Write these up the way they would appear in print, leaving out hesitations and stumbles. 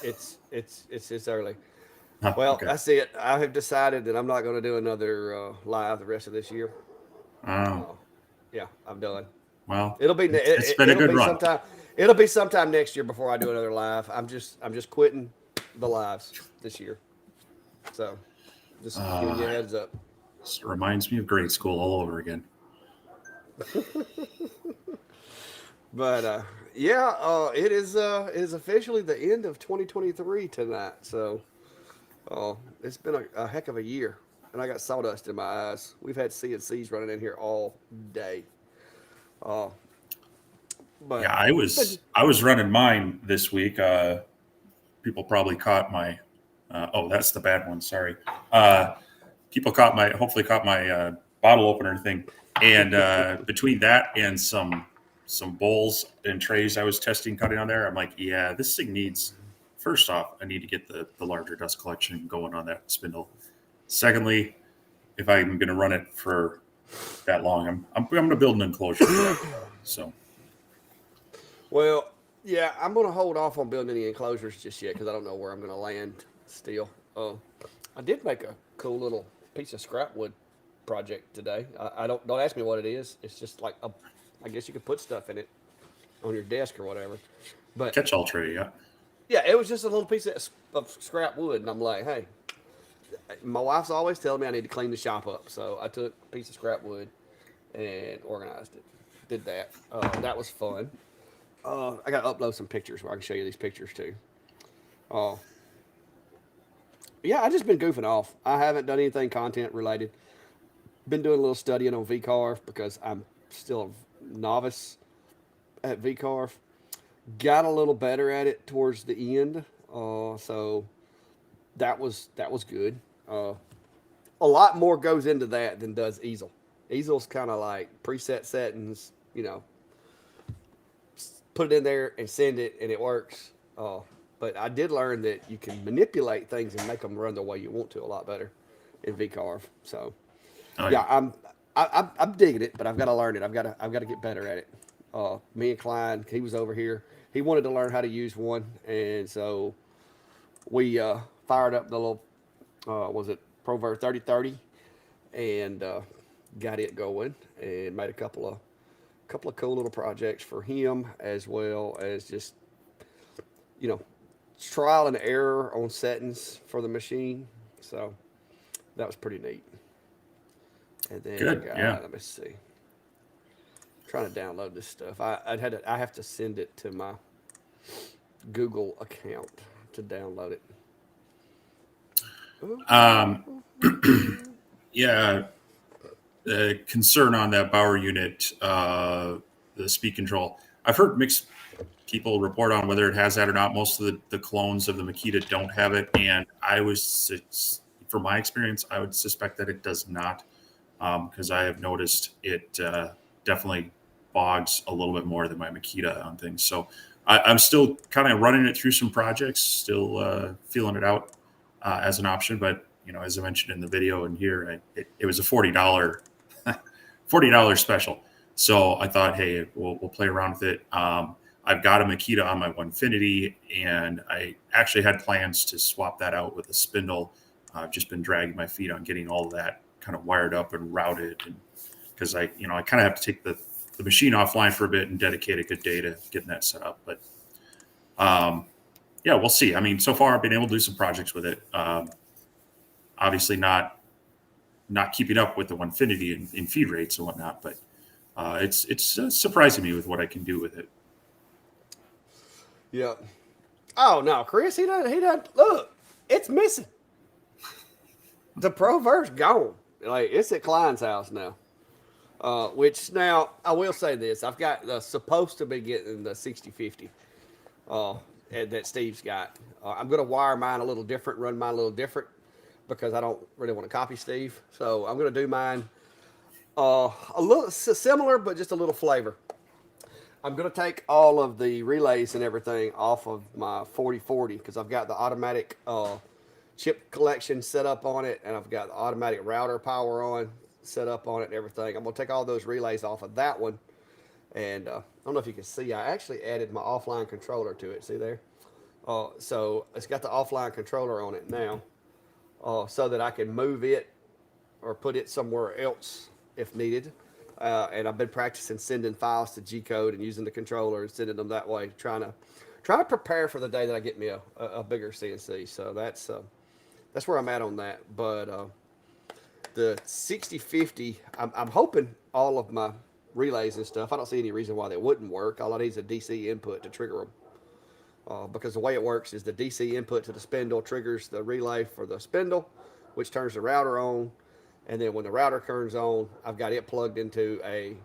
It's early. Huh, Well, okay. that's it. I have decided that I'm not going to do another live the rest of this year. Oh, Uh, yeah, I'm done. well, It'll be it's been a it'll good be run. sometime. It'll be sometime next year before I do another live. I'm just quitting the lives this year. So just giving you a Uh, heads up. it reminds me of grade school all over again. But yeah, it is officially the end of 2023 tonight. So it's been a heck of a year, and I got sawdust in my eyes. We've had CNCs running in here all day. Uh, Yeah, but but I was running mine this week. People probably caught my. Oh, that's the bad one. Sorry. Uh, People caught my hopefully caught my bottle opener thing, and between that and some bowls and trays I was testing cutting on there, I'm like, yeah, this thing needs. First off, I need to get the larger dust collection going on that spindle. Secondly, if I'm going to run it for that long, I'm going to build an enclosure for that. So well, yeah, I'm gonna hold off on building any enclosures just yet because I don't know where I'm gonna land still. I did make a cool little piece of scrap wood project today. I don't ask me what it is. It's just like I guess you could put stuff in it on your desk or whatever. But catch all tray, yeah. yeah, it was just a little piece of scrap wood, and I'm like, hey, my wife's always telling me I need to clean the shop up, so I took a piece of scrap wood and organized it. Did that. That was fun. I got to upload some pictures where I can show you these pictures too. Uh, yeah, I just been goofing off. I haven't done anything content related. Been doing a little studying on VCarve because I'm still a novice at VCarve. Got a little better at it towards the end, so that was good. A lot more goes into that than does easel. Easel's kind of like preset settings, put it in there and send it, and it works. But I did learn that you can manipulate things and make them run the way you want to a lot better in VCarve. So Oh yeah. yeah, I'm digging it, but I've got to learn it. I've got to get better at it. Me and Klein, he was over here. He wanted to learn how to use one, and so we fired up the little was it Proverb 3030 and got it going and made a couple of cool little projects for him as well as just you know trial and error on settings for the machine. So that was pretty neat. And then I Good. Yeah. got let me see. I'm trying to download this stuff. I have to send it to my Google account to download it. Um, yeah. Concern on that Bauer unit, the speed control. I've heard mixed people report on whether it has that or not. Most of the clones of the Makita don't have it, and from my experience, I would suspect that it does not, because I have noticed it definitely bogs a little bit more than my Makita on things. So I'm still kind of running it through some projects, still feeling it out as an option. But as I mentioned in the video and here, it was a $40 special. So I thought, hey, we'll play around with it. I've got a Makita on my Onefinity, and I actually had plans to swap that out with a spindle. I've just been dragging my feet on getting all of that kind of wired up and routed, and because I kind of have to take the machine offline for a bit and dedicate a good day to getting that set up. But yeah, we'll see. I mean, so far I've been able to do some projects with it. Obviously not keeping up with the Onefinity in feed rates and whatnot, but it's surprising me with what I can do with it. Yeah. Oh no, Chris, he done. Look, it's missing. The Prover's gone. Like it's at Klein's house now. Which now I will say this: I've got supposed to be getting the 6050 uh, that Steve's got. I'm gonna wire mine a little different, run mine a little different because I don't really want to copy Steve. So I'm gonna do mine a little similar, but just a little flavor. I'm gonna take all of the relays and everything off of my 4040 because I've got the automatic chip collection set up on it, and I've got the automatic router power on set up on it and everything. I'm gonna take all those relays off of that one, and I don't know if you can see. I actually added my offline controller to it. See there? So it's got the offline controller on it now, so that I can move it or put it somewhere else if needed. And I've been practicing sending files to G code and using the controller and sending them that way, trying to prepare for the day that I get me a bigger CNC. So that's where I'm at on that. But the 6050, I'm hoping all of my relays and stuff. I don't see any reason why they wouldn't work. All I need is a DC input to trigger them. Because the way it works is the DC input to the spindle triggers the relay for the spindle, which turns the router on. And then when the router turns on, I've got it plugged into a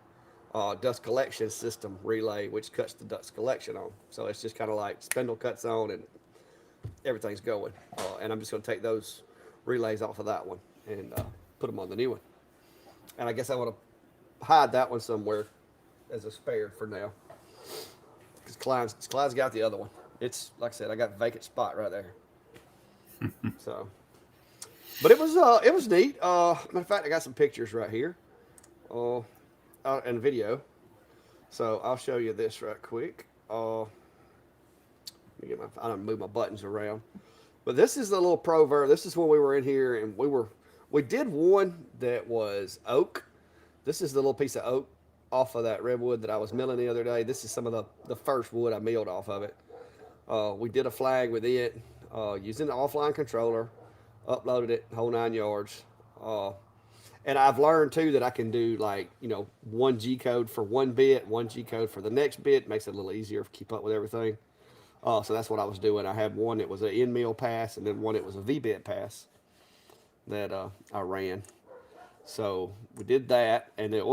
dust collection system relay, which cuts the dust collection on. So it's just kind of like spindle cuts on and everything's going. And I'm just going to take those relays off of that one and put them on the new one. And I guess I want to hide that one somewhere as a spare for now. Because Clyde's got the other one. It's like I said, I got a vacant spot right there. So, but it was neat. Matter of fact, I got some pictures right here, and video. So I'll show you this right quick. Let me get I don't move my buttons around. But this is the little Proverb. This is when we were in here, and we did one that was oak. This is the little piece of oak off of that redwood that I was milling the other day. This is some of the first wood I milled off of it. We did a flag with it using the offline controller, uploaded it, whole 9 yards. And I've learned too that I can do like, one G code for one bit, one G code for the next bit. Makes it a little easier to keep up with everything. So that's what I was doing. I had one that was an in mill pass, and then one that was a V bit pass that I ran. So we did that, and then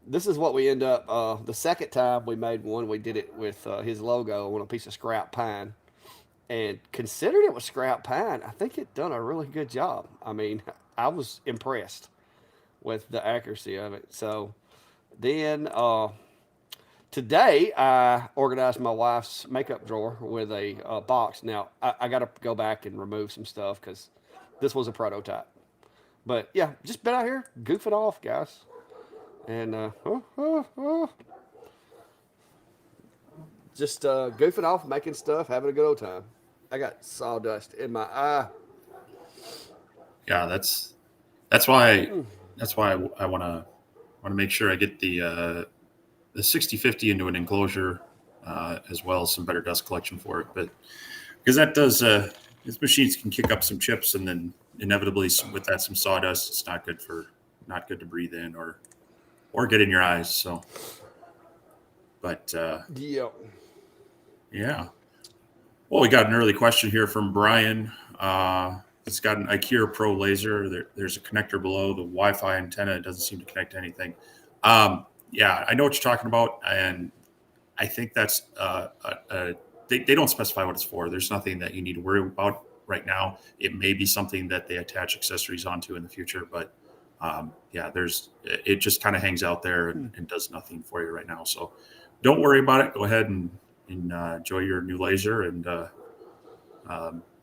this is what we end up. The second time we made one, we did it with his logo on a piece of scrap pine, and considered it was scrap pine. I think it done a really good job. I mean, I was impressed with the accuracy of it. So then today I organized my wife's makeup drawer with a box. Now I got to go back and remove some stuff because this was a prototype. But yeah, just been out here goofing off, guys. And just goofing off, making stuff, having a good old time. I got sawdust in my eye. Yeah, that's why I want to make sure I get the 6050 into an enclosure as well as some better dust collection for it. But because that does these machines can kick up some chips, and then inevitably with that some sawdust. It's not good to breathe in or get in your eyes. So, but yeah. Well, we got an early question here from Brian. It's got an IKEA Pro laser. There's a connector below the Wi-Fi antenna. It doesn't seem to connect to anything. Yeah, I know what you're talking about, and I think that's they don't specify what it's for. There's nothing that you need to worry about right now. It may be something that they attach accessories onto in the future, but it just kind of hangs out there and does nothing for you right now. So don't worry about it. Go ahead and enjoy your new laser and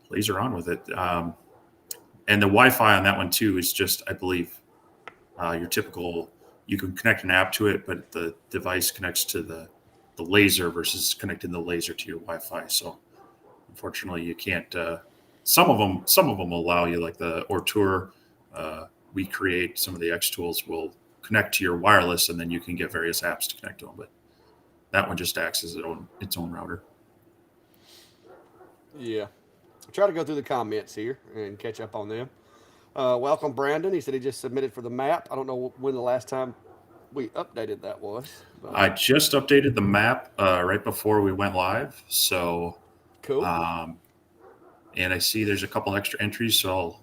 laser on with it. And the Wi-Fi on that one too is just, I believe, your typical. You can connect an app to it, but the device connects to the laser versus connecting the laser to your Wi-Fi. So unfortunately, you can't. Some of them allow you, like the Ortour. We create some of the X tools will connect to your wireless, and then you can get various apps to connect to them. But that one just acts as its own router. Yeah. I'll try to go through the comments here and catch up on them. Welcome, Brandon. He said he just submitted for the map. I don't know when the last time we updated that was. But I just updated the map right before we went live. So cool. And I see there's a couple extra entries, so I'll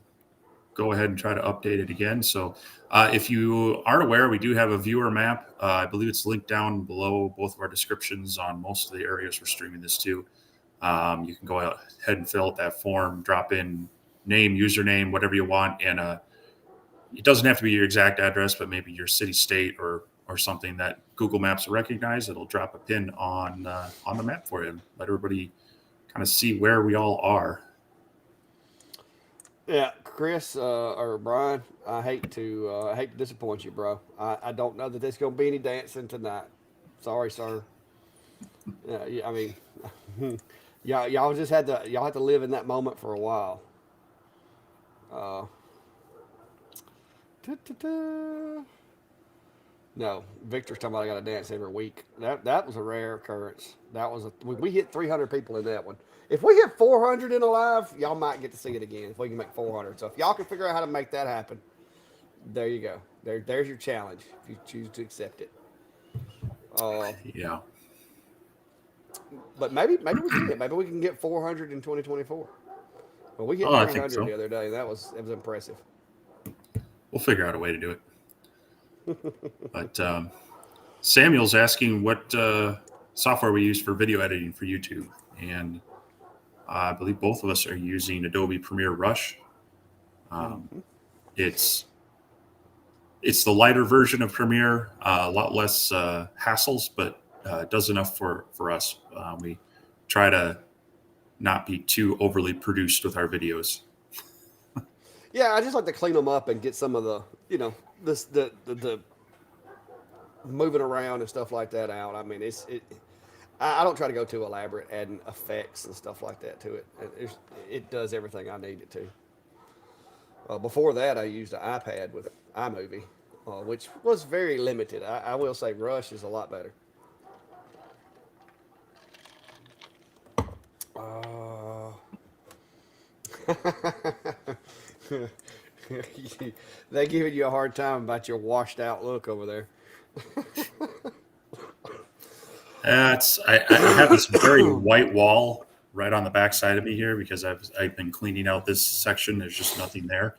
go ahead and try to update it again. So if you aren't aware, we do have a viewer map. I believe it's linked down below both of our descriptions on most of the areas we're streaming this to. You can go ahead and fill out that form, drop in name, username, whatever you want. And it doesn't have to be your exact address, but maybe your city, state, or something that Google Maps will recognize. It'll drop a pin on the map for you and let everybody kind of see where we all are. Yeah, Chris or Brian, I hate to disappoint you, bro. I don't know that there's gonna be any dancing tonight. Sorry, sir. I mean, y'all just had to live in that moment for a while. Uh, da-da-da. No, Victor's talking about I got to dance every week. That was a rare occurrence. We hit 300 people in that one. If we hit 400 in a live, y'all might get to see it again if we can make 400. So if y'all can figure out how to make that happen, there you go. There's your challenge if you choose to accept it. Uh, Yeah. but maybe we can. Maybe we can get 400 in 2024. Well, we hit Oh, I think 300 so. the other day. That was impressive. We'll figure out a way to do it. But Samuel's asking what software we use for video editing for YouTube, and I believe both of us are using Adobe Premiere Rush. Mm-hmm. It's the lighter version of Premiere, a lot less hassles, but does enough for us. We try to not be too overly produced with our videos. Yeah, I just like to clean them up and get some of the, this the moving around and stuff like that out. I mean, I don't try to go too elaborate, adding effects and stuff like that to it. It does everything I need it to. Before that, I used an iPad with iMovie, which was very limited. I will say Rush is a lot better. Uh, they giving you a hard time about your washed out look over there. I have this very white wall right on the back side of me here because I've been cleaning out this section. There's just nothing there,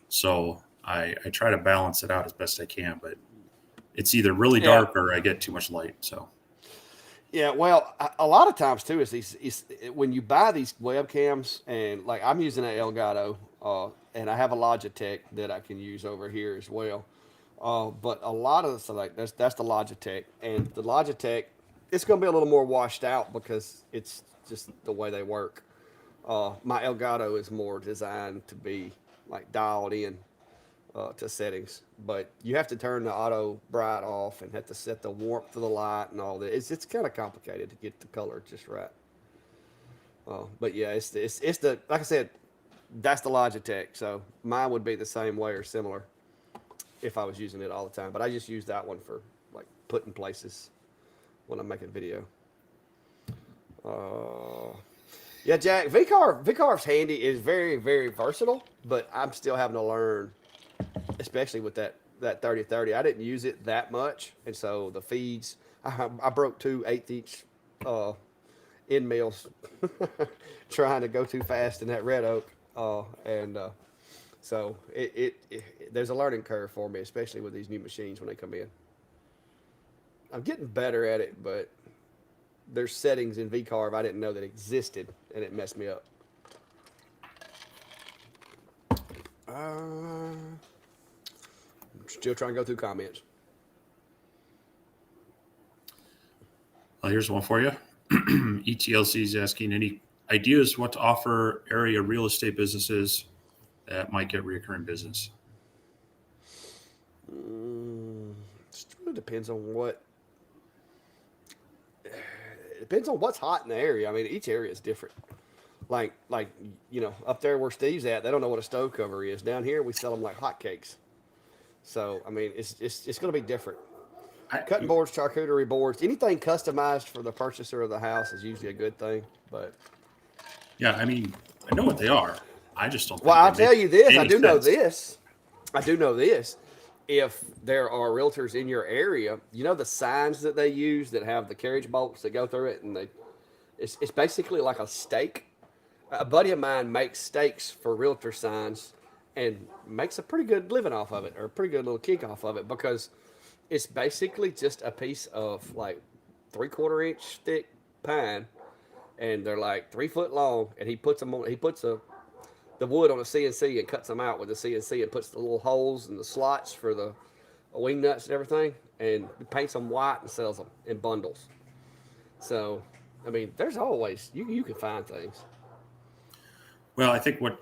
so I try to balance it out as best I can. But it's either really Yeah. dark or I get too much light. So Yeah, well, a lot of times too is when you buy these webcams and like I'm using an Elgato, and I have a Logitech that I can use over here as well. But a lot of the stuff like that's the Logitech, and the Logitech it's going to be a little more washed out because it's just the way they work. My Elgato is more designed to be like dialed in to settings, but you have to turn the auto bright off and have to set the warmth of the light and all that. It's kind of complicated to get the color just right. But yeah, it's the like I said, that's the Logitech. So mine would be the same way or similar if I was using it all the time. But I just use that one for like putting places when I'm making video. Uh, yeah, Jack, VCarve's handy is very very versatile, but I'm still having to learn, especially with that 3030. I didn't use it that much, and so the feeds I broke two 1/8 inch end mills trying to go too fast in that red oak, and so there's a learning curve for me, especially with these new machines when they come in. I'm getting better at it, but there's settings in VCarve I didn't know that existed, and it messed me up. Still trying to go through comments. well, here's one for you. ETLC is asking any ideas what to offer area real estate businesses that might get reoccurring business. It really depends on what. It depends on what's hot in the area. I mean, each area is different. Like up there where Steve's at, they don't know what a stove cover is. Down here, we sell them like hotcakes. So I mean, it's going to be different. Cutting boards, charcuterie boards, anything customized for the purchaser of the house is usually a good thing. But Yeah, I mean, I know what they are. I just don't. well, think I'll they tell make you this. any I do know sense. this. I do know this. If there are realtors in your area, you know the signs that they use that have the carriage bolts that go through it, and it's basically like a stake. A buddy of mine makes stakes for realtor signs and makes a pretty good living off of it, or a pretty good little kick off of it, because it's basically just a piece of like 3/4 inch thick pine, and they're like 3 foot long, and he puts them on. He puts the wood on a CNC and cuts them out with the CNC and puts the little holes and the slots for the wing nuts and everything, and paints them white and sells them in bundles. So, I mean, there's always you can find things. Well, I think what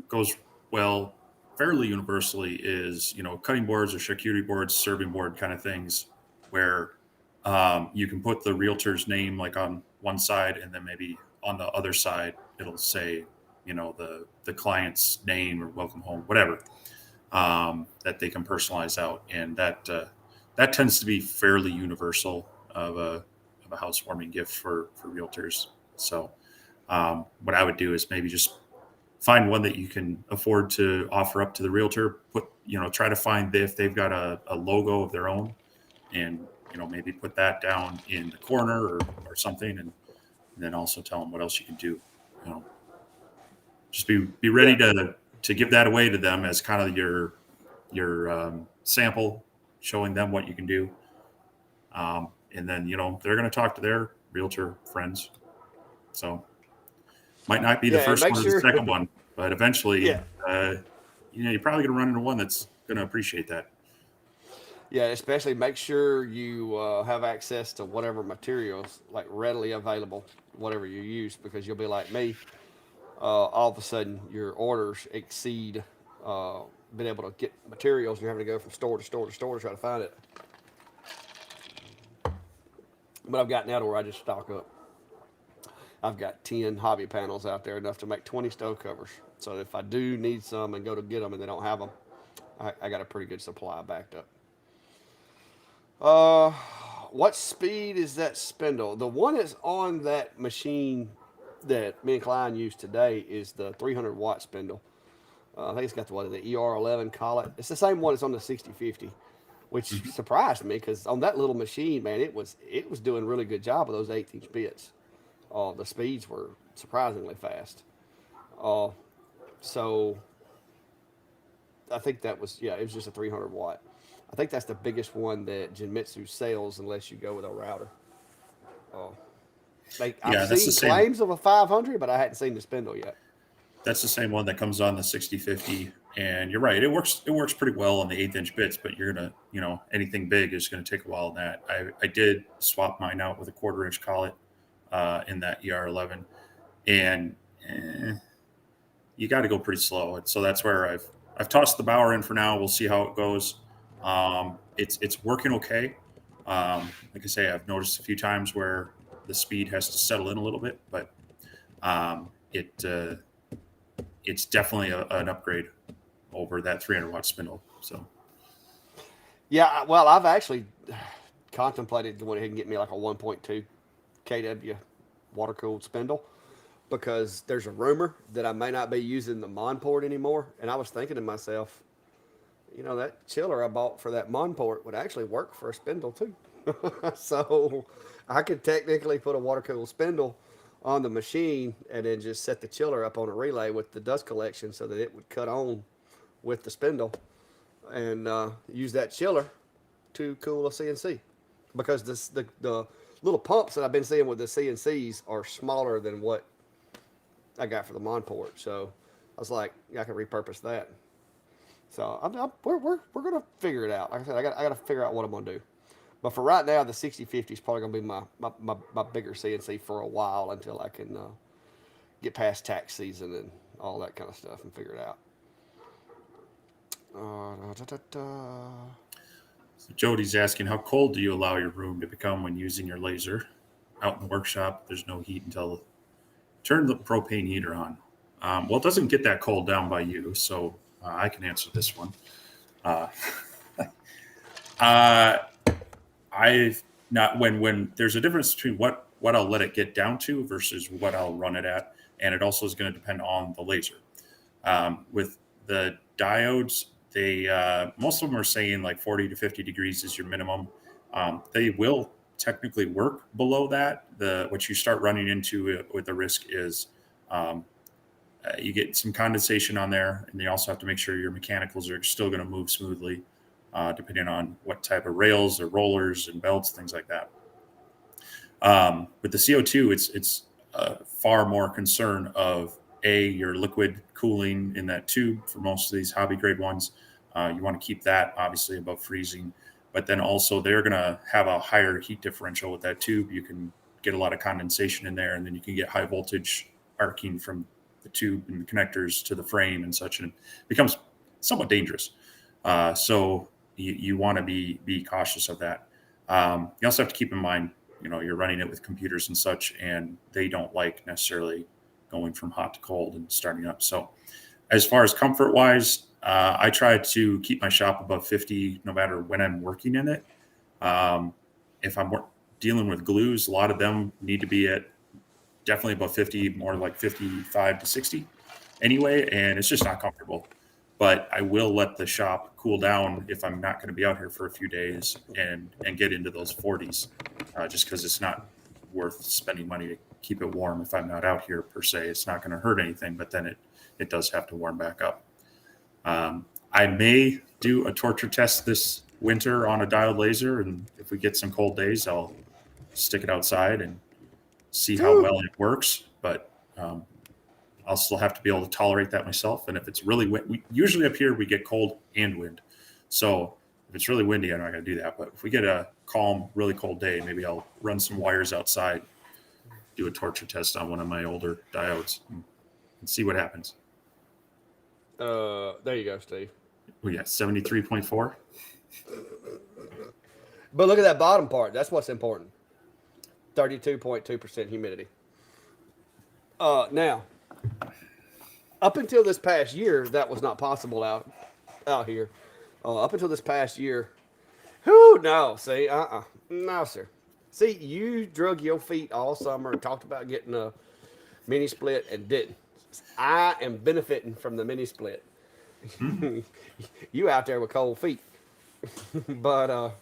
goes well fairly universally is cutting boards or charcuterie boards, serving board kind of things, where You can put the realtor's name like on one side, and then maybe on the other side it'll say, the client's name or welcome home, whatever, that they can personalize out, and that tends to be fairly universal of a housewarming gift for realtors. So what I would do is maybe just find one that you can afford to offer up to the realtor. Try to find if they've got a logo of their own, and maybe put that down in the corner or something, and then also tell them what else you can do. You know, just be ready to give that away to them as kind of your sample, showing them what you can do. And then they're going to talk to their realtor friends. So might not be the Yeah, and first make one or the sure. second one, but eventually, Yeah, you're probably going to run into one that's going to appreciate that. yeah. Especially make sure you have access to whatever materials like readily available, whatever you use, because you'll be like me. All of a sudden, your orders exceed uh, being able to get materials. You're having to go from store to store to store to try to find it. But I've gotten out to where I just stock up. I've got 10 hobby panels out there, enough to make 20 stove covers. So if I do need some and go to get them and they don't have them, I got a pretty good supply backed up. Uh, what speed is that spindle? The one that's on that machine that me and Klein used today is the 300-watt spindle. I think it's got the ER11 collet. It's the same one that's on the 6050, which Mhm. surprised me because on that little machine, man, it was doing a really good job of those 1/8 bits. The speeds were surprisingly fast. Uh, so I think that was, yeah, it was just a 300-watt. I think that's the biggest one that Genmitsu sells unless you go with a router. Uh, I've Yeah, that's the seen same. claims of a 500, but I hadn't seen the spindle yet. That's the same one that comes on the 6050. And you're right, it works pretty well on the 1/8 bits, but you're gonna, anything big is gonna take a while in that. I did swap mine out with a 1/4 inch collet in that ER11, and you got to go pretty slow. And so that's where I've tossed the Bauer in for now. We'll see how it goes. It's working okay. Like I say, I've noticed a few times where the speed has to settle in a little bit, but it's definitely an upgrade over that 300-watt spindle. So Yeah, well, I've actually contemplated going ahead and get me like a 1.2 kW water cooled spindle because there's a rumor that I may not be using the Mon port anymore. And I was thinking to myself, that chiller I bought for that Mon port would actually work for a spindle too. So I could technically put a water cooled spindle on the machine and then just set the chiller up on a relay with the dust collection so that it would cut on with the spindle and use that chiller to cool a CNC because the little pumps that I've been seeing with the CNCs are smaller than what I got for the Monport. So I was like, yeah, I can repurpose that. So we're gonna figure it out. Like I said, I got to figure out what I'm gonna do. But for right now, the 6050 is probably gonna be my bigger CNC for a while until I can get past tax season and all that kind of stuff and figure it out. Da, da, da. So Jody's asking, how cold do you allow your room to become when using your laser? Out in the workshop, there's no heat until turn the propane heater on. Well, it doesn't get that cold down by you, so I can answer this one. Uh, I've not when there's a difference between what I'll let it get down to versus what I'll run it at, and it also is going to depend on the laser. With the diodes, they most of them are saying like 40 to 50 degrees is your minimum. They will technically work below that. What you start running into with the risk is you get some condensation on there, and you also have to make sure your mechanicals are still going to move smoothly, depending on what type of rails or rollers and belts, things like that. With the CO2, it's far more concern of your liquid cooling in that tube for most of these hobby grade ones. You want to keep that obviously above freezing, but then also they're going to have a higher heat differential with that tube. You can get a lot of condensation in there, and then you can get high voltage arcing from the tube and the connectors to the frame and such, and it becomes somewhat dangerous. So you want to be cautious of that. You also have to keep in mind, you're running it with computers and such, and they don't like necessarily going from hot to cold and starting up. So as far as comfort wise, I try to keep my shop above 50 no matter when I'm working in it. If I'm dealing with glues, a lot of them need to be at definitely above 50, more like 55 to 60 anyway, and it's just not comfortable. But I will let the shop cool down if I'm not going to be out here for a few days and get into those 40s, just because it's not worth spending money to keep it warm if I'm not out here per se. It's not going to hurt anything, but then it does have to warm back up. I may do a torture test this winter on a diode laser, and if we get some cold days, I'll stick it outside and see how well it works. But I'll still have to be able to tolerate that myself. And if it's really usually up here we get cold and wind, so if it's really windy, I'm not going to do that. But if we get a calm, really cold day, maybe I'll run some wires outside, do a torture test on one of my older diodes, and see what happens. There you go, Steve. We got 73.4. But look at that bottom part. That's what's important. 32.2% humidity. Now, up until this past year, that was not possible out here. Up until this past year, no, see, no, sir. See, you drug your feet all summer and talked about getting a mini split and didn't. I am benefiting from the mini split. You out there with cold feet. But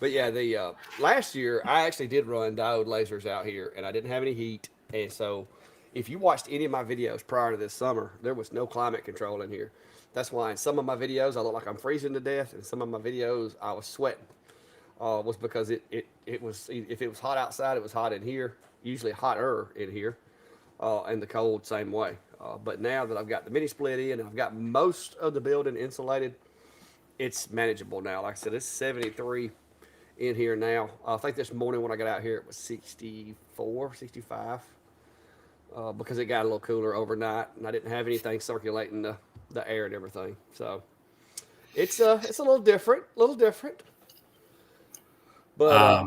yeah, the last year I actually did run diode lasers out here, and I didn't have any heat, and so if you watched any of my videos prior to this summer, there was no climate control in here. That's why in some of my videos I look like I'm freezing to death, and some of my videos I was sweating. Was because it was, if it was hot outside, it was hot in here. Usually hotter in here, and the cold same way. But now that I've got the mini split in and I've got most of the building insulated, it's manageable now. Like I said, it's 73 in here now. I think this morning when I got out here, it was 64, 65. Because it got a little cooler overnight, and I didn't have anything circulating the air and everything. So it's a little different, But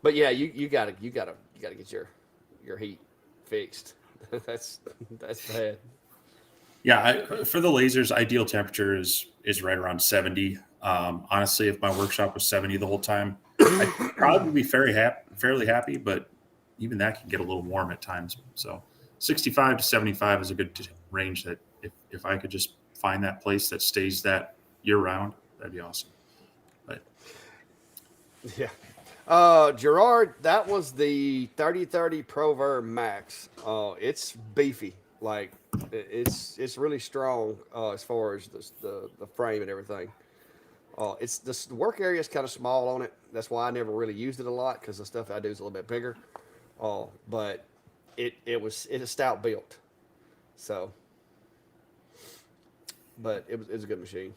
but yeah, you gotta get your heat fixed. that's bad. Yeah, for the lasers, ideal temperature is right around 70. Honestly, if my workshop was 70 the whole time, I'd probably be fairly happy, but even that can get a little warm at times. So 65 to 75 is a good range that if I could just find that place that stays that year round, that'd be awesome. But yeah. Gerard, that was the 3030 ProVerb Max. It's beefy. Like it's really strong as far as the frame and everything. It's the work area is kind of small on it. That's why I never really used it a lot, because the stuff I do is a little bit bigger. But it's a stout built. So, but it was a good machine.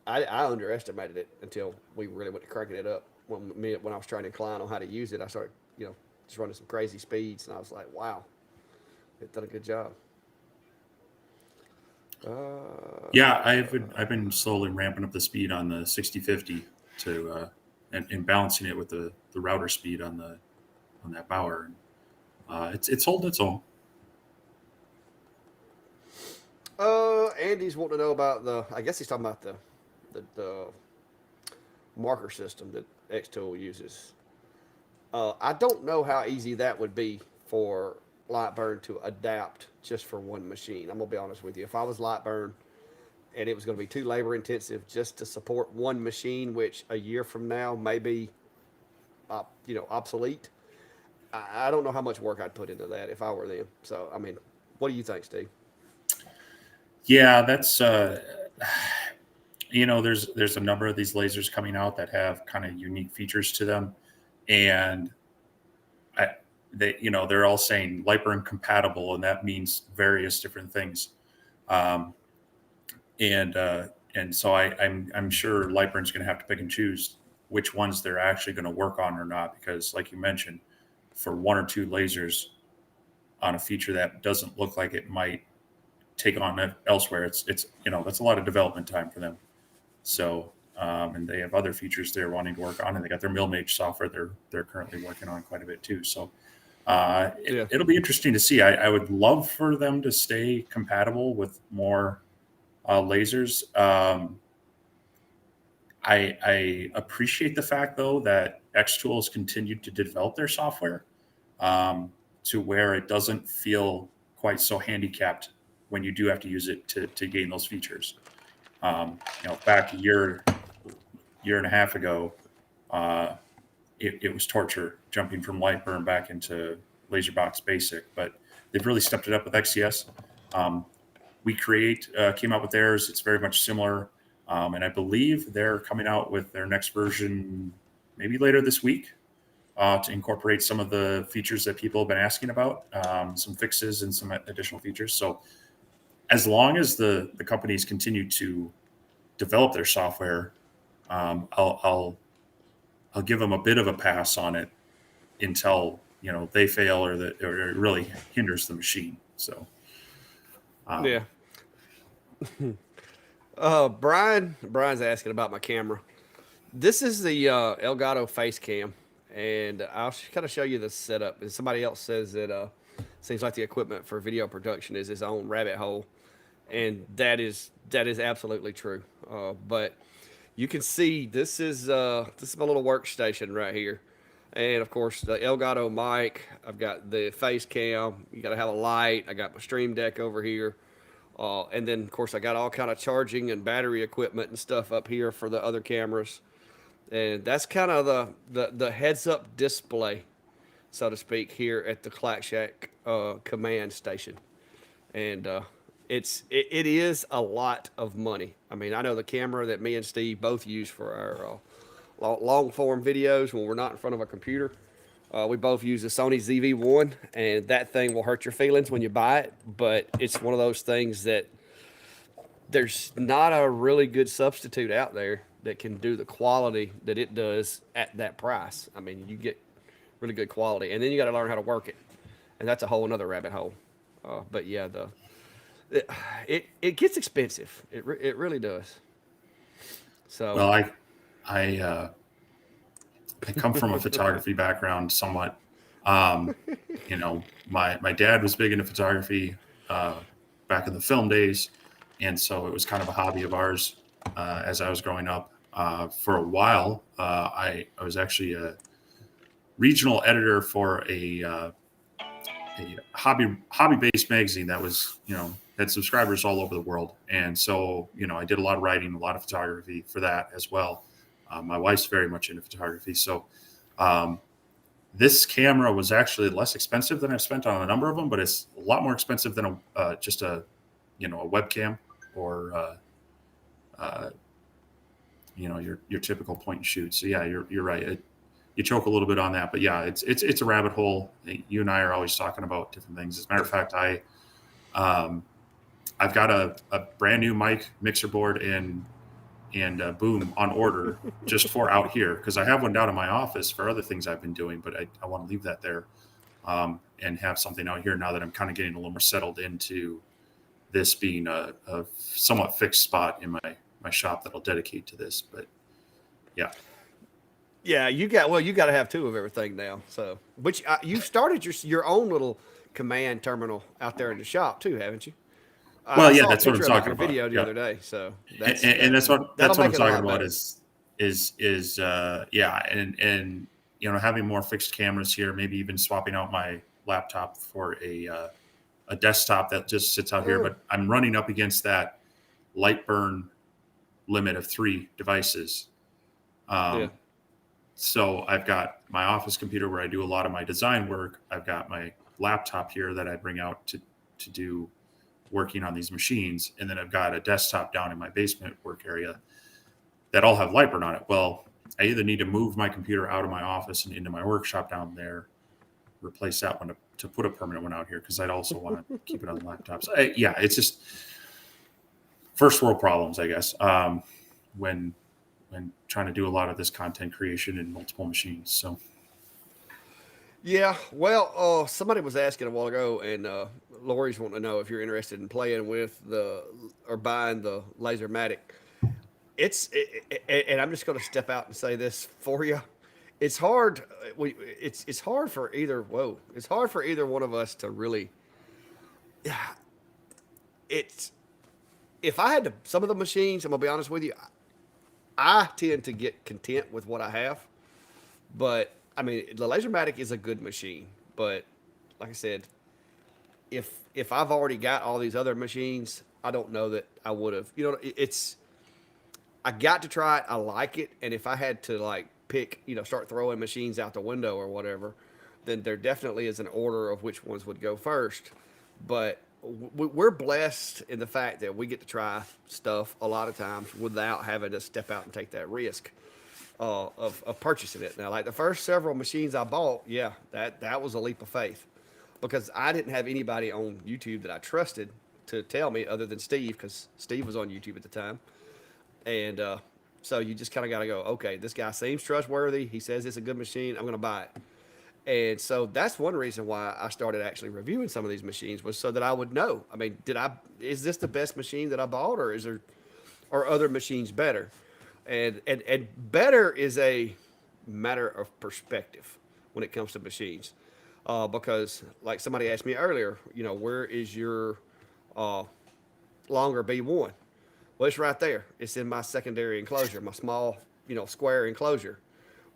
I underestimated it until we really went to cranking it up. When I was trying to incline on how to use it, I started, just running some crazy speeds, and I was like, wow, it done a good job. Yeah, I've been slowly ramping up the speed on the 6050 to and balancing it with the router speed on that Bauer. It's holding its own. Andy's wanting to know about I guess he's talking about the marker system that X-Tool uses. I don't know how easy that would be for Lightburn to adapt just for one machine. I'm gonna be honest with you. If I was Lightburn and it was going to be too labor intensive just to support one machine, which a year from now may be, obsolete, I don't know how much work I'd put into that if I were them. So, I mean, what do you think, Steve? Yeah, that's there's a number of these lasers coming out that have kind of unique features to them, and they're all saying Lightburn compatible, and that means various different things. And so I'm sure Lightburn's going to have to pick and choose which ones they're actually going to work on or not, because like you mentioned, for one or two lasers on a feature that doesn't look like it might take on elsewhere, it's that's a lot of development time for them. So and they have other features they're wanting to work on, and they got their MillMage software they're currently working on quite a bit too. So it'll be interesting to see. I would love for them to stay compatible with more lasers. I appreciate the fact, though, that X-Tools continued to develop their software to where it doesn't feel quite so handicapped when you do have to use it to gain those features. Back a year and a half ago, it was torture jumping from Lightburn back into LaserBox Basic, but they've really stepped it up with XCS. We came out with theirs. It's very much similar. And I believe they're coming out with their next version maybe later this week to incorporate some of the features that people have been asking about, some fixes and some additional features. So as long as the companies continue to develop their software, I'll give them a bit of a pass on it until they fail or it really hinders the machine. So yeah. Brian's asking about my camera. This is the Elgato face cam, and I'll kind of show you the setup. And somebody else says that seems like the equipment for video production is its own rabbit hole, and that is absolutely true. But you can see this is my little workstation right here, and of course the Elgato mic. I've got the face cam. You got to have a light. I got my Stream Deck over here. And then, of course, I got all kind of charging and battery equipment and stuff up here for the other cameras. And that's kind of the heads-up display, so to speak, here at the Clack Shack command station. And it is a lot of money. I mean, I know the camera that me and Steve both use for our long-form videos when we're not in front of a computer. We both use the Sony ZV-1, and that thing will hurt your feelings when you buy it, but it's one of those things that there's not a really good substitute out there that can do the quality that it does at that price. I mean, you get really good quality, and then you got to learn how to work it, and that's a whole another rabbit hole. But yeah, it gets expensive. It really does. So well, I come from a photography background somewhat. My dad was big into photography back in the film days. And so it was kind of a hobby of ours as I was growing up. For a while, I was actually a regional editor for a hobby-based magazine that was, had subscribers all over the world. And so, I did a lot of writing, a lot of photography for that as well. My wife's very much into photography. So this camera was actually less expensive than I've spent on a number of them, but it's a lot more expensive than just a webcam or, your typical point and shoot. So yeah, you're right. You choke a little bit on that, but yeah, it's a rabbit hole. You and I are always talking about different things. As a matter of fact, I've got a brand new mic mixer board and boom on order just for out here, because I have one down in my office for other things I've been doing, but I want to leave that there and have something out here now that I'm kind of getting a little more settled into this being a somewhat fixed spot in my shop that I'll dedicate to this. But yeah, you got to have two of everything now. So which you started your own little command terminal out there in the shop too, haven't you? Well, yeah, that's what I'm talking about. Video the other day, so that's what I'm talking about is and having more fixed cameras here, maybe even swapping out my laptop for a desktop that just sits out here. But I'm running up against that Lightburn limit of 3 devices. So I've got my office computer where I do a lot of my design work. I've got my laptop here that I bring out to do working on these machines, and then I've got a desktop down in my basement work area that all have Lightburn on it. Well, I either need to move my computer out of my office and into my workshop down there, replace that one to put a permanent one out here, because I'd also want to keep it on the laptops. It's just first world problems, I guess, when trying to do a lot of this content creation in multiple machines. So yeah, well, somebody was asking a while ago, and Lori's wanting to know if you're interested in playing with or buying the Lasermatic. and I'm just going to step out and say this for you. It's hard. It's hard for either. Whoa! It's hard for either one of us to really. It's if I had to, some of the machines. I'm gonna be honest with you. I tend to get content with what I have, but I mean the Lasermatic is a good machine. But like I said, if I've already got all these other machines, I don't know that I would have. It's I got to try it. I like it, and if I had to like pick, start throwing machines out the window or whatever, then there definitely is an order of which ones would go first. But we're blessed in the fact that we get to try stuff a lot of times without having to step out and take that risk of purchasing it. Now, like the first several machines I bought, yeah, that was a leap of faith because I didn't have anybody on YouTube that I trusted to tell me other than Steve, because Steve was on YouTube at the time. And so you just kind of got to go, okay, this guy seems trustworthy. He says it's a good machine. I'm going to buy it. And so that's one reason why I started actually reviewing some of these machines, was so that I would know. I mean, is this the best machine that I bought, or are other machines better? And better is a matter of perspective when it comes to machines, because like somebody asked me earlier, where is your longer B1? Well, it's right there. It's in my secondary enclosure, my small, square enclosure.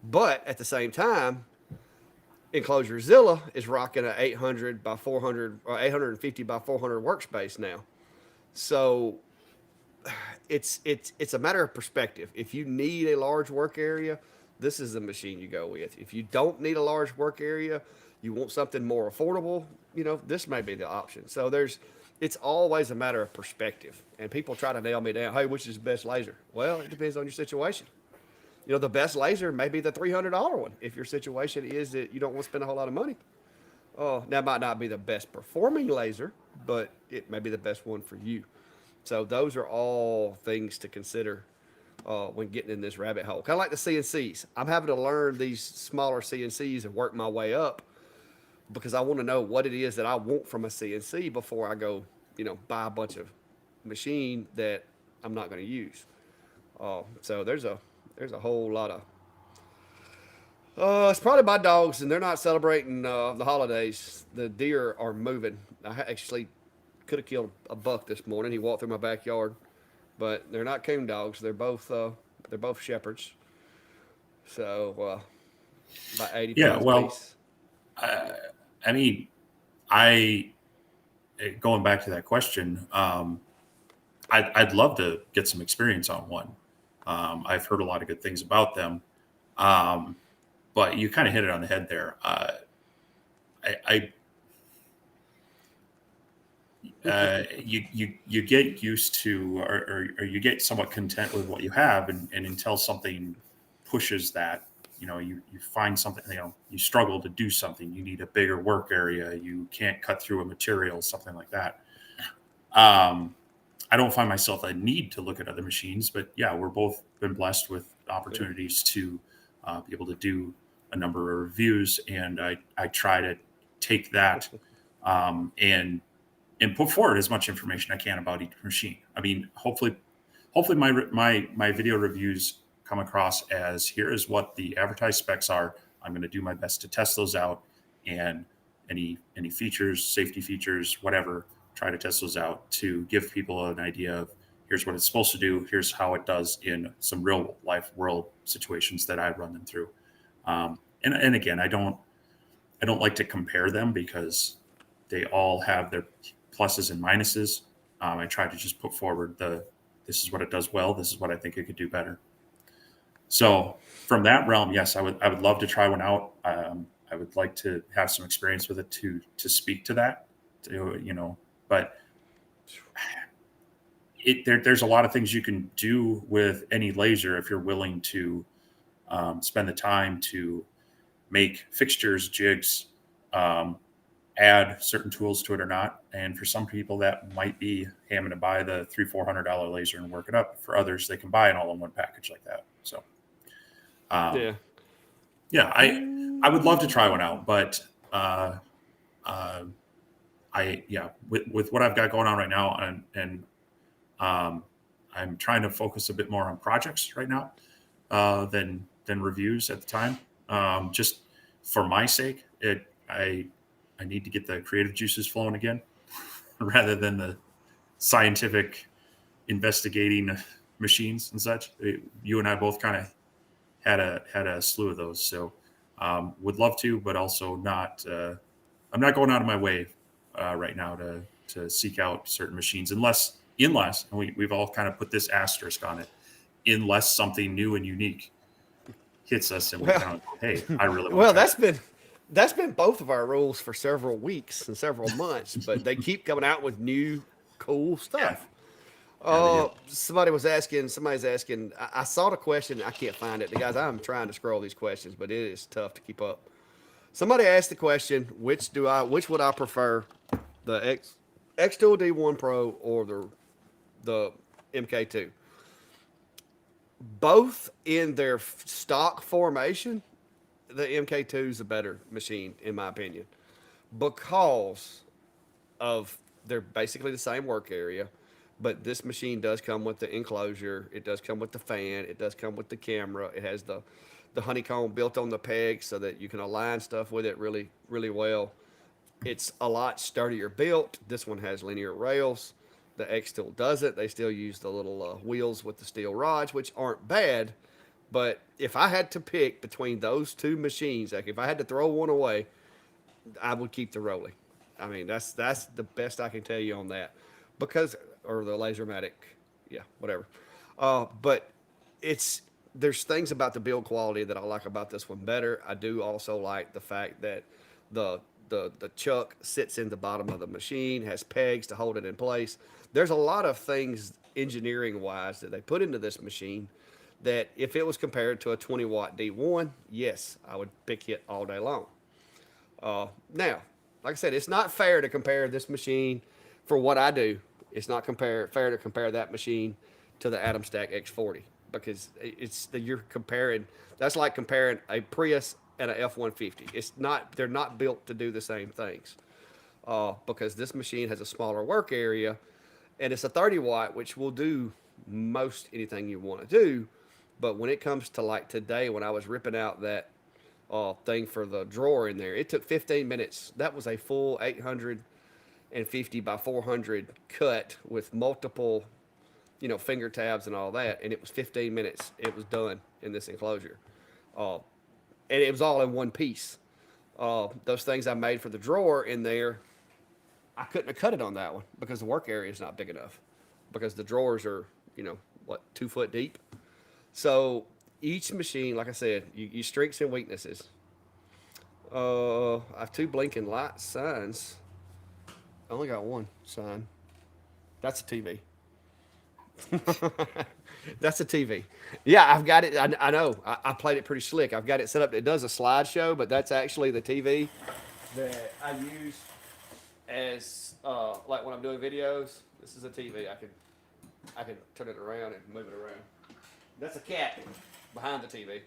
But at the same time, Enclosure Zilla is rocking a 800 by 400 or 850 by 400 workspace now. So it's a matter of perspective. If you need a large work area, this is the machine you go with. If you don't need a large work area, you want something more affordable, this may be the option. So it's always a matter of perspective. And people try to nail me down. Hey, which is the best laser? Well, it depends on your situation. The best laser may be the $300 one if your situation is that you don't want to spend a whole lot of money. That might not be the best performing laser, but it may be the best one for you. So those are all things to consider when getting in this rabbit hole. Kind of like the CNCs. I'm having to learn these smaller CNCs and work my way up because I want to know what it is that I want from a CNC before I go, buy a bunch of machine that I'm not going to use. So there's a whole lot of. It's probably my dogs, and they're not celebrating the holidays. The deer are moving. I actually could have killed a buck this morning. He walked through my backyard, but they're not coon dogs. They're both shepherds. So about 80 pounds apiece. I mean, I going back to that question. I'd love to get some experience on one. I've heard a lot of good things about them, but you kind of hit it on the head there. You get used to, or you get somewhat content with what you have, and until something pushes that, you find something, you struggle to do something. You need a bigger work area. You can't cut through a material, something like that. I don't find myself a need to look at other machines, but yeah, we're both been blessed with opportunities to be able to do a number of reviews, and I try to take that and put forward as much information I can about each machine. I mean, hopefully my video reviews come across as, here is what the advertised specs are. I'm going to do my best to test those out, and any features, safety features, whatever, try to test those out to give people an idea of, here's what it's supposed to do. Here's how it does in some real life world situations that I run them through. And again, I don't like to compare them because they all have their pluses and minuses. I try to just put forward this is what it does well. This is what I think it could do better. So from that realm, yes, I would love to try one out. I would like to have some experience with it to speak to that, but there's a lot of things you can do with any laser if you're willing to spend the time to make fixtures, jigs, add certain tools to it or not. And for some people, that might be having to buy the $300-400 laser and work it up. For others, they can buy an all-in-one package like that. So, I would love to try one out, but with what I've got going on right now, and I'm trying to focus a bit more on projects right now than reviews at the time. Just for my sake, I need to get the creative juices flowing again, rather than the scientific investigating machines and such. You and I both kind of had a slew of those, so would love to, but also not. I'm not going out of my way right now to seek out certain machines, unless and we've all kind of put this asterisk on it, unless something new and unique hits us and we Well, kind of, hey, I really want well, to try that's been both of our rules for several weeks and several months, but they keep coming out with new cool Yeah, stuff. yeah, they do. Somebody's asking. I saw the question. I can't find it. The guys, I'm trying to scroll these questions, but it is tough to keep up. Somebody asked the question, which would I prefer, the X2 D1 Pro or the MK2? Both in their stock formation, the MK2 is a better machine in my opinion, because of they're basically the same work area, but this machine does come with the enclosure. It does come with the fan. It does come with the camera. It has the honeycomb built on the peg so that you can align stuff with it really really well. It's a lot sturdier built. This one has linear rails. The X still doesn't. They still use the little wheels with the steel rods, which aren't bad. But if I had to pick between those two machines, like if I had to throw one away, I would keep the Rolly. I mean, that's the best I can tell you on that, because or the Lasermatic, yeah, whatever. But it's there's things about the build quality that I like about this one better. I do also like the fact that the the chuck sits in the bottom of the machine, has pegs to hold it in place. There's a lot of things engineering wise that they put into this machine that if it was compared to a 20-watt D1, yes, I would pick it all day long. Now, like I said, it's not fair to compare this machine for what I do. It's not fair to compare that machine to the Atom Stack X40, because you're comparing. That's like comparing a Prius and a F-150. It's not. They're not built to do the same things. Because this machine has a smaller work area, and it's a 30 watt, which will do most anything you want to do. But when it comes to like today, when I was ripping out that thing for the drawer in there, it took 15 minutes. That was a full 850 by 400 cut with multiple, finger tabs and all that, and it was 15 minutes. It was done in this enclosure, and it was all in one piece. Those things I made for the drawer in there, I couldn't have cut it on that one because the work area is not big enough, because the drawers are, 2 foot deep. So each machine, like I said, you strengths and weaknesses. I have 2 blinking light signs. I only got 1 sign. That's a TV. That's a TV. Yeah, I've got it. I know. I played it pretty slick. I've got it set up. It does a slideshow, but that's actually the TV that I use as like when I'm doing videos. This is a TV. I can turn it around and move it around. That's a cat behind the TV.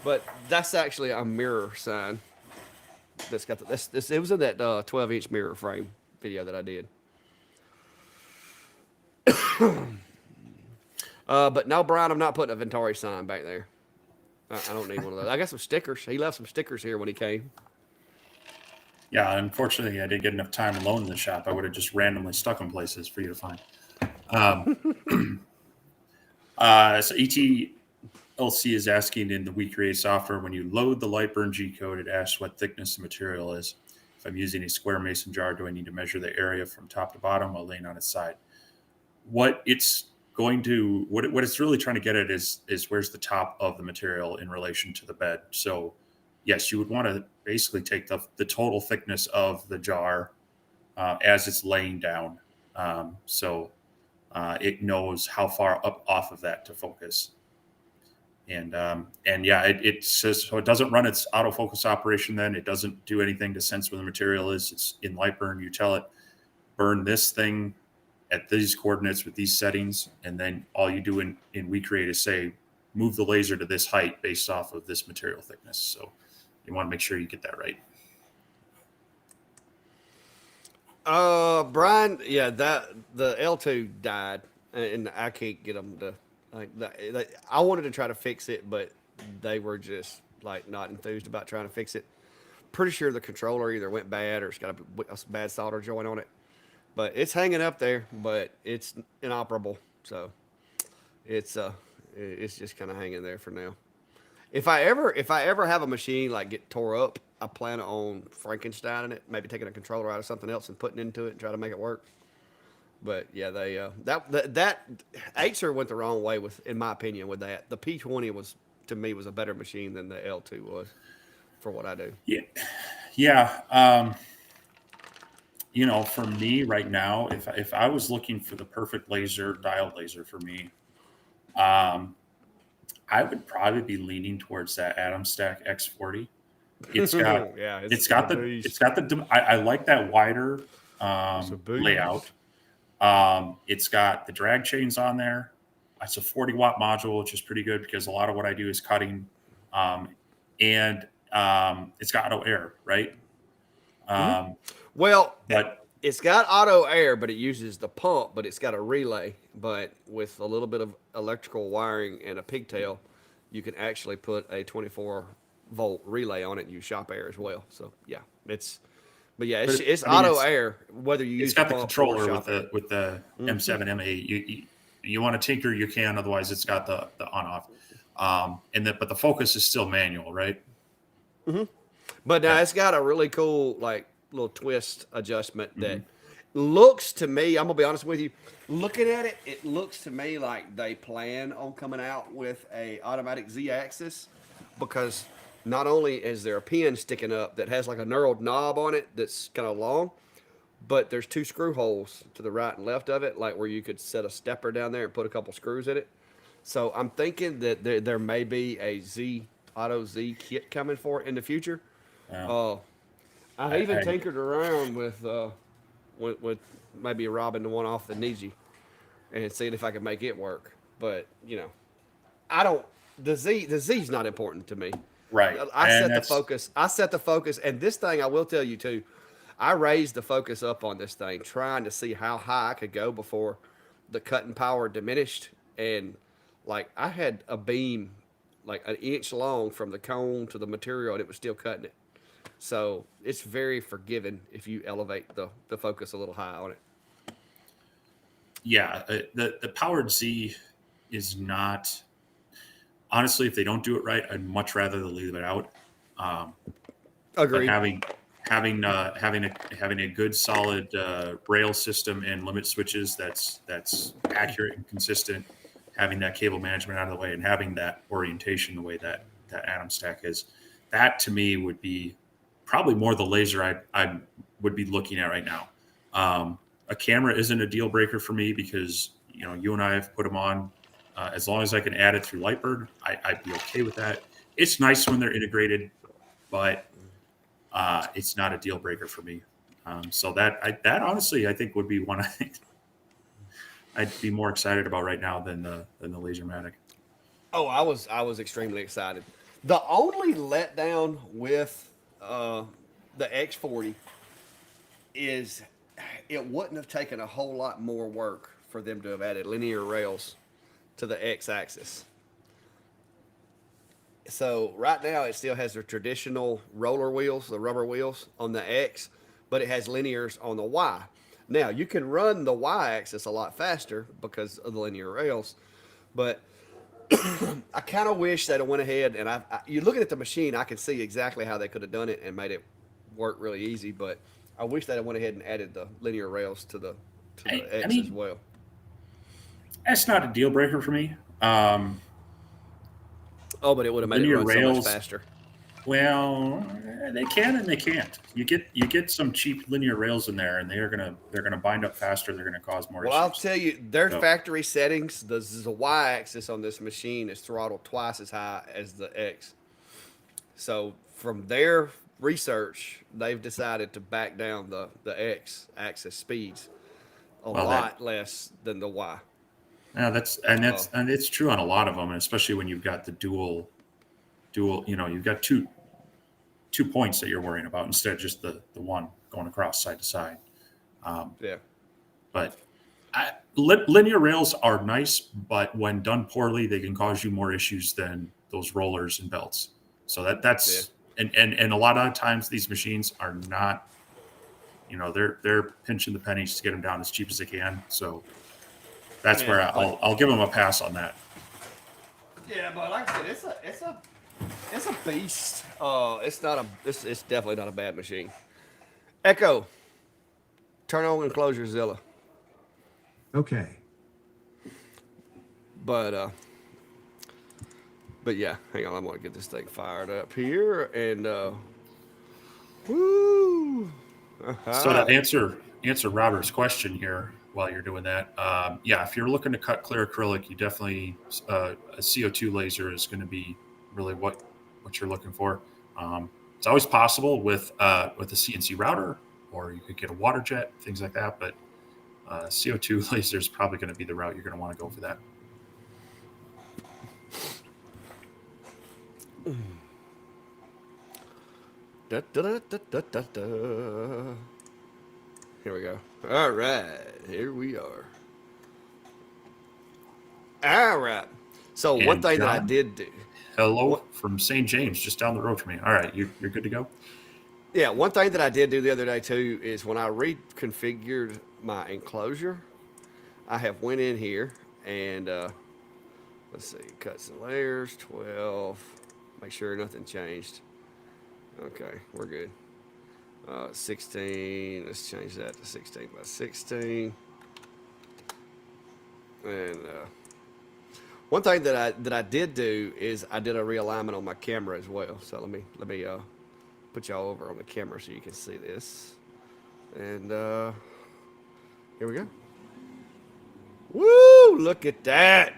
But that's actually a mirror sign. That's got this. It was in that 12-inch mirror frame video that I did. But no, Brian, I'm not putting a Vintauri sign back there. I don't need one of those. I got some stickers. He left some stickers here when he came. Yeah, unfortunately, I didn't get enough time alone in the shop. I would have just randomly stuck them places for you to find. So ETLC is asking, in the WeCreate software, when you load the Lightburn G code, it asks what thickness the material is. If I'm using a square mason jar, do I need to measure the area from top to bottom while laying on its side? What it's really trying to get at is where's the top of the material in relation to the bed. So yes, you would want to basically take the total thickness of the jar as it's laying down. So it knows how far up off of that to focus. And yeah, it says, so it doesn't run its autofocus operation. Then it doesn't do anything to sense where the material is. It's in Lightburn. You tell it, burn this thing at these coordinates with these settings. And then all you do in WeCreate is say, move the laser to this height based off of this material thickness. So you want to make sure you get that right. Brian, yeah, that the L2 died, and I can't get them to like. I wanted to try to fix it, but they were just like not enthused about trying to fix it. Pretty sure the controller either went bad or it's got a bad solder joint on it. But it's hanging up there, but it's inoperable, so it's it's just kind of hanging there for now. If I ever have a machine like get tore up, I plan on Frankenstein in it, maybe taking a controller out of something else and putting into it and try to make it work. But yeah, they that Acer went the wrong way with, in my opinion, with that. The P20 was to me was a better machine than the L2 was for what I do. Yeah, yeah. For me right now, if I was looking for the perfect laser, diode laser for me, um, I would probably be leaning towards that Atom Stack X40. It's got Yeah, it's it's a got beast. I like that wider It's a layout. beast. It's got the drag chains on there. It's a 40-watt module, which is pretty good because a lot of what I do is cutting. Um, and it's got auto air, right? Um, Well, but it's got auto air, but it uses the pump, but it's got a relay. But with a little bit of electrical wiring and a pigtail, you can actually put a 24-volt relay on it and use shop air as well. So yeah, but yeah, it's I mean, auto air whether you it's use the got the pump or controller with shop air. the M7 M8. You want to tinker, you can. Otherwise, it's got the on off. But the focus is still manual, right? But now Yeah. it's got a really cool like little twist adjustment Mm-hmm. that looks to me. I'm gonna be honest with you. Looking at it, it looks to me like they plan on coming out with a automatic Z-axis because not only is there a pin sticking up that has like a knurled knob on it that's kind of long, but there's two screw holes to the right and left of it, like where you could set a stepper down there and put a couple screws in it. So I'm thinking that there may be a Z Auto Z kit coming for it in the future. Well, Uh, I even I tinkered around with maybe robbing the one off the Niji and seeing if I could make it work. But I don't. The Z's not important to me. right, I and set the that's focus. I set the focus, and this thing I will tell you too. I raised the focus up on this thing, trying to see how high I could go before the cutting power diminished. And like I had a beam like an inch long from the cone to the material, and it was still cutting it. So it's very forgiving if you elevate the focus a little high on it. yeah. The powered Z is not honestly. If they don't do it right, I'd much rather they leave it out. Um, but Agreed. having a good solid rail system and limit switches that's accurate and consistent, having that cable management out of the way, and having that orientation the way that Atom Stack is, that to me would be probably more the laser I would be looking at right now. A camera isn't a deal breaker for me because you and I have put them on. As long as I can add it through Lightbird, I'd be okay with that. It's nice when they're integrated, but it's not a deal breaker for me. So that honestly, I think would be one I'd be more excited about right now than the Lasermatic. Oh, I was extremely excited. The only letdown with the X40 is it wouldn't have taken a whole lot more work for them to have added linear rails to the X axis. So right now it still has the traditional roller wheels, the rubber wheels on the X, but it has linears on the Y. Now you can run the Y axis a lot faster because of the linear rails, but I kind of wish they'd have went ahead and you're looking at the machine, I can see exactly how they could have done it and made it work really easy. But I wish they'd have went ahead and added the linear rails to the I X as mean, well. that's not a deal breaker for me. Oh, but it would have made it Linear run so much rails, faster. well, they can and they can't. You get some cheap linear rails in there, and they're gonna bind up faster. They're gonna cause more Well, I'll issues. tell you, their So factory settings, the Y axis on this machine is throttled twice as high as the X. So from their research, they've decided to back down the X axis speeds a well, that lot less than the Y. yeah, Uh, and it's true on a lot of them, and especially when you've got the dual. You've got two points that you're worrying about instead of just the one going across side to side. Yeah. But linear rails are nice, but when done poorly, they can cause you more issues than those rollers and belts. So that's and a lot of times these machines are not, they're pinching the pennies to get them down as cheap as they can. So that's where I'll give them a pass on that. Yeah, but like I said, it's a beast. It's definitely not a bad machine. Echo, turn on enclosure Zilla. Okay. But yeah, hang on, I'm gonna get this thing fired up here and woo. So to answer Robert's question here while you're doing that, yeah, if you're looking to cut clear acrylic, you definitely a CO2 laser is going to be really what you're looking for. It's always possible with a CNC router, or you could get a water jet, things like that. But CO2 laser is probably going to be the route you're going to want to go for that. Da, da, da, da, da, da, da. Here we go. All right, here we are. All right. So And one thing that I John? did do. Hello from St. James, just down the road from me. All right, you're good to go. Yeah, one thing that I did do the other day too is when I reconfigured my enclosure, I have went in here and let's see, cut some layers, 12. Make sure nothing changed. Okay, we're good. 16. Let's change that to 16 by 16. And one thing that I did do is I did a realignment on my camera as well. So let me put y'all over on the camera so you can see this. And here we go. Woo! Look at that.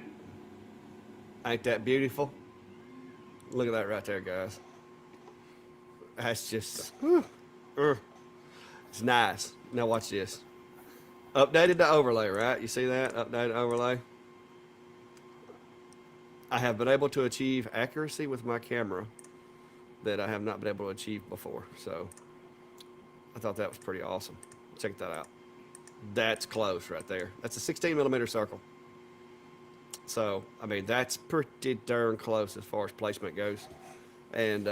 Ain't that beautiful? Look at that right there, guys. That's just, it's nice. Now watch this. Updated the overlay, right? You see that? Updated overlay. I have been able to achieve accuracy with my camera that I have not been able to achieve before. So I thought that was pretty awesome. Check that out. That's close right there. That's a 16 millimeter circle. So, I mean, that's pretty darn close as far as placement goes. And,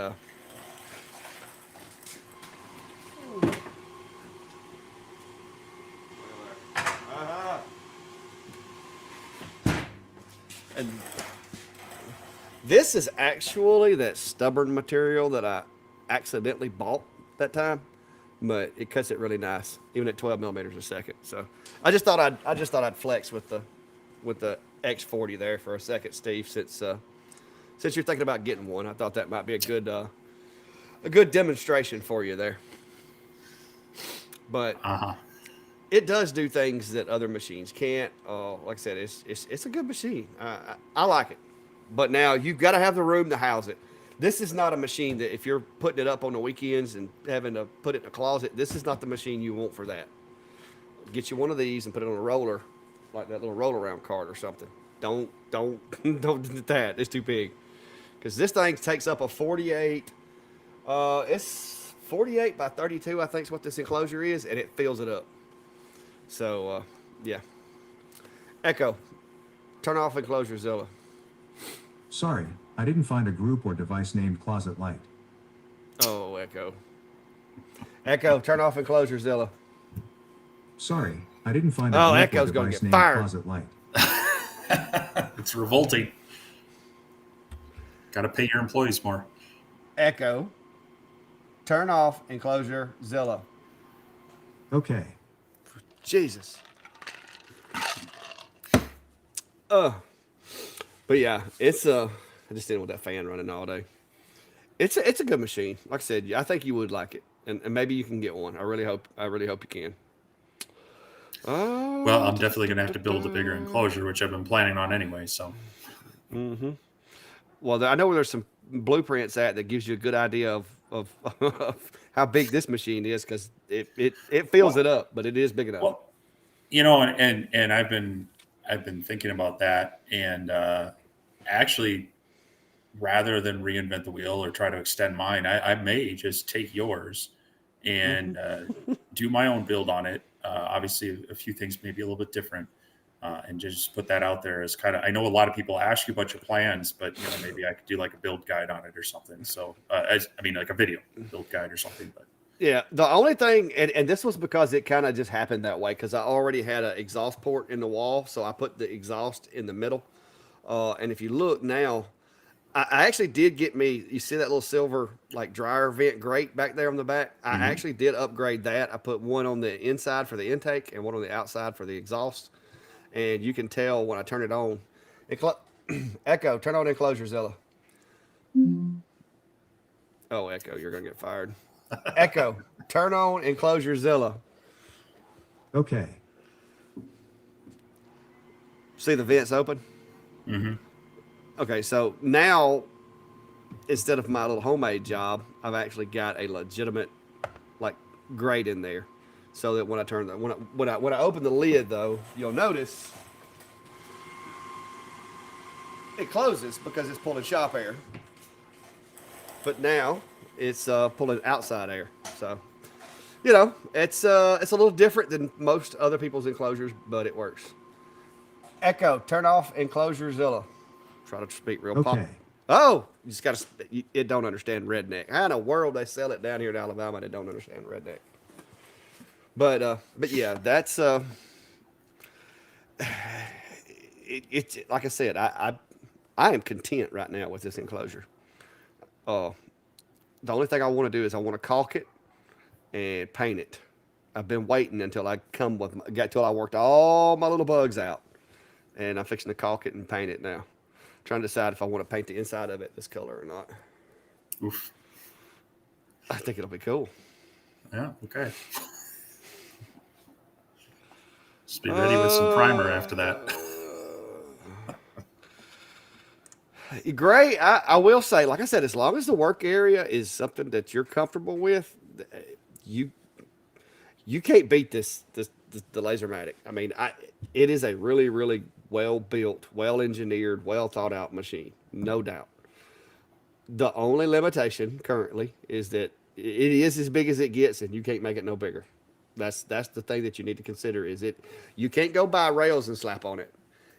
and this is actually that stubborn material that I accidentally bought that time, but it cuts it really nice, even at 12 millimeters a second. So I just thought I'd flex with the X40 there for a second, Steve, since you're thinking about getting one. I thought that might be a good demonstration for you there. But it does do things that other machines can't. Like I said, it's a good machine. I like it. But now you've got to have the room to house it. This is not a machine that if you're putting it up on the weekends and having to put it in a closet, this is not the machine you want for that. Get you one of these and put it on a roller, like that little roll around cart or something. Don't do that. It's too big. Because this thing takes up a 48. It's 48 by 32, I think is what this enclosure is, and it fills it up. So, yeah. Echo, turn off enclosure Zilla. Sorry, I didn't find a group or device named Closet Light. Oh, Echo. Echo, turn off enclosure Zilla. Sorry, I didn't find a Oh, group Echo's or gonna device get named fired. Closet Light. It's revolting. Got to pay your employees more. Echo, turn off enclosure Zilla. Okay. Jesus. But yeah, it's I just didn't want that fan running all day. It's a good machine. Like I said, I think you would like it, and maybe you can get one. I really hope you can. Well, I'm definitely going to have to build a bigger enclosure, which I've been planning on anyway. So, Well, I know where there's some blueprints that gives you a good idea of how big this machine is, because it fills it up, but it is big enough. Well, and I've been thinking about that, and actually, rather than reinvent the wheel or try to extend mine, I may just take yours and do my own build on it. Obviously, a few things may be a little bit different. And just put that out there as kind of, I know a lot of people ask you about your plans, but maybe I could do like a build guide on it or something. So, like a video build guide or something. But yeah, the only thing, and this was because it kind of just happened that way because I already had an exhaust port in the wall, so I put the exhaust in the middle. And if you look now, I actually did get me. You see that little silver like dryer vent grate back there on the back? I actually did upgrade that. I put one on the inside for the intake and one on the outside for the exhaust. And you can tell when I turn it on. Echo, turn on enclosure, Zilla. Oh, Echo, you're gonna get fired. Echo, turn on enclosure, Zilla. Okay. See the vents open? mm-hmm. Okay, so now instead of my little homemade job, I've actually got a legitimate like grate in there, so that when I turn the when I open the lid though, you'll notice it closes because it's pulling shop air, but now it's pulling outside air. So it's a little different than most other people's enclosures, but it works. Echo, turn off enclosure Zilla. Try to speak real pop. Okay. Oh, you just got to. It don't understand redneck. How in the world they sell it down here in Alabama? They don't understand redneck. But yeah, that's it's like I said. I am content right now with this enclosure. The only thing I want to do is I want to caulk it and paint it. I've been waiting until I till I worked all my little bugs out, and I'm fixing to caulk it and paint it now. Trying to decide if I want to paint the inside of it this color or not. Oof. I think it'll be cool. Yeah. Okay. Just be ready with some primer after that. Great. I will say, like I said, as long as the work area is something that you're comfortable with, you can't beat the Lasermatic. I mean, it is a really, really well built, well engineered, well thought out machine, no doubt. The only limitation currently is that it is as big as it gets, and you can't make it no bigger. That's the thing that you need to consider. You can't go buy rails and slap on it.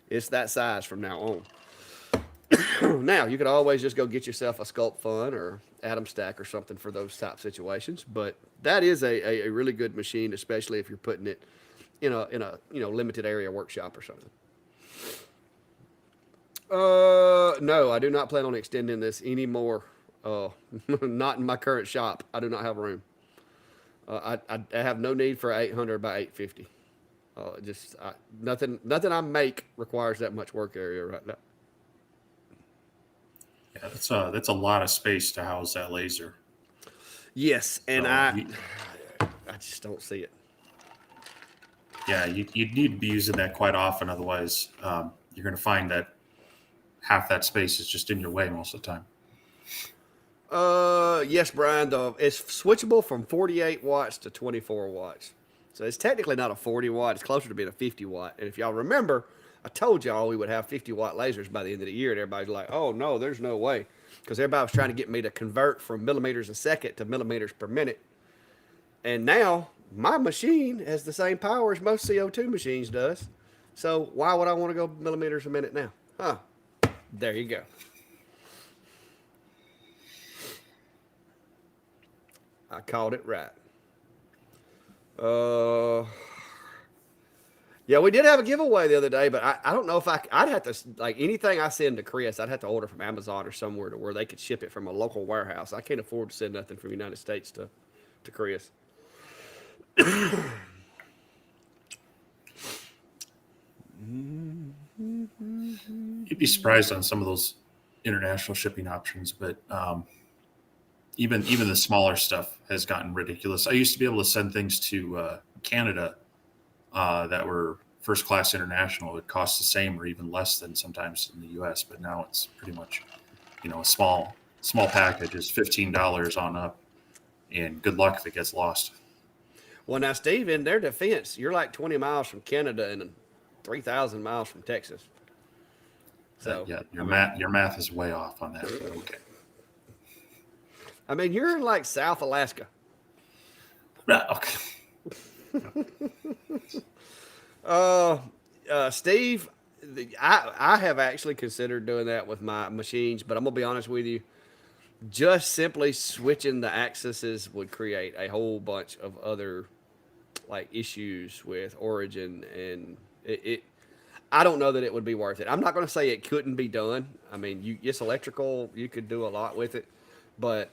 It's that size from now on. Now you could always just go get yourself a Sculpt Fun or Atom Stack or something for those type situations. But that is a really good machine, especially if you're putting it in a limited area workshop or something. No, I do not plan on extending this anymore. Not in my current shop. I do not have room. I have no need for 800 by 850. Nothing I make requires that much work area right now. Yeah, that's a lot of space to house that laser. Yes, and So I just don't see it. Yeah, you'd need to be using that quite often. Otherwise, you're going to find that half that space is just in your way most of the time. Yes, Brian. It's switchable from 48 watts to 24 watts. So it's technically not a 40 watt. It's closer to being a 50 watt. And if y'all remember, I told y'all we would have 50 watt lasers by the end of the year. And everybody's like, oh, no, there's no way. Because everybody was trying to get me to convert from millimeters a second to millimeters per minute. And now my machine has the same power as most CO2 machines does. So why would I want to go millimeters a minute now? Huh. There you go. I called it right. Yeah, we did have a giveaway the other day, but I don't know if I'd have to, like anything I send to Chris, I'd have to order from Amazon or somewhere to where they could ship it from a local warehouse. I can't afford to send nothing from the United States to Chris. You'd be surprised on some of those international shipping options, but even the smaller stuff has gotten ridiculous. I used to be able to send things to Canada that were first class international. It costs the same or even less than sometimes in the U.S. But now it's pretty much, a small package is $15 on up, and good luck if it gets lost. Well, now, Steve, in their defense, you're like 20 miles from Canada and 3,000 miles from Texas. So yeah, your math is way off on that. But okay. I mean, you're in like South Alaska. Okay. Steve, I have actually considered doing that with my machines, but I'm gonna be honest with you. Just simply switching the axes would create a whole bunch of other like issues with Origin, and it I don't know that it would be worth it. I'm not going to say it couldn't be done. I mean, it's electrical. You could do a lot with it, but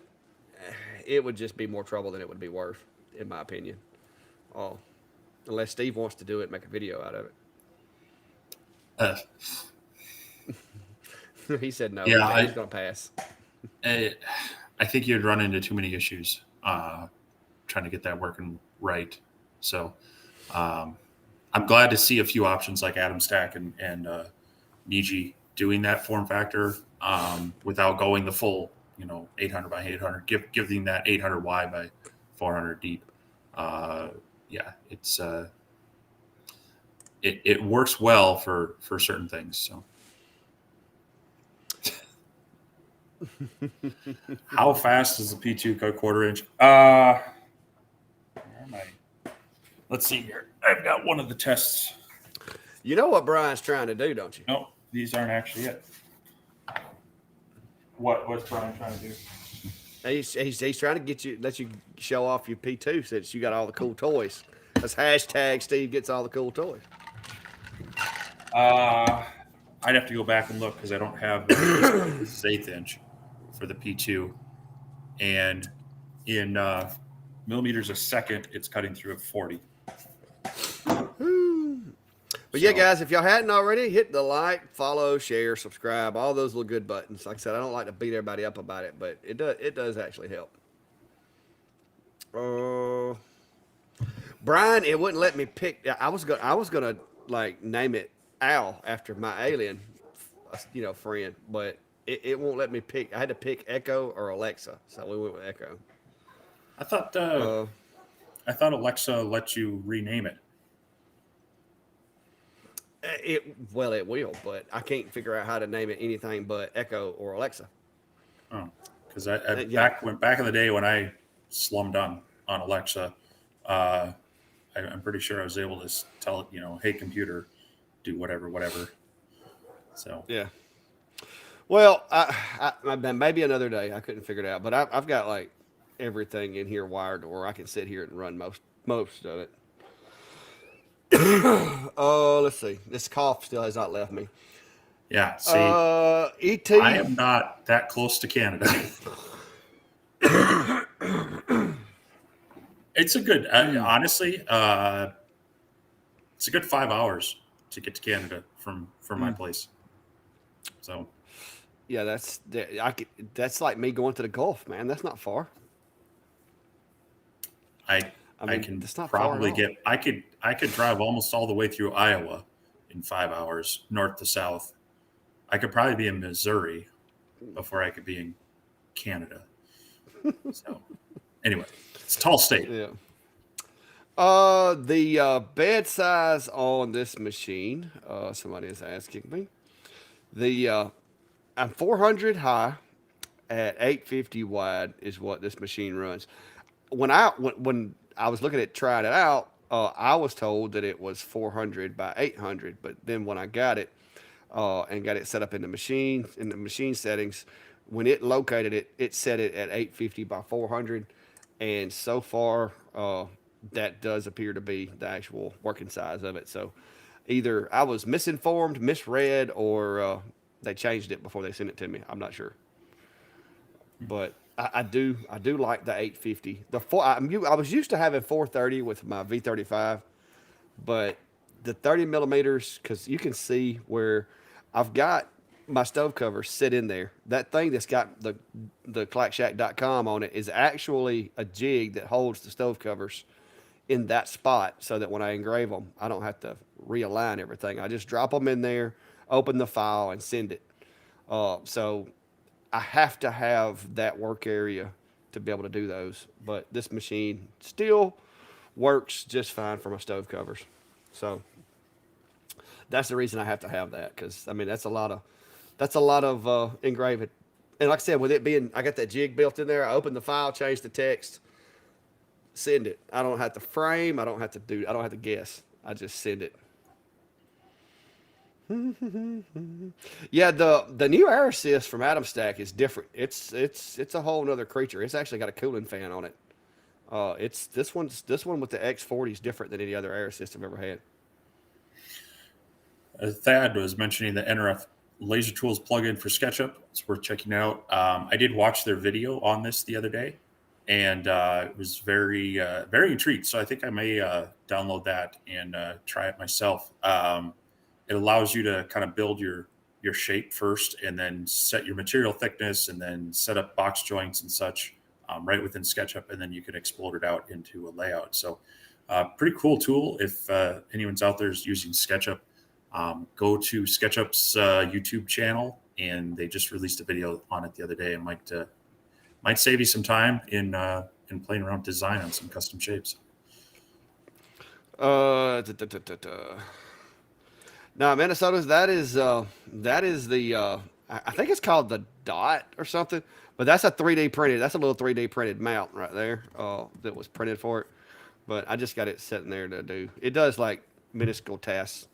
it would just be more trouble than it would be worth, in my opinion. Oh, unless Steve wants to do it, make a video out of Uh, it. He said no. Yeah, He's going to pass. I think you'd run into too many issues trying to get that working right. So I'm glad to see a few options like Atom Stack and Niji doing that form factor without going the full, 800 by 800, giving that 800 wide by 400 deep. Yeah, it works well for certain things. So. How fast is the P2 quarter inch? Where am I? Let's see here. I've got one of the tests. You know what Brian's trying to do, don't you? No, these aren't actually it. What's Brian trying to do? He's trying to let you show off your P2 since you got all the cool toys. That's hashtag Steve gets all the cool toys. I'd have to go back and look because I don't have this is 1/8 inch for the P2, and in millimeters a second, it's cutting through at 40. But yeah, guys, if y'all hadn't already, hit the like, follow, share, subscribe, all those little good buttons. Like I said, I don't like to beat everybody up about it, but it does actually help. Brian, it wouldn't let me pick. I was gonna like name it Al after my alien, friend, but it won't let me pick. I had to pick Echo or Alexa, so we went with Echo. I thought Alexa let you rename it. It will, but I can't figure out how to name it anything but Echo or Alexa. Oh, because back in the day when I slummed on Alexa, I'm pretty sure I was able to tell it, hey computer, do whatever. So yeah. Well, I maybe another day. I couldn't figure it out, but I've got like everything in here wired to where I can sit here and run most of it. Oh, let's see. This cough still has not left me. Yeah. See, ET. I am not that close to Canada. It's a good, honestly, it's a good 5 hours to get to Canada from my place. So. Yeah, that's like me going to the Gulf, man. That's not far. I can probably I could drive almost all the way through Iowa in 5 hours, north to south. I could probably be in Missouri before I could be in Canada. So anyway, it's a tall state. Yeah. The bed size on this machine, somebody is asking me. I'm 400 high at 850 wide is what this machine runs. When I was looking at trying it out, I was told that it was 400 by 800, but then when I got it and got it set up in the machine settings, when it located it, it set it at 850 by 400, and so far that does appear to be the actual working size of it. So either I was misinformed, misread, or they changed it before they sent it to me. I'm not sure, but I do like the 850. I was used to having 430 with my V35, but the 30 millimeters, because you can see where I've got my stove cover sit in there. That thing that's got the clackshack.com on it is actually a jig that holds the stove covers in that spot, so that when I engrave them, I don't have to realign everything. I just drop them in there, open the file, and send it. So I have to have that work area to be able to do those. But this machine still works just fine for my stove covers. So that's the reason I have to have that, because I mean that's a lot of engraving. And like I said, with it being, I got that jig built in there. I opened the file, changed the text, send it. I don't have to frame. I don't have to guess. I just send it. Yeah, the new air assist from Atom Stack is different. It's a whole nother creature. It's actually got a cooling fan on it. It's this one with the X40 is different than any other air assist I've ever had. Thad was mentioning the NRF Laser Tools plugin for SketchUp. It's worth checking out. I did watch their video on this the other day, and was very intrigued. So I think I may download that and try it myself. It allows you to kind of build your shape first, and then set your material thickness, and then set up box joints and such right within SketchUp, and then you can explode it out into a layout. So pretty cool tool. If anyone's out there is using SketchUp, go to SketchUp's YouTube channel, and they just released a video on it the other day, and might save you some time in playing around with design on some custom shapes. No, Minnesota's that is the I think it's called the Dot or something, but that's a 3D printed. That's a little 3D printed mount right there that was printed for it. But I just got it sitting there to do. It does like minuscule tasks,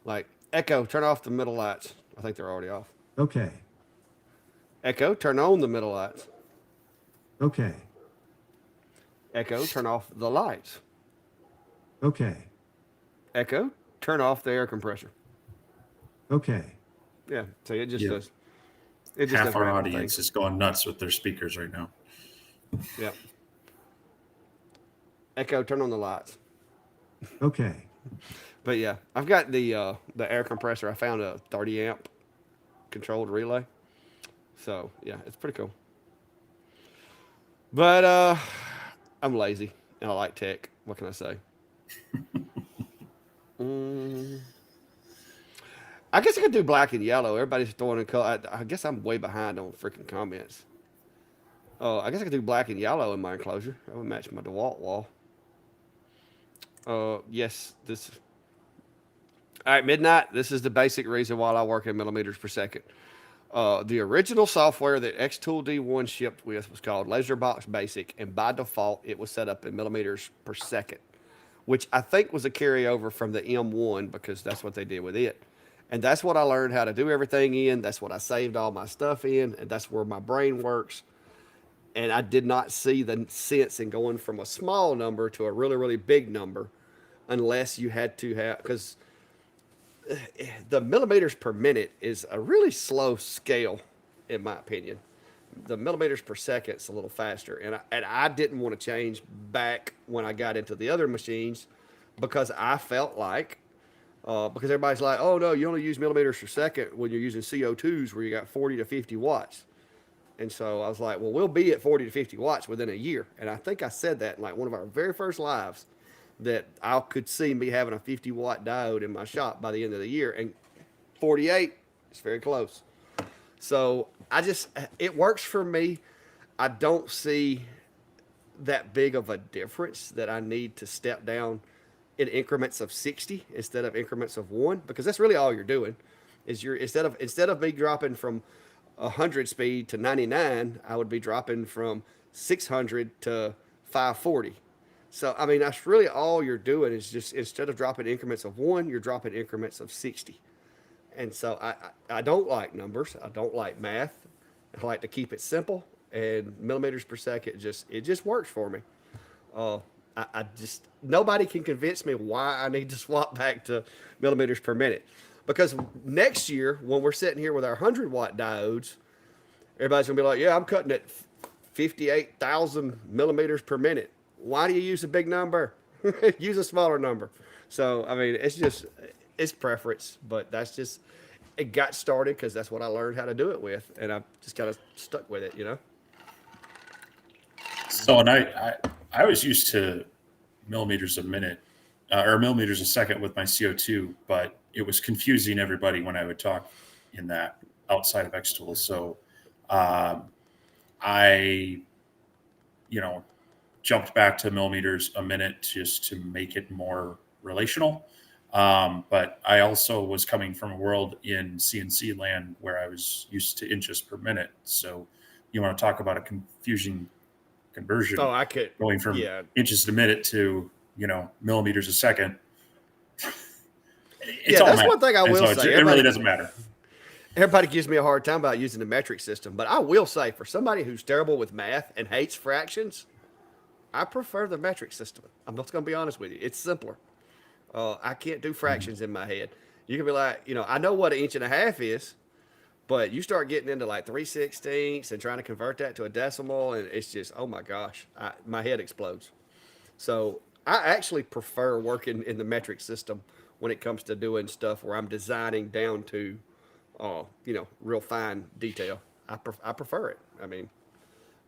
like Echo, turn off the middle lights. I think they're already off. Okay. Echo, turn on the middle lights. Okay. Echo, turn off the lights. Okay. Echo, turn off the air compressor. Okay. Yeah, so it just Yeah. does. It just Half does our random audience things. is going nuts with their speakers right now. Yeah. Echo, turn on the lights. Okay. But yeah, I've got the air compressor. I found a 30 amp controlled relay. So yeah, it's pretty cool. But I'm lazy and I like tech. What can I say? I guess I could do black and yellow. Everybody's throwing in color. I guess I'm way behind on freaking comments. I guess I could do black and yellow in my enclosure. That would match my DeWalt wall. Yes, this. All right, midnight. This is the basic reason why I work in millimeters per second. The original software that Xtool D1 shipped with was called LaserBox Basic, and by default, it was set up in millimeters per second, which I think was a carryover from the M1 because that's what they did with it. And that's what I learned how to do everything in. That's what I saved all my stuff in, and that's where my brain works. And I did not see the sense in going from a small number to a really, really big number unless you had to have, because the millimeters per minute is a really slow scale, in my opinion. The millimeters per second is a little faster, and I didn't want to change back when I got into the other machines because I felt like because everybody's like, oh no, you only use millimeters per second when you're using CO2s where you got 40 to 50 watts. And so I was like, well, we'll be at 40 to 50 watts within a year. And I think I said that in like one of our very first lives, that I could see me having a 50 watt diode in my shop by the end of the year. And 48 is very close. So it works for me. I don't see that big of a difference that I need to step down in increments of 60 instead of increments of 1, because that's really all you're doing is instead of me dropping from 100 speed to 99, I would be dropping from 600 to 540. So I mean, that's really all you're doing is just, instead of dropping increments of 1, you're dropping increments of 60. And so I don't like numbers. I don't like math. I like to keep it simple, and millimeters per second just works for me. I just, nobody can convince me why I need to swap back to millimeters per minute. Because next year, when we're sitting here with our 100 watt diodes, everybody's gonna be like, yeah, I'm cutting at 58,000 millimeters per minute. Why do you use a big number? Use a smaller number. So, I mean, it's preference, but that's just, it got started because that's what I learned how to do it with. And I just kind of stuck with it, you know? So, and I was used to millimeters a minute or millimeters a second with my CO2, but it was confusing everybody when I would talk in that outside of Xtool. So I, jumped back to millimeters a minute just to make it more relational. But I also was coming from a world in CNC land where I was used to inches per minute. So you want to talk about a confusing conversion. Oh, I could. Going from inches a minute to, millimeters a second. It's all that's math. one thing I will say. It really doesn't matter. Everybody gives me a hard time about using the metric system, but I will say, for somebody who's terrible with math and hates fractions, I prefer the metric system. I'm just going to be honest with you. It's simpler. I can't do fractions in my head. You can be like, I know what 1.5 inches is, but you start getting into like 3/16 and trying to convert that to a decimal, and it's just, oh my gosh, my head explodes. So I actually prefer working in the metric system when it comes to doing stuff where I'm designing down to, real fine detail. I prefer it. I mean,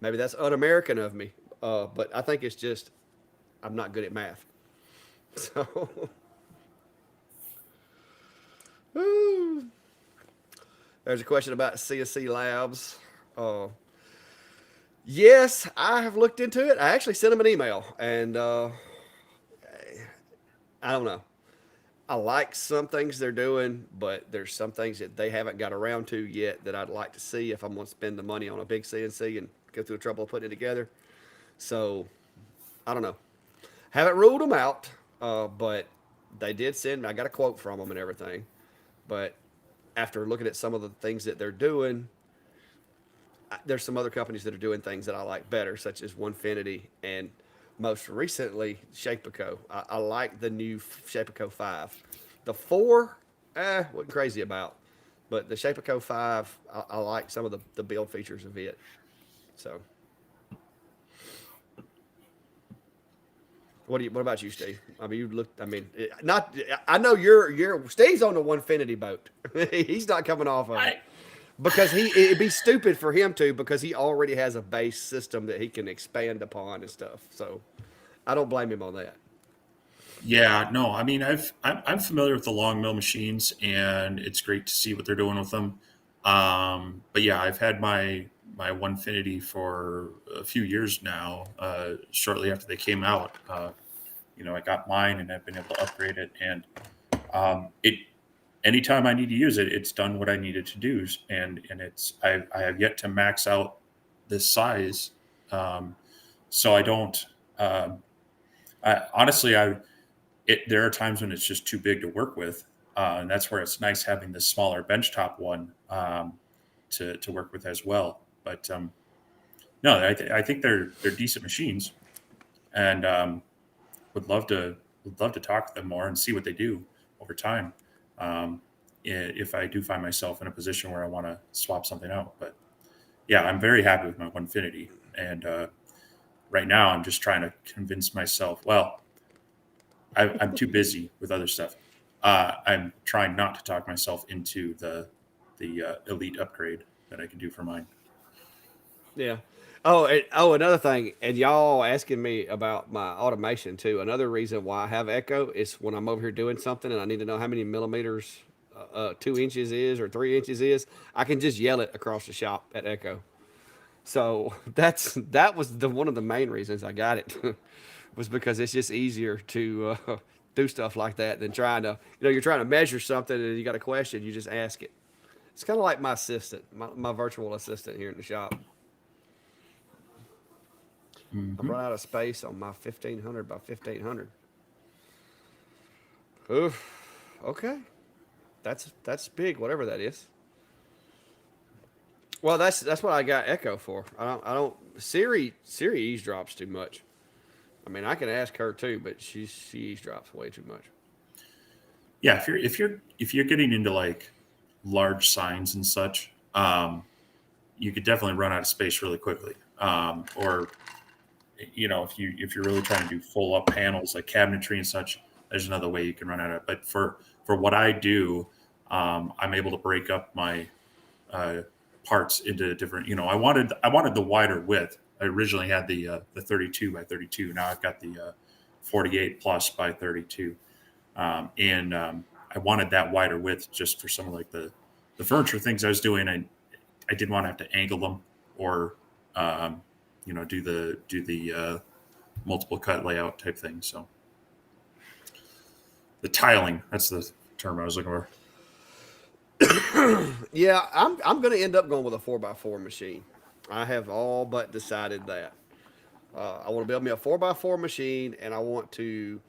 maybe that's un-American of me, but I think it's just I'm not good at math. So, there's a question about CSC Labs. Yes, I have looked into it. I actually sent them an email, and I don't know. I like some things they're doing, but there's some things that they haven't got around to yet that I'd like to see if I'm going to spend the money on a big CNC and go through the trouble of putting it together. So, I don't know. Haven't ruled them out, but they did send me. I got a quote from them and everything. But after looking at some of the things that they're doing, there's some other companies that are doing things that I like better, such as Onefinity and most recently Shapeco. I like the new Shapeco 5. The 4, wasn't crazy about, but the Shapeco 5, I like some of the build features of it. So, what about you, Steve? I mean, you look. I mean, not. I know you're. Steve's on the Onefinity boat. He's not coming off of it. Because it'd be stupid for him to, because he already has a base system that he can expand upon and stuff. So I don't blame him on that. Yeah, no, I mean, I'm familiar with the long mill machines, and it's great to see what they're doing with them. But yeah, I've had my Onefinity for a few years now. Shortly after they came out, I got mine, and I've been able to upgrade it, and it. Anytime I need to use it, it's done what I needed to do, and I have yet to max out this size, so I don't. There are times when it's just too big to work with, and that's where it's nice having this smaller benchtop one to work with as well. But no, I think they're decent machines, and would love to talk to them more and see what they do over time. If I do find myself in a position where I want to swap something out. But yeah, I'm very happy with my Onefinity. And right now I'm just trying to convince myself, well, I'm too busy with other stuff. I'm trying not to talk myself into the elite upgrade that I can do for mine. Yeah. Another thing, and y'all asking me about my automation too. Another reason why I have Echo is when I'm over here doing something and I need to know how many millimeters 2 inches is or 3 inches is, I can just yell it across the shop at Echo. So that was one of the main reasons I got it was because it's just easier to do stuff like that than trying to, you're trying to measure something and you got a question, you just ask it. It's kind of like my assistant, my virtual assistant here in the shop. Mm-hmm. I've run out of space on my 1500 by 1500. Oof. Okay. That's big, whatever that is. Well, that's what I got Echo for. I don't Siri eavesdrops too much. I mean, I can ask her too, but she eavesdrops way too much. Yeah, if you're getting into like large signs and such, you could definitely run out of space really quickly. Or if you're really trying to do full up panels like cabinetry and such, there's another way you can run out of it. But for what I do, I'm able to break up my parts into different. I wanted the wider width. I originally had the 32 by 32. Now I've got the 48 plus by 32, and I wanted that wider width just for some of like the furniture things I was doing. I didn't want to have to angle them or do the multiple cut layout type thing. So the tiling, that's the term I was looking for. Yeah, I'm going to end up going with a 4x4 machine. I have all but decided that. I want to build me a 4x4 machine, and I want to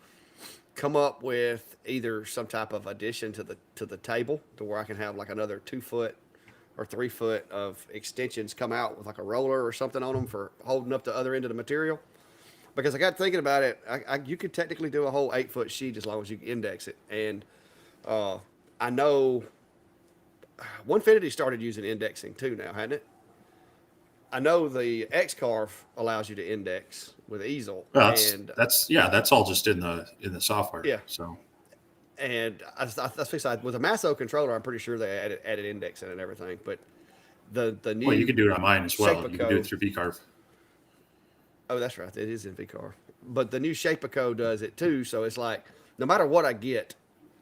come up with either some type of addition to the table to where I can have like another 2 foot or 3 foot of extensions come out with like a roller or something on them for holding up the other end of the material. Because I got thinking about it, you could technically do a whole 8 foot sheet as long as you index it. And I know Onefinity started using indexing too now, hadn't it? I know the X-Carve allows you to index with easel, Well, and that's all just in the software. yeah, So and with a Masso controller, I'm pretty sure they added indexing and everything. But the new you can do it on mine as well. You can do it Shapeco, through VCarve. oh, that's right, it is in VCarve. But the new Shapeco does it too, so it's like no matter what I get,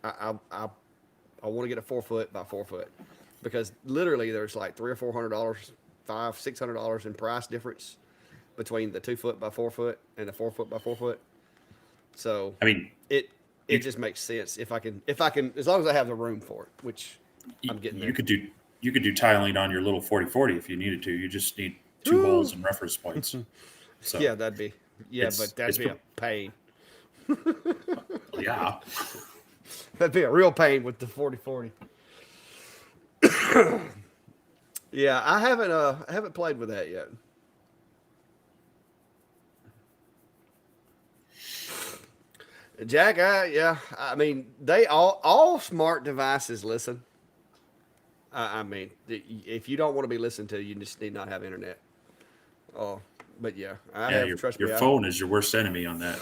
I want to get a 4 foot by 4 foot because literally there's like $300 or $400, $500-$600 in price difference between the 2 foot by 4 foot and the 4 foot by 4 foot. So I mean, it just makes sense if I can as long as I have the room for it, which I'm getting there. You could do tiling on your little 40/40 if you needed to. You just need two holes and reference points. So Yeah, but that'd be a pain. yeah. That'd be a real pain with the 40/40. Yeah, I haven't played with that yet. Jack, I mean, they all smart devices listen. I mean, if you don't want to be listened to, you just need not have internet. Oh, but yeah, Your phone is your worst enemy on that.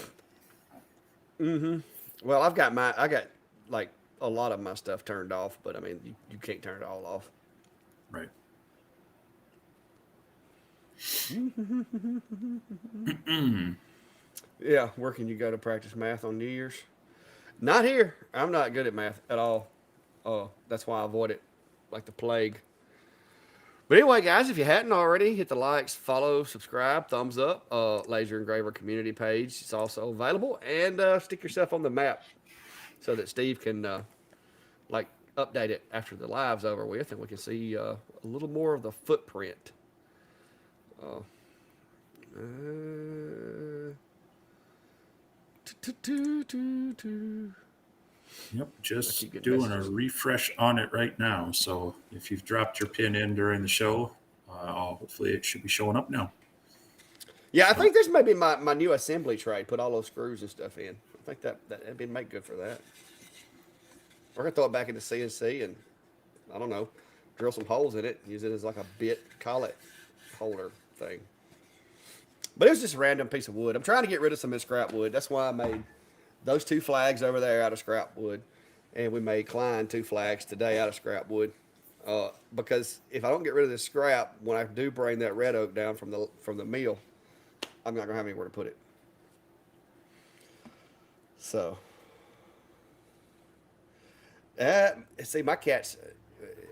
Well, I got like a lot of my stuff turned off, but I mean, you can't turn it all off. Right. Yeah, where can you go to practice math on New Year's? Not here. I'm not good at math at all. That's why I avoid it like the plague. But anyway, guys, if you hadn't already, hit the likes, follow, subscribe, thumbs up. Laser Engraver community page is also available. And stick yourself on the map so that Steve can update it after the live's over with, and we can see a little more of the footprint. Yep, just doing a refresh on it right now. So if you've dropped your pin in during the show, hopefully it should be showing up now. Yeah, I think this may be my new assembly tray. Put all those screws and stuff in. I think that'd be made good for that. We're gonna throw it back into CNC and I don't know, drill some holes in it, use it as like a bit collet holder thing. But it was just a random piece of wood. I'm trying to get rid of some of the scrap wood. That's why I made those 2 flags over there out of scrap wood, and we made Klein 2 flags today out of scrap wood. Because if I don't get rid of this scrap, when I do bring that red oak down from the mill, I'm not gonna have anywhere to put it. So, see, my cats.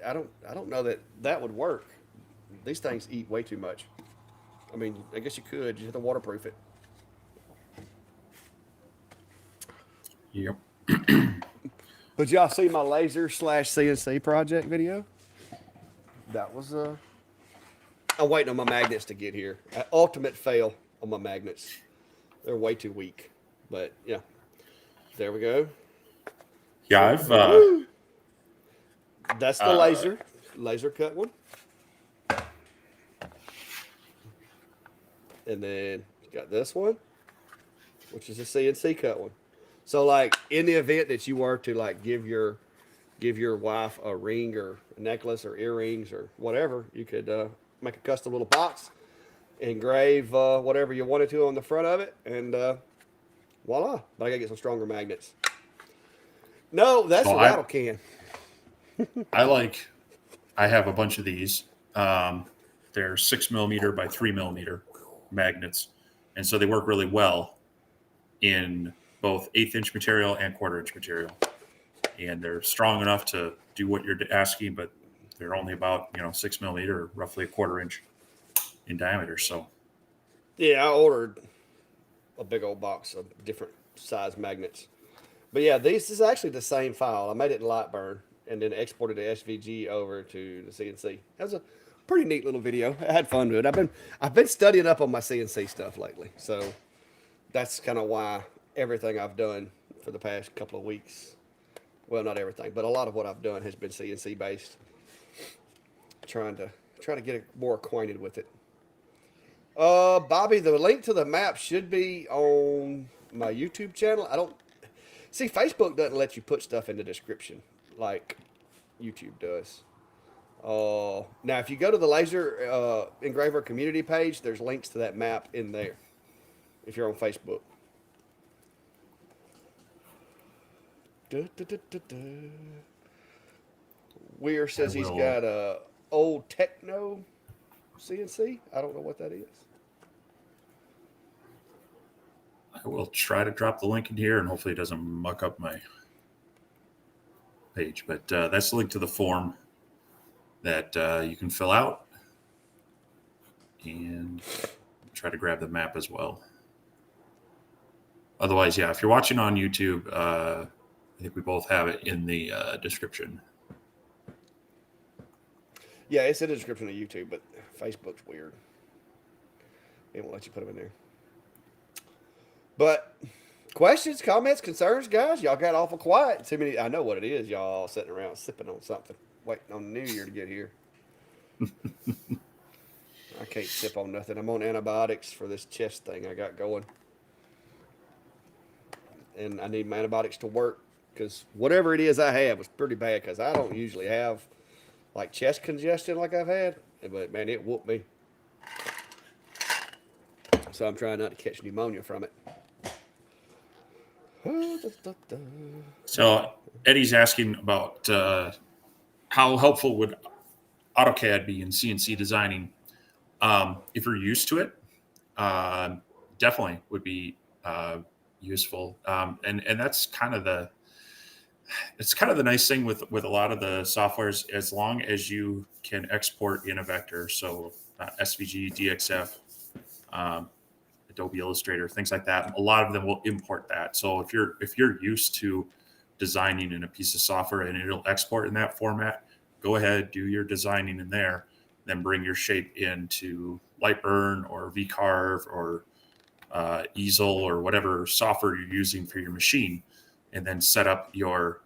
I don't know that would work. These things eat way too much. I mean, I guess you could. You have to waterproof it. Yep. But y'all see my laser/CNC project video? That was I'm waiting on my magnets to get here. Ultimate fail on my magnets. They're way too weak. But yeah, there we go. Yeah, I've. That's the laser cut one. And then you got this one, which is a CNC cut one. So like in the event that you were to like give your wife a ring or a necklace or earrings or whatever, you could make a custom little box, engrave whatever you wanted to on the front of it, and voila. But I gotta get some stronger magnets. No, that's a rattle can. I have a bunch of these. They're 6mm by 3mm magnets, and so they work really well in both 1/8 inch material and 1/4 inch material, and they're strong enough to do what you're asking, but they're only about 6mm or roughly 1/4 inch in diameter. So yeah, I ordered a big old box of different size magnets. But yeah, this is actually the same file. I made it in Lightburn and then exported the SVG over to the CNC. That was a pretty neat little video. I had fun with it. I've been studying up on my CNC stuff lately, so that's kind of why everything I've done for the past couple of weeks, well, not everything, but a lot of what I've done has been CNC based. Trying to get more acquainted with it. Bobby, the link to the map should be on my YouTube channel. I don't see Facebook doesn't let you put stuff in the description like YouTube does. Now, if you go to the Laser Engraver community page, there's links to that map in there. If you're on Facebook. Weir says he's got a old Techno CNC. I don't know what that is. I will try to drop the link in here, and hopefully it doesn't muck up my page. But that's the link to the form that you can fill out, and try to grab the map as well. Otherwise, yeah, if you're watching on YouTube, I think we both have it in the description. Yeah, it's in the description of YouTube, but Facebook's weird. It won't let you put them in there. But questions, comments, concerns, guys? Y'all got awful quiet. Too many. I know what it is. Y'all sitting around sipping on something, waiting on the New Year to get here. I can't sip on nothing. I'm on antibiotics for this chest thing I got going. And I need my antibiotics to work because whatever it is I have was pretty bad because I don't usually have like chest congestion like I've had. But, man, it whooped me. So I'm trying not to catch pneumonia from it. So Eddie's asking about how helpful would AutoCAD be in CNC designing? If you're used to it, definitely would be useful. And that's kind of the nice thing with a lot of the softwares, as long as you can export in a vector. So SVG, DXF, Adobe Illustrator, things like that. A lot of them will import that. So if you're used to designing in a piece of software and it'll export in that format, go ahead, do your designing in there, then bring your shape into Lightburn or VCarve or Easel or whatever software you're using for your machine, and then set up your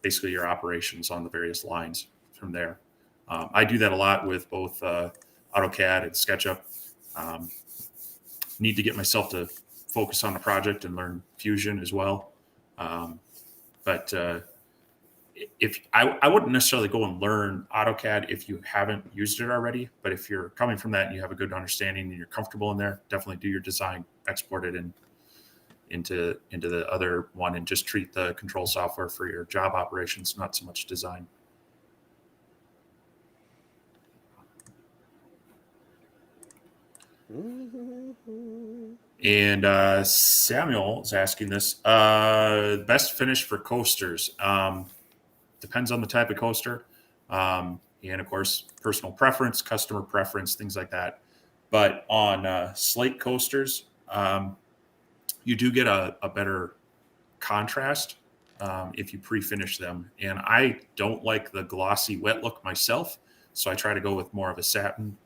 basically your operations on the various lines from there. I do that a lot with both AutoCAD and SketchUp. Need to get myself to focus on the project and learn Fusion as well. But if I wouldn't necessarily go and learn AutoCAD if you haven't used it already. But if you're coming from that and you have a good understanding and you're comfortable in there, definitely do your design, export it into the other one, and just treat the control software for your job operations, not so much design. And Samuel is asking this: best finish for coasters. Depends on the type of coaster, and of course, personal preference, customer preference, things like that. But on slate coasters, you do get a better contrast if you pre-finish them. And I don't like the glossy wet look myself, so I try to go with more of a satin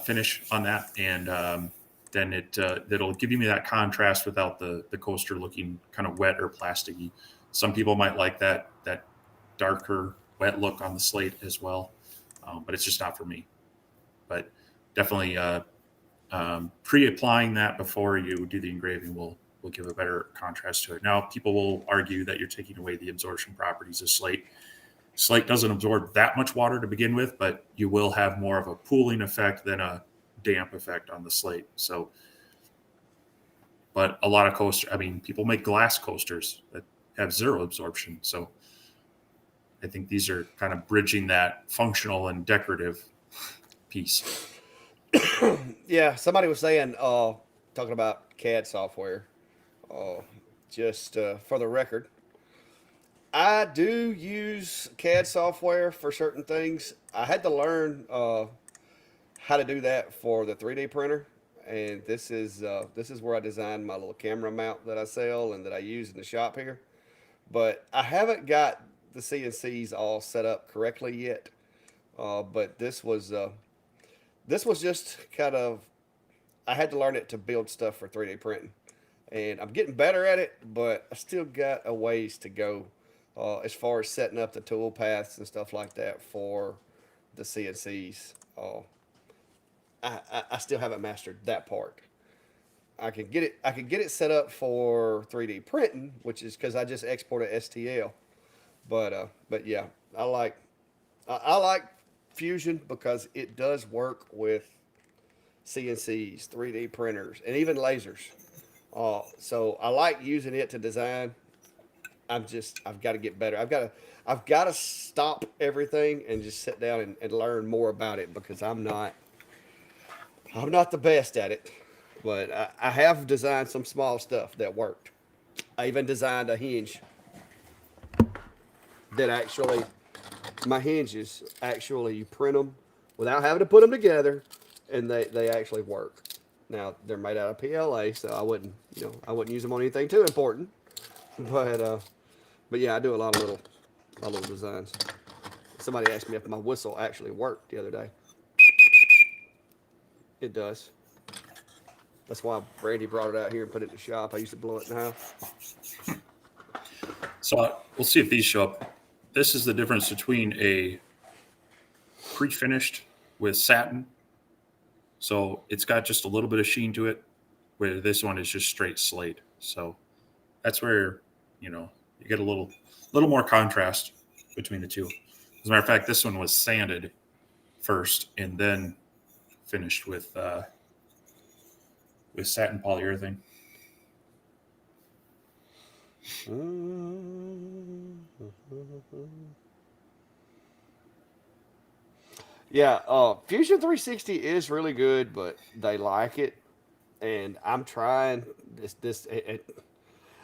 finish on that, and then it'll give me that contrast without the coaster looking kind of wet or plasticky. Some people might like that darker wet look on the slate as well, but it's just not for me. But definitely pre-applying that before you do the engraving will give a better contrast to it. Now, people will argue that you're taking away the absorption properties of slate. Slate doesn't absorb that much water to begin with, but you will have more of a pooling effect than a damp effect on the slate. So, but a lot of people make glass coasters that have zero absorption. So I think these are kind of bridging that functional and decorative piece. Yeah, somebody was saying, talking about CAD software, just for the record, I do use CAD software for certain things. I had to learn how to do that for the 3D printer, and this is where I designed my little camera mount that I sell and that I use in the shop here. But I haven't got the CNCs all set up correctly yet. But this was just kind of, I had to learn it to build stuff for 3D printing, and I'm getting better at it, but I still got a ways to go as far as setting up the tool paths and stuff like that for the CNCs. I still haven't mastered that part. I can get it set up for 3D printing, which is because I just export a STL. But yeah, I like Fusion because it does work with CNCs, 3D printers, and even lasers. So I like using it to design. I've got to get better. I've got to stop everything and just sit down and learn more about it because I'm not the best at it. But I have designed some small stuff that worked. I even designed a hinge that actually, my hinges actually, you print them without having to put them together, and they actually work. Now they're made out of PLA, so I wouldn't use them on anything too important. But yeah, I do a lot of little designs. Somebody asked me if my whistle actually worked the other day. It does. That's why Brandy brought it out here and put it in the shop. I used to blow it in the house. So we'll see if these show up. This is the difference between a pre-finished with satin. So it's got just a little bit of sheen to it, where this one is just straight slate. So that's where, you get a little more contrast between the two. As a matter of fact, this one was sanded first and then finished with satin polyurethane. Yeah, Fusion 360 is really good, but they like it, and I'm trying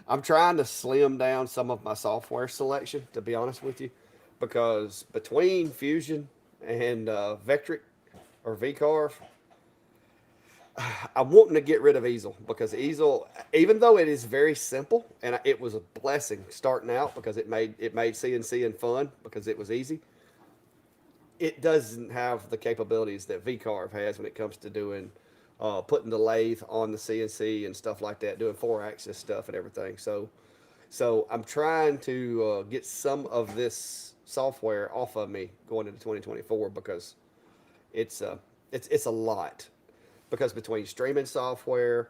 I'm trying to slim down some of my software selection, to be honest with you, because between Fusion and Vectric or VCarve, I'm wanting to get rid of Easel because Easel, even though it is very simple and it was a blessing starting out because it made CNC and fun because it was easy, it doesn't have the capabilities that VCarve has when it comes to doing putting the lathe on the CNC and stuff like that, doing 4-axis stuff and everything. So I'm trying to get some of this software off of me going into 2024 because it's a lot. Because between streaming software,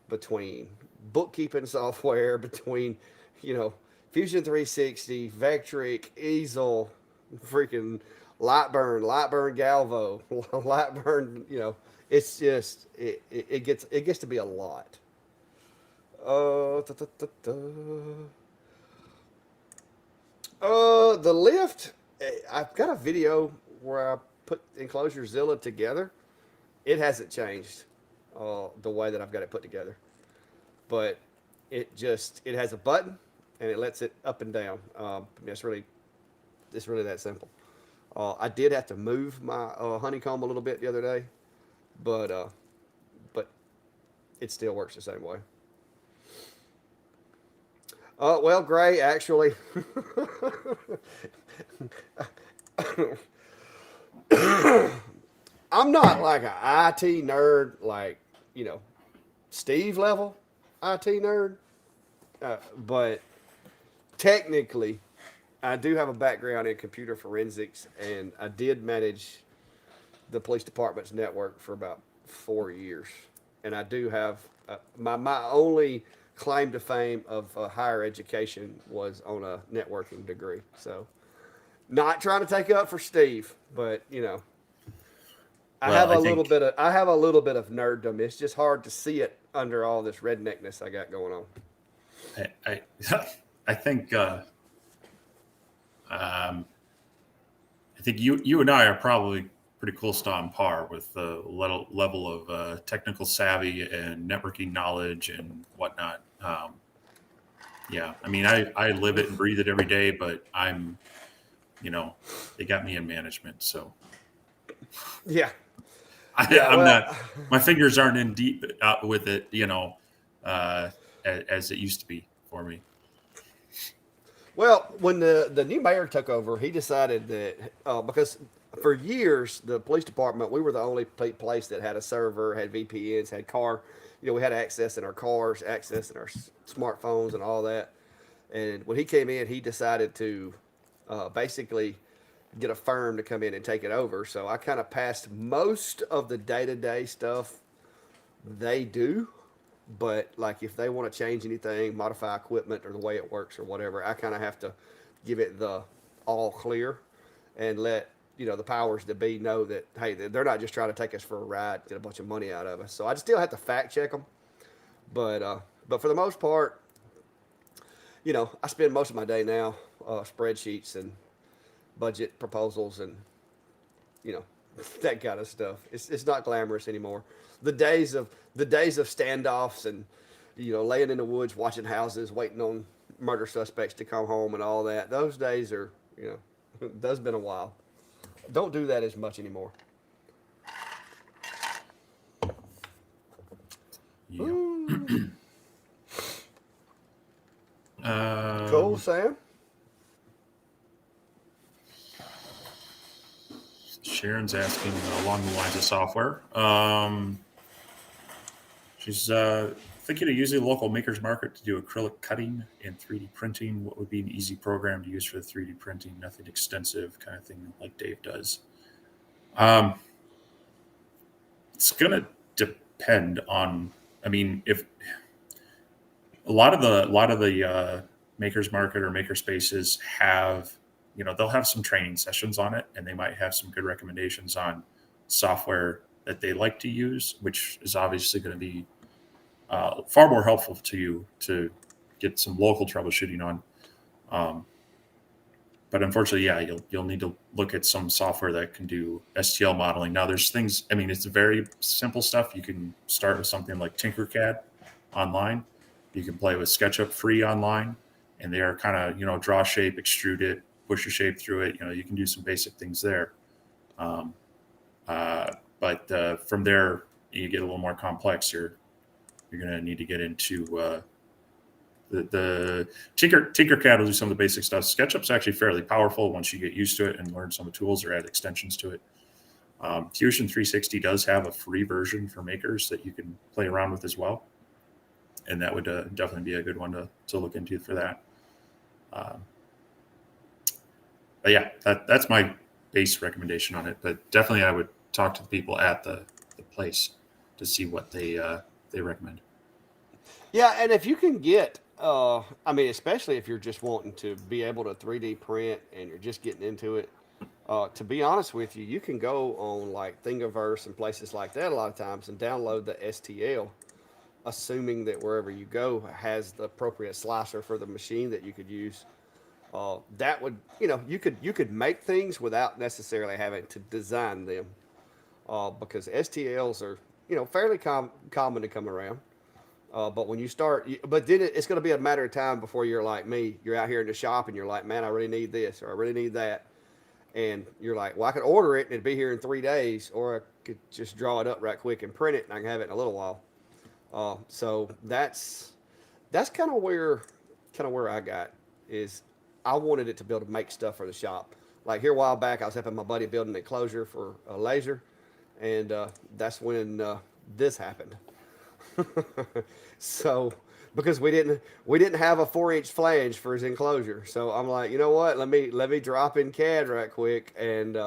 between bookkeeping software, between, Fusion 360, Vectric, Easel, freaking Lightburn Galvo, Lightburn, it's just, it gets to be a lot. The lift, I've got a video where I put Enclosure Zilla together. It hasn't changed the way that I've got it put together, but it has a button and it lets it up and down. It's really that simple. I did have to move my honeycomb a little bit the other day, but it still works the same way. Well, Gray, actually, I'm not like an IT nerd, like, Steve level IT nerd. But technically, I do have a background in computer forensics, and I did manage the police department's network for about 4 years. And I do have my only claim to fame of higher education was on a networking degree. So, not trying to take up for Steve, but I have a little bit of nerddom. It's just hard to see it under all this redneckness I got going on. I think you and I are probably pretty close to on par with the level of technical savvy and networking knowledge and whatnot. Yeah, I mean, I live it and breathe it every day, but I'm, they got me in management, so yeah. I'm not. My fingers aren't in deep with it, as it used to be for me. Well, when the new mayor took over, he decided that because for years the police department we were the only place that had a server, had VPNs, had car, we had access in our cars, access in our smartphones, and all that. And when he came in, he decided to basically get a firm to come in and take it over. So I kind of passed most of the day to day stuff they do, but like if they want to change anything, modify equipment or the way it works or whatever, I kind of have to give it the all clear and let the powers that be know that hey, they're not just trying to take us for a ride, get a bunch of money out of us. So I still have to fact check them, but for the most part, I spend most of my day now spreadsheets and budget proposals and you know that kind of stuff. It's not glamorous anymore. The days of standoffs and laying in the woods watching houses waiting on murder suspects to come home and all that. Those days are that's been a while. Don't do that as much anymore. Yeah. Cool, Sam. Sharon's asking along the lines of software. She's thinking of using a local maker's market to do acrylic cutting and 3D printing. What would be an easy program to use for the 3D printing? Nothing extensive, kind of thing like Dave does. It's going to depend on. I mean, if a lot of the maker's market or maker spaces have, they'll have some training sessions on it, and they might have some good recommendations on software that they like to use, which is obviously going to be far more helpful to you to get some local troubleshooting on. But unfortunately, yeah, you'll need to look at some software that can do STL modeling. Now, there's things. I mean, it's very simple stuff. You can start with something like Tinkercad online. You can play with SketchUp free online, and they are kind of draw shape, extrude it, push your shape through it. You can do some basic things there. But from there, you get a little more complex. You're going to need to get into the Tinkercad will do some of the basic stuff. SketchUp's actually fairly powerful once you get used to it and learn some of the tools or add extensions to it. Fusion 360 does have a free version for makers that you can play around with as well. And that would definitely be a good one to look into for that. But yeah, that's my base recommendation on it. But definitely I would talk to the people at the place to see what they recommend. Yeah, and if you can get, especially if you're just wanting to be able to 3D print and you're just getting into it, to be honest with you, you can go on like Thingiverse and places like that a lot of times and download the STL, assuming that wherever you go has the appropriate slicer for the machine that you could use. That would, you could make things without necessarily having to design them, because STLs are, fairly common to come around. But when you start, but then it's going to be a matter of time before you're like me. You're out here in the shop and you're like, man, I really need this or I really need that. And you're like, well, I could order it and it'd be here in 3 days, or I could just draw it up right quick and print it and I can have it in a little while. So that's kind of where I got is I wanted it to be able to make stuff for the shop. Like here a while back, I was helping my buddy build an enclosure for a laser, and that's when this happened. So because we didn't have a 4-inch flange for his enclosure, so I'm like, you know what? Let me drop in CAD right quick and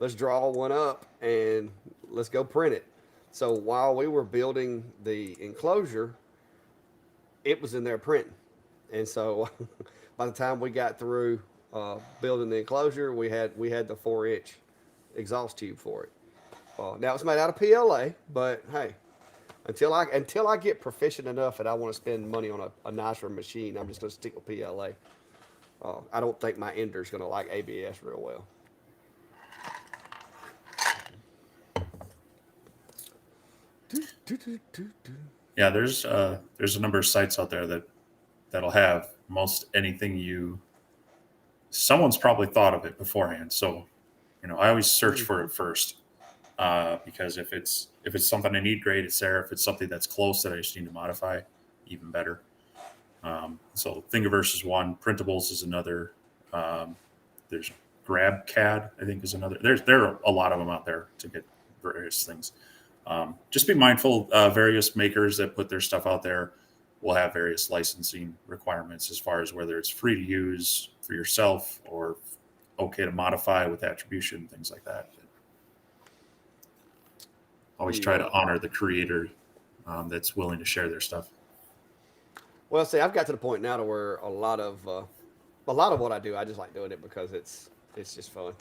let's draw one up and let's go print it. So while we were building the enclosure, it was in there printing, and so by the time we got through building the enclosure, we had the 4-inch exhaust tube for it. Now it's made out of PLA, but hey. Until I get proficient enough and I want to spend money on a nicer machine, I'm just going to stick with PLA. I don't think my ender's going to like ABS real well. Yeah, there's a number of sites out there that'll have most anything someone's probably thought of it beforehand. So, I always search for it first. Because if it's something I need, great, it's there. If it's something that's close that I just need to modify, even better. So Thingiverse is one, Printables is another. There's GrabCAD, I think, is another. There are a lot of them out there to get various things. Just be mindful. Various makers that put their stuff out there will have various licensing requirements as far as whether it's free to use for yourself or okay to modify with attribution, things like that. Always try to honor the creator that's willing to share their stuff. Well, see, I've got to the point now to where a lot of what I do, I just like doing it because it's just fun.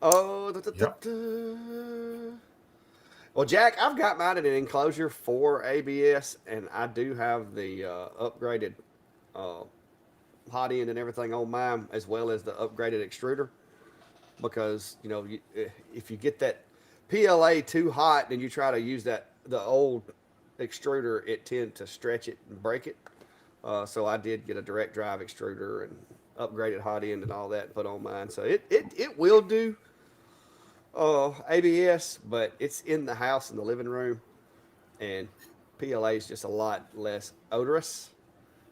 Oh, Yep. Well, Jack, I've got mine in an enclosure for ABS, and I do have the upgraded hot end and everything on mine, as well as the upgraded extruder. Because if you get that PLA too hot, and you try to use the old extruder, it tends to stretch it and break it. So I did get a direct drive extruder and upgraded hot end and all that put on mine. So it will do ABS, but it's in the house in the living room, and PLA is just a lot less odorous.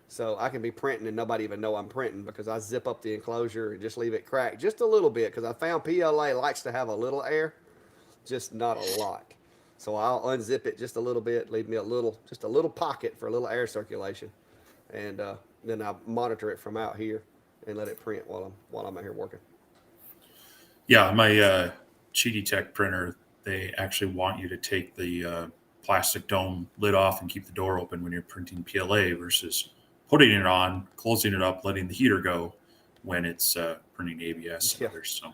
So I can be printing and nobody even know I'm printing because I zip up the enclosure and just leave it cracked just a little bit because I found PLA likes to have a little air, just not a lot. So I'll unzip it just a little bit, leave me just a little pocket for a little air circulation, and then I monitor it from out here and let it print while I'm out here working. Yeah, my Cheaty Tech printer, they actually want you to take the plastic dome lid off and keep the door open when you're printing PLA versus putting it on, closing it up, letting the heater go when it's printing ABS and others. So.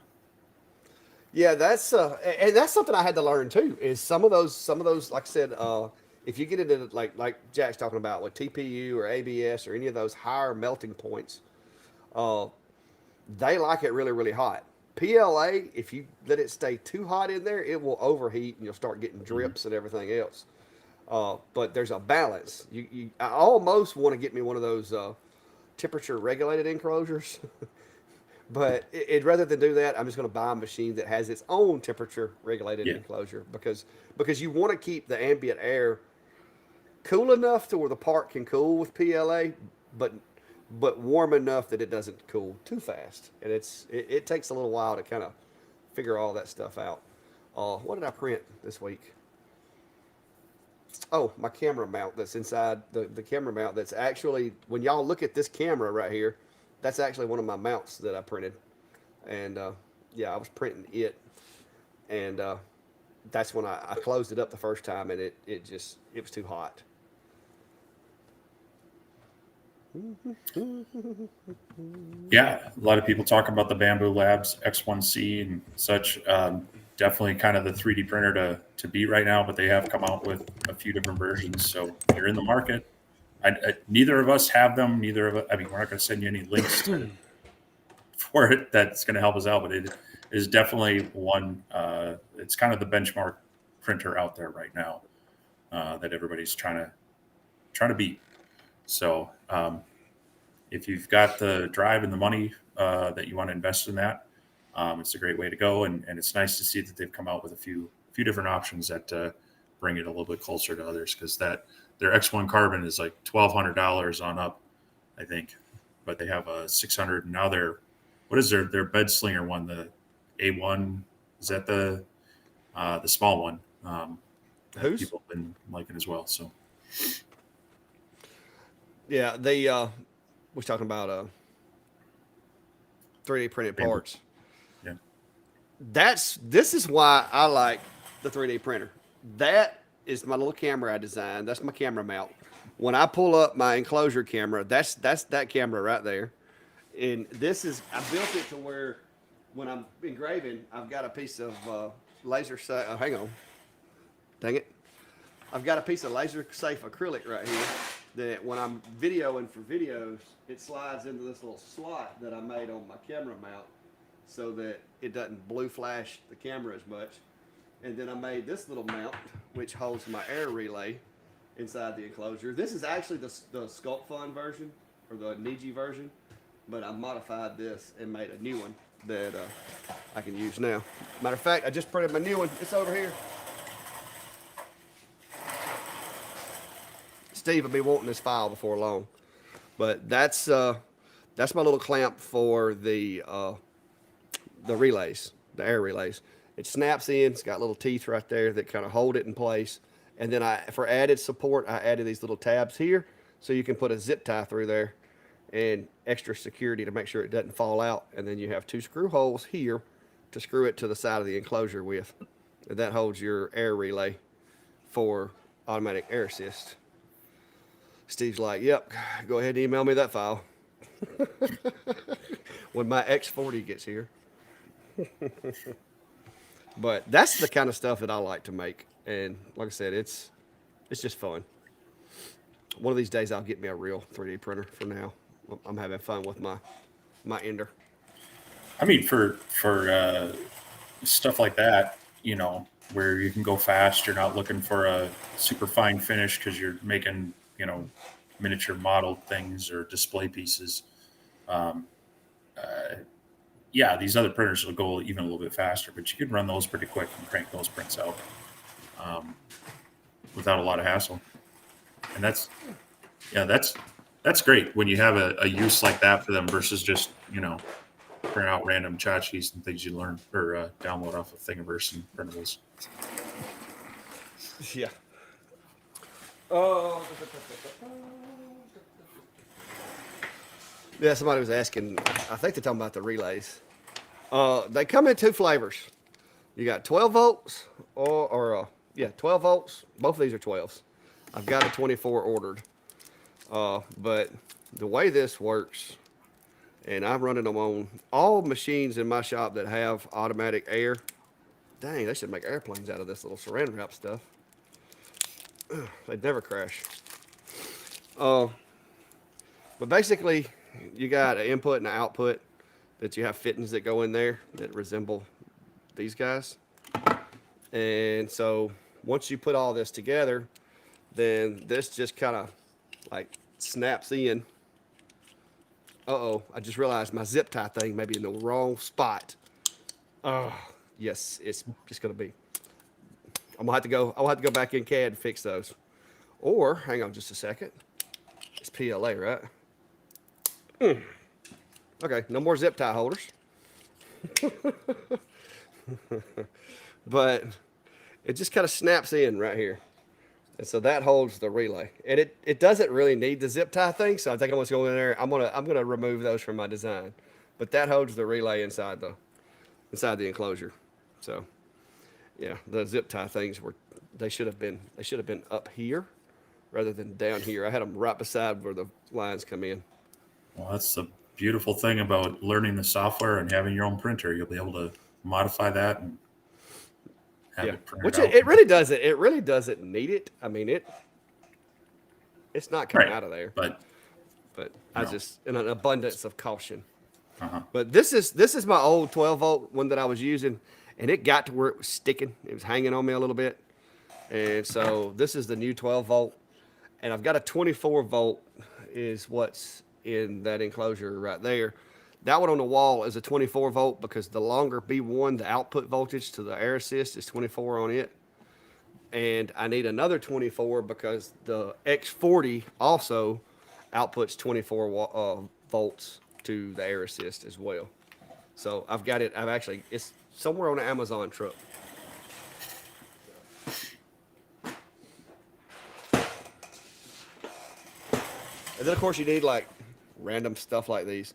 Yeah, that's and that's something I had to learn too. Is some of those, like I said, if you get into like Jack's talking about with TPU or ABS or any of those higher melting points, they like it really, really hot. PLA, if you let it stay too hot in there, it will overheat and you'll start getting drips and everything else. But there's a balance. I almost want to get me one of those temperature regulated enclosures, but rather than do that, I'm just going to buy a machine that has its own temperature regulated enclosure because you want to keep the ambient air cool enough to where the part can cool with PLA, but warm enough that it doesn't cool too fast. And it takes a little while to kind of figure all that stuff out. What did I print this week? Oh, my camera mount that's inside the camera mount that's actually, when y'all look at this camera right here, that's actually one of my mounts that I printed. And yeah, I was printing it. And that's when I closed it up the first time, and it was too hot. Yeah, a lot of people talk about the Bamboo Labs X1C and such. Definitely kind of the 3D printer to beat right now, but they have come out with a few different versions. So if you're in the market, neither of us have them. Neither of us, I mean, we're not going to send you any links for it. That's going to help us out, but it is definitely one. It's kind of the benchmark printer out there right now that everybody's trying to beat. So if you've got the drive and the money that you want to invest in that, it's a great way to go. And it's nice to see that they've come out with a few different options that bring it a little bit closer to others, because their X1 Carbon is like $1,200 on up, I think. But they have a 600, and now what is their bed slinger one? The A1, is that the small one? That people have been liking as well. So yeah, we're talking about 3D printed parts. Yeah, this is why I like the 3D printer. That is my little camera I designed. That's my camera mount. When I pull up my enclosure camera, that's that camera right there. And I built it to where when I'm engraving, I've got a piece of laser safe. Hang on. Dang it. I've got a piece of laser safe acrylic right here that when I'm videoing for videos, it slides into this little slot that I made on my camera mount so that it doesn't blue flash the camera as much. And then I made this little mount, which holds my air relay inside the enclosure. This is actually the Sculpt Fun version, or the Niji version, but I modified this and made a new one that I can use now. Matter of fact, I just printed my new one. It's over here. Steve will be wanting this file before long. But that's my little clamp for the relays, the air relays. It snaps in. It's got little teeth right there that kind of hold it in place. And then for added support, I added these little tabs here, so you can put a zip tie through there, and extra security to make sure it doesn't fall out. And then you have 2 screw holes here to screw it to the side of the enclosure with. And that holds your air relay for automatic air assist. Steve's like, yep, go ahead and email me that file when my X40 gets here. But that's the kind of stuff that I like to make. And like I said, it's just fun. One of these days I'll get me a real 3D printer. For now, I'm having fun with my Ender. I mean, for stuff like that, where you can go fast, you're not looking for a super fine finish because you're making, miniature model things or display pieces. Yeah, these other printers will go even a little bit faster, but you can run those pretty quick and crank those prints out without a lot of hassle. And that's great when you have a use like that for them versus just, print out random tchotchkes and things you learn or download off of Thingiverse and printables. Yeah. Yeah, somebody was asking, I think they're talking about the relays. They come in 2 flavors. You got 12 volts or 12 volts. Both of these are 12s. I've got a 24 ordered. But the way this works, and I'm running them on all machines in my shop that have automatic air. Dang, they should make airplanes out of this little saran wrap stuff. They'd never crash. But basically, you got an input and an output that you have fittings that go in there that resemble these guys. And so once you put all this together, then this just kind of like snaps in. Uh-oh, I just realized my zip tie thing may be in the wrong spot. Oh, yes, it's just gonna be. I'll have to go back in CAD and fix those. Or, hang on just a second. It's PLA, right? Okay, no more zip tie holders. But it just kind of snaps in right here. And so that holds the relay. And it doesn't really need the zip tie thing, so I think I'm just going in there. I'm gonna remove those from my design. But that holds the relay inside the enclosure. So yeah, the zip tie things they should have been up here rather than down here. I had them right beside where the lines come in. Well, that's the beautiful thing about learning the software and having your own printer. You'll be able to modify that and have it printed Which out. it really doesn't. It really doesn't need it. I mean, it's not coming out of there. But I just, in an abundance of caution. Uh-huh. But this is my old 12 volt one that I was using, and it got to where it was sticking. It was hanging on me a little bit. And so this is the new 12 volt. And I've got a 24 volt is what's in that enclosure right there. That one on the wall is a 24 volt because the longer B1, the output voltage to the air assist is 24 on it. And I need another 24 because the X40 also outputs 24 volts to the air assist as well. So I've got it. It's somewhere on an Amazon truck. And then of course you need like random stuff like these.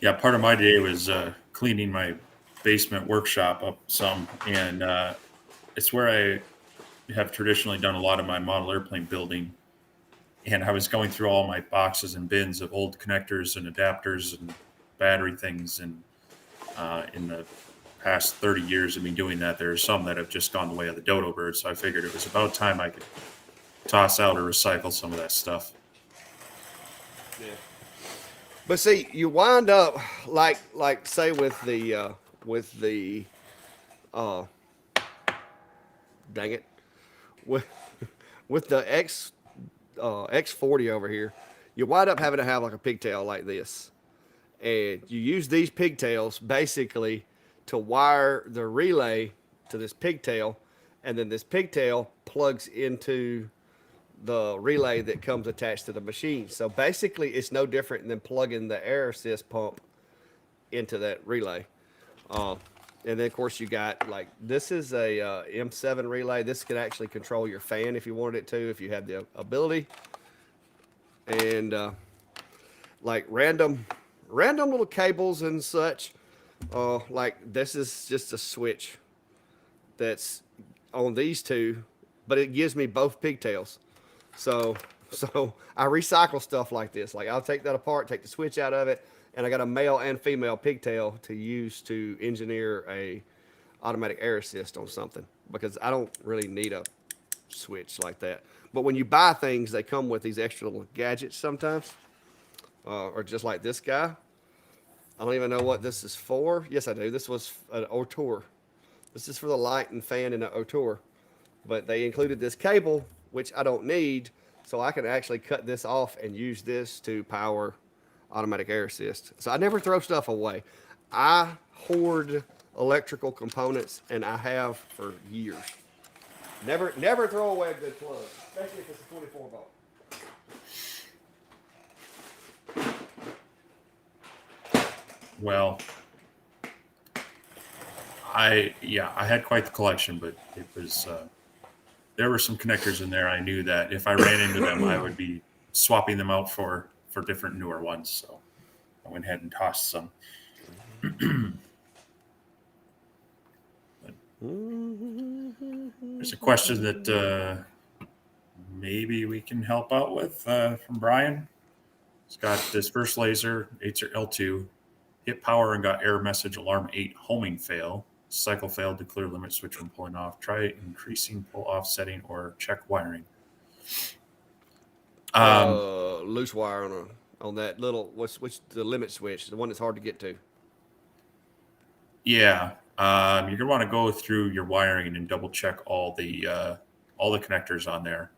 Yeah, part of my day was cleaning my basement workshop up some, and it's where I have traditionally done a lot of my model airplane building. And I was going through all my boxes and bins of old connectors and adapters and battery things, and in the past 30 years of me doing that, there are some that have just gone the way of the dodo bird. So I figured it was about time I could toss out or recycle some of that stuff. Yeah. But see, you wind up like say with the dang it, with the X40 over here, you wind up having to have like a pigtail like this, and you use these pigtails basically to wire the relay to this pigtail, and then this pigtail plugs into the relay that comes attached to the machine. So basically, it's no different than plugging the air assist pump into that relay. And then, of course, you got like this is a M7 relay. This can actually control your fan if you wanted it to, if you had the ability. And like random little cables and such. Like this is just a switch that's on these two, but it gives me both pigtails. So I recycle stuff like this. Like I'll take that apart, take the switch out of it, and I got a male and female pigtail to use to engineer a automatic air assist on something, because I don't really need a switch like that. But when you buy things, they come with these extra little gadgets sometimes, or just like this guy. I don't even know what this is for. Yes, I do. This was an Otour. This is for the light and fan in the Otour. But they included this cable, which I don't need, so I can actually cut this off and use this to power automatic air assist. So I never throw stuff away. I hoard electrical components, and I have for years. Never throw away a good plug, especially if it's a 24 volt. Well, I had quite the collection, but it was there were some connectors in there. I knew that if I ran into them, I would be swapping them out for different newer ones. So I went ahead and tossed some. There's a question that maybe we can help out with from Brian. He's got this first laser, L2, hit power and got error message alarm 8 homing fail. Cycle failed to clear limit switch from pulling off. Try increasing pull off setting or check wiring. Loose wire on that little what's the limit switch, the one that's hard to get to. Yeah, you're gonna want to go through your wiring and double check all the connectors on there.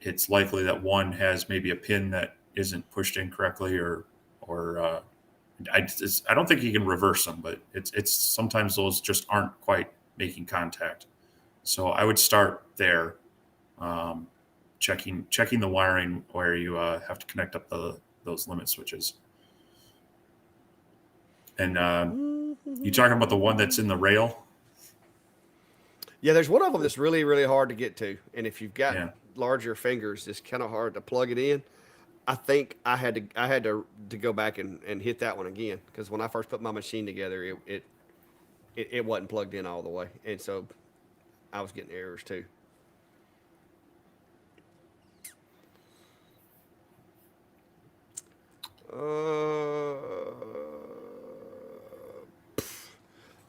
It's likely that one has maybe a pin that isn't pushed in correctly, or I don't think you can reverse them, but it's sometimes those just aren't quite making contact. So I would start there, checking the wiring where you have to connect up those limit switches. And you talking about the one that's in the rail? Yeah, there's one of them that's really, really hard to get to, and if you've got larger fingers, it's kind of hard to plug it in. I think I had to go back and hit that one again, because when I first put my machine together, it wasn't plugged in all the way, and so I was getting errors too.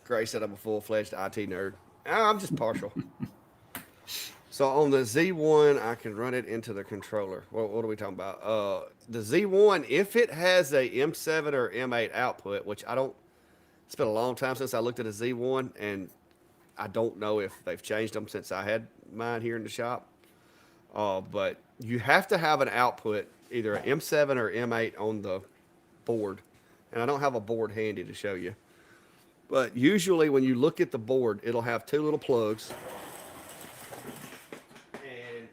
Gray said I'm a full-fledged IT nerd. I'm just partial. So on the Z1, I can run it into the controller. What are we talking about? The Z1, if it has a M7 or M8 output, which I don't, it's been a long time since I looked at a Z1, and I don't know if they've changed them since I had mine here in the shop. But you have to have an output, either an M7 or M8 on the board. And I don't have a board handy to show you. But usually when you look at the board, it'll have two little plugs. And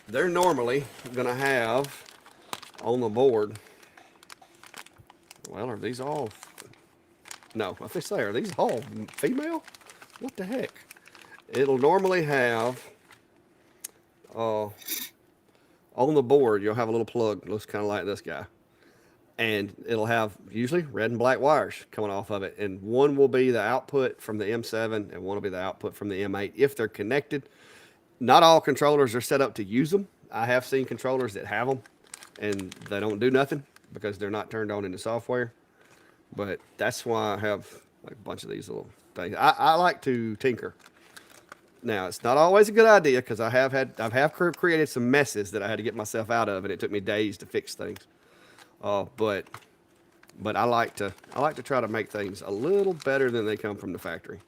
they're normally going to have on the board, well, are these all, no, what they say, are these all female? What the heck? It'll normally have, on the board, you'll have a little plug, looks kind of like this guy. And it'll have usually red and black wires coming off of it. And one will be the output from the M7 and one will be the output from the M8 if they're connected. Not all controllers are set up to use them. I have seen controllers that have them and they don't do nothing because they're not turned on in the software. But that's why I have like a bunch of these little things. I like to tinker. Now, it's not always a good idea because I have created some messes that I had to get myself out of, and it took me days to fix things. But I like to try to make things a little better than they come from the factory.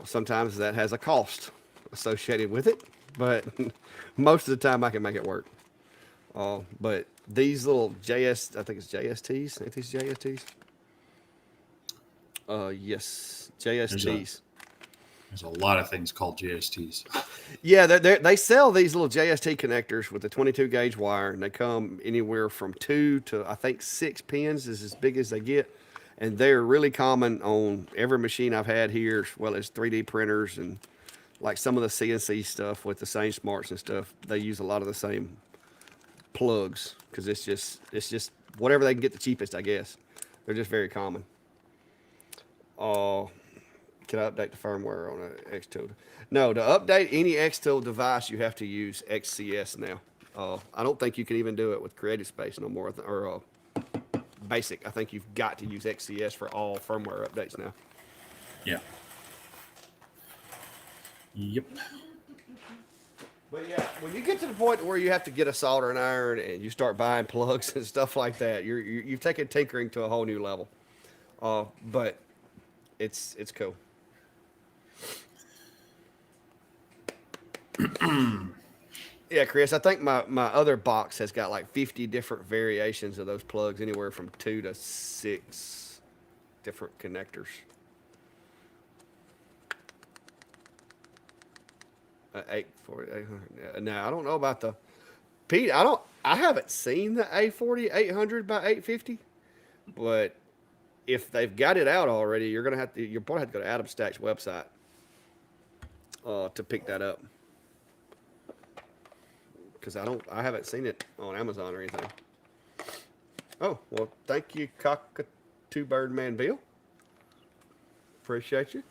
Sometimes that has a cost associated with it, but most of the time I can make it work. But these little I think it's JSTs. Ain't these JSTs? Yes, There's a JSTs. there's a lot of things called JSTs. Yeah, they sell these little JST connectors with the 22 gauge wire, and they come anywhere from 2 to I think 6 pins is as big as they get, and they're really common on every machine I've had here, as well as 3D printers and like some of the CNC stuff with the same smarts and stuff. They use a lot of the same plugs because it's just whatever they can get the cheapest, I guess. They're just very common. Uh, can I update the firmware on an Xtool? No, to update any Xtool device, you have to use XCS now. I don't think you can even do it with Creative Space no more, or Basic. I think you've got to use XCS for all firmware updates now. Yeah. Yep. But yeah, when you get to the point where you have to get a soldering iron and you start buying plugs and stuff like that, you've taken tinkering to a whole new level. But it's cool. Yeah, Chris, I think my other box has got like 50 different variations of those plugs, anywhere from 2 to 6 different connectors. 840, 800. Now I don't know about the Pete. I haven't seen the A40 800 by 850, but if they've got it out already, you're probably have to go to Adam Stack's website to pick that up. Because I haven't seen it on Amazon or anything. Oh, well, thank you, Cockatoo Birdman Bill. Appreciate you.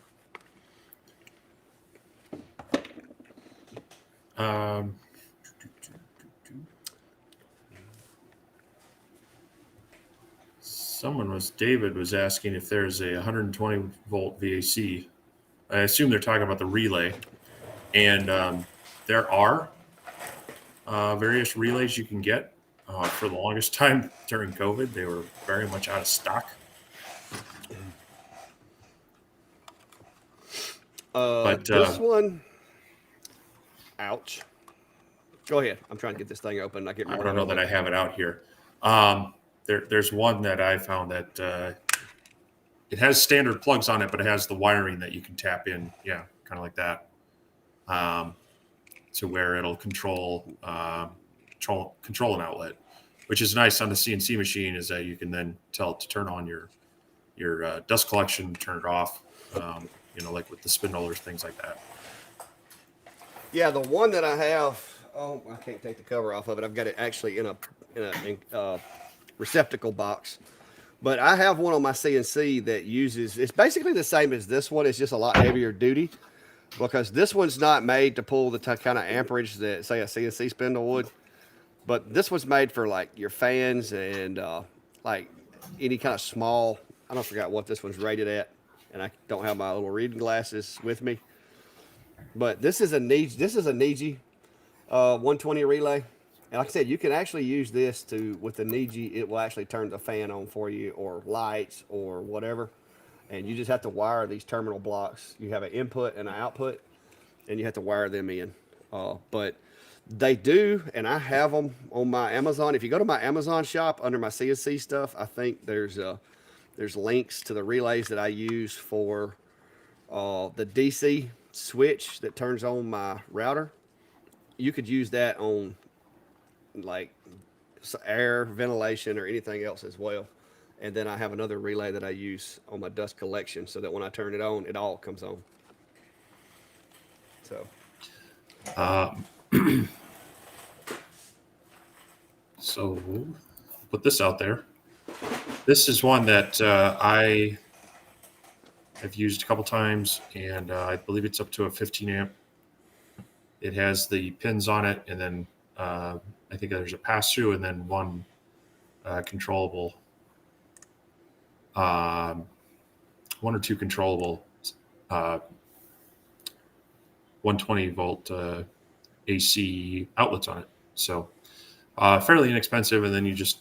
David was asking if there's a 120 volt VAC. I assume they're talking about the relay. And there are various relays you can get. For the longest time during COVID, they were very much out of stock. But this one, ouch. Go ahead. I'm trying to get this thing open. I don't know that I have it out here. There's one that I found that it has standard plugs on it, but it has the wiring that you can tap in. Yeah, kind of like that. To where it'll control an outlet, which is nice on the CNC machine, is that you can then tell it to turn on your dust collection, turn it off, like with the spindlers, things like that. Yeah, the one that I have, I can't take the cover off of it. I've got it actually in a receptacle box. But I have one on my CNC that it's basically the same as this one. It's just a lot heavier duty, because this one's not made to pull the kind of amperage that, say, a CNC spindle would. But this one's made for like your fans and like any kind of small. I don't forgot what this one's rated at, and I don't have my little reading glasses with me. But this is a Niji 120 relay. And like I said, you can actually use this with the Niji. It will actually turn the fan on for you, or lights, or whatever. And you just have to wire these terminal blocks. You have an input and an output, and you have to wire them in. But they do, and I have them on my Amazon. If you go to my Amazon shop under my CNC stuff, I think there's links to the relays that I use for the DC switch that turns on my router. You could use that on like air, ventilation, or anything else as well. And then I have another relay that I use on my dust collection, so that when I turn it on, it all comes on. So. So I'll put this out there. This is one that I have used a couple times, and I believe it's up to a 15 amp. It has the pins on it, and then I think there's a pass-through, and then one controllable, one or two controllable 120 volt AC outlets on it. So fairly inexpensive, and then you just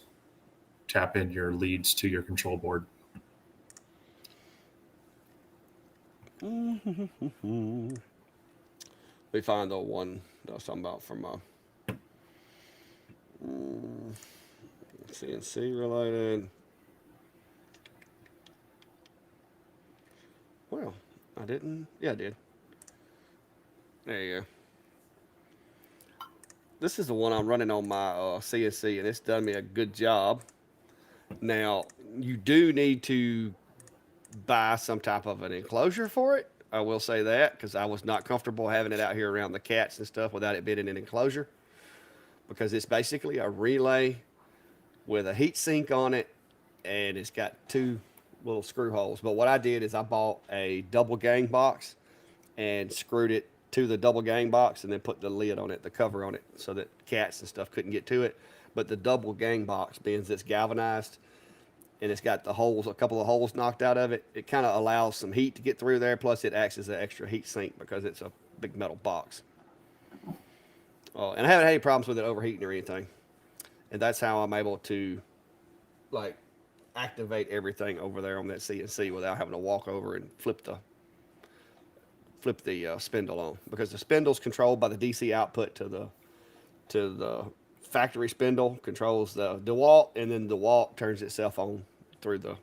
tap in your leads to your control board. We find the one that I was talking about from CNC related. Well, I didn't. Yeah, I did. There you go. This is the one I'm running on my CNC, and it's done me a good job. Now, you do need to buy some type of an enclosure for it. I will say that because I was not comfortable having it out here around the cats and stuff without it being in an enclosure, because it's basically a relay with a heat sink on it, and it's got two little screw holes. But what I did is I bought a double gang box and screwed it to the double gang box and then put the lid on it, the cover on it, so that cats and stuff couldn't get to it. But the double gang box, being it's galvanized and it's got the holes, a couple of holes knocked out of it, it kind of allows some heat to get through there. Plus, it acts as an extra heat sink because it's a big metal box. And I haven't had any problems with it overheating or anything. And that's how I'm able to, like, activate everything over there on that CNC without having to walk over and flip the spindle on, because the spindle's controlled by the DC output to the factory spindle controls the DeWalt, and then DeWalt turns itself on through the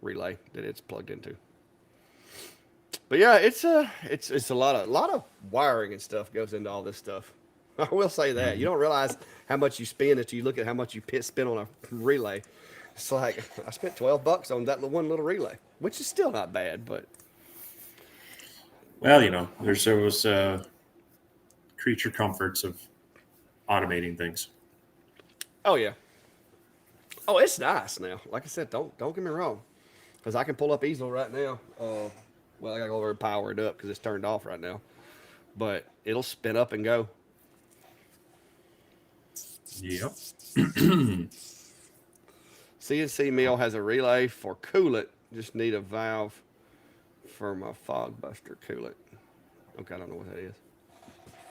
relay that it's plugged into. But yeah, it's a lot of wiring and stuff goes into all this stuff. I will say that you don't realize how much you spend until you look at how much you spend on a relay. It's like I spent $12 on that one little relay, which is still not bad, but. Well, there's those creature comforts of automating things. Oh yeah. Oh, it's nice now. Like I said, don't get me wrong, because I can pull up easel right now. Well, I gotta go over and power it up because it's turned off right now, but it'll spin up and go. Yep. CNC mill has a relay for coolant. Just need a valve for my fog buster coolant. Okay, I don't know what that is.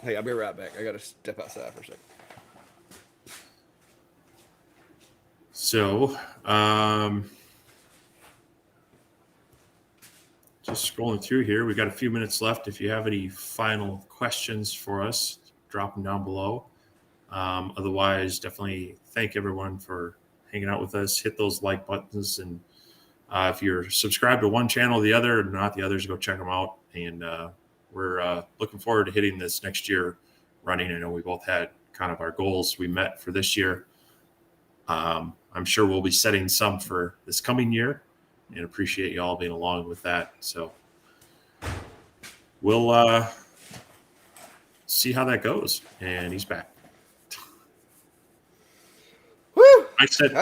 Hey, I'll be right back. I gotta step outside for a second. So, just scrolling through here, we got a few minutes left. If you have any final questions for us, drop them down below. Otherwise, definitely thank everyone for hanging out with us. Hit those like buttons, and if you're subscribed to one channel or the other, and not the others, go check them out. And we're looking forward to hitting this next year running. I know we both had kind of our goals we met for this year. I'm sure we'll be setting some for this coming year, and appreciate you all being along with that. So we'll see how that goes. And he's back. Woo! I said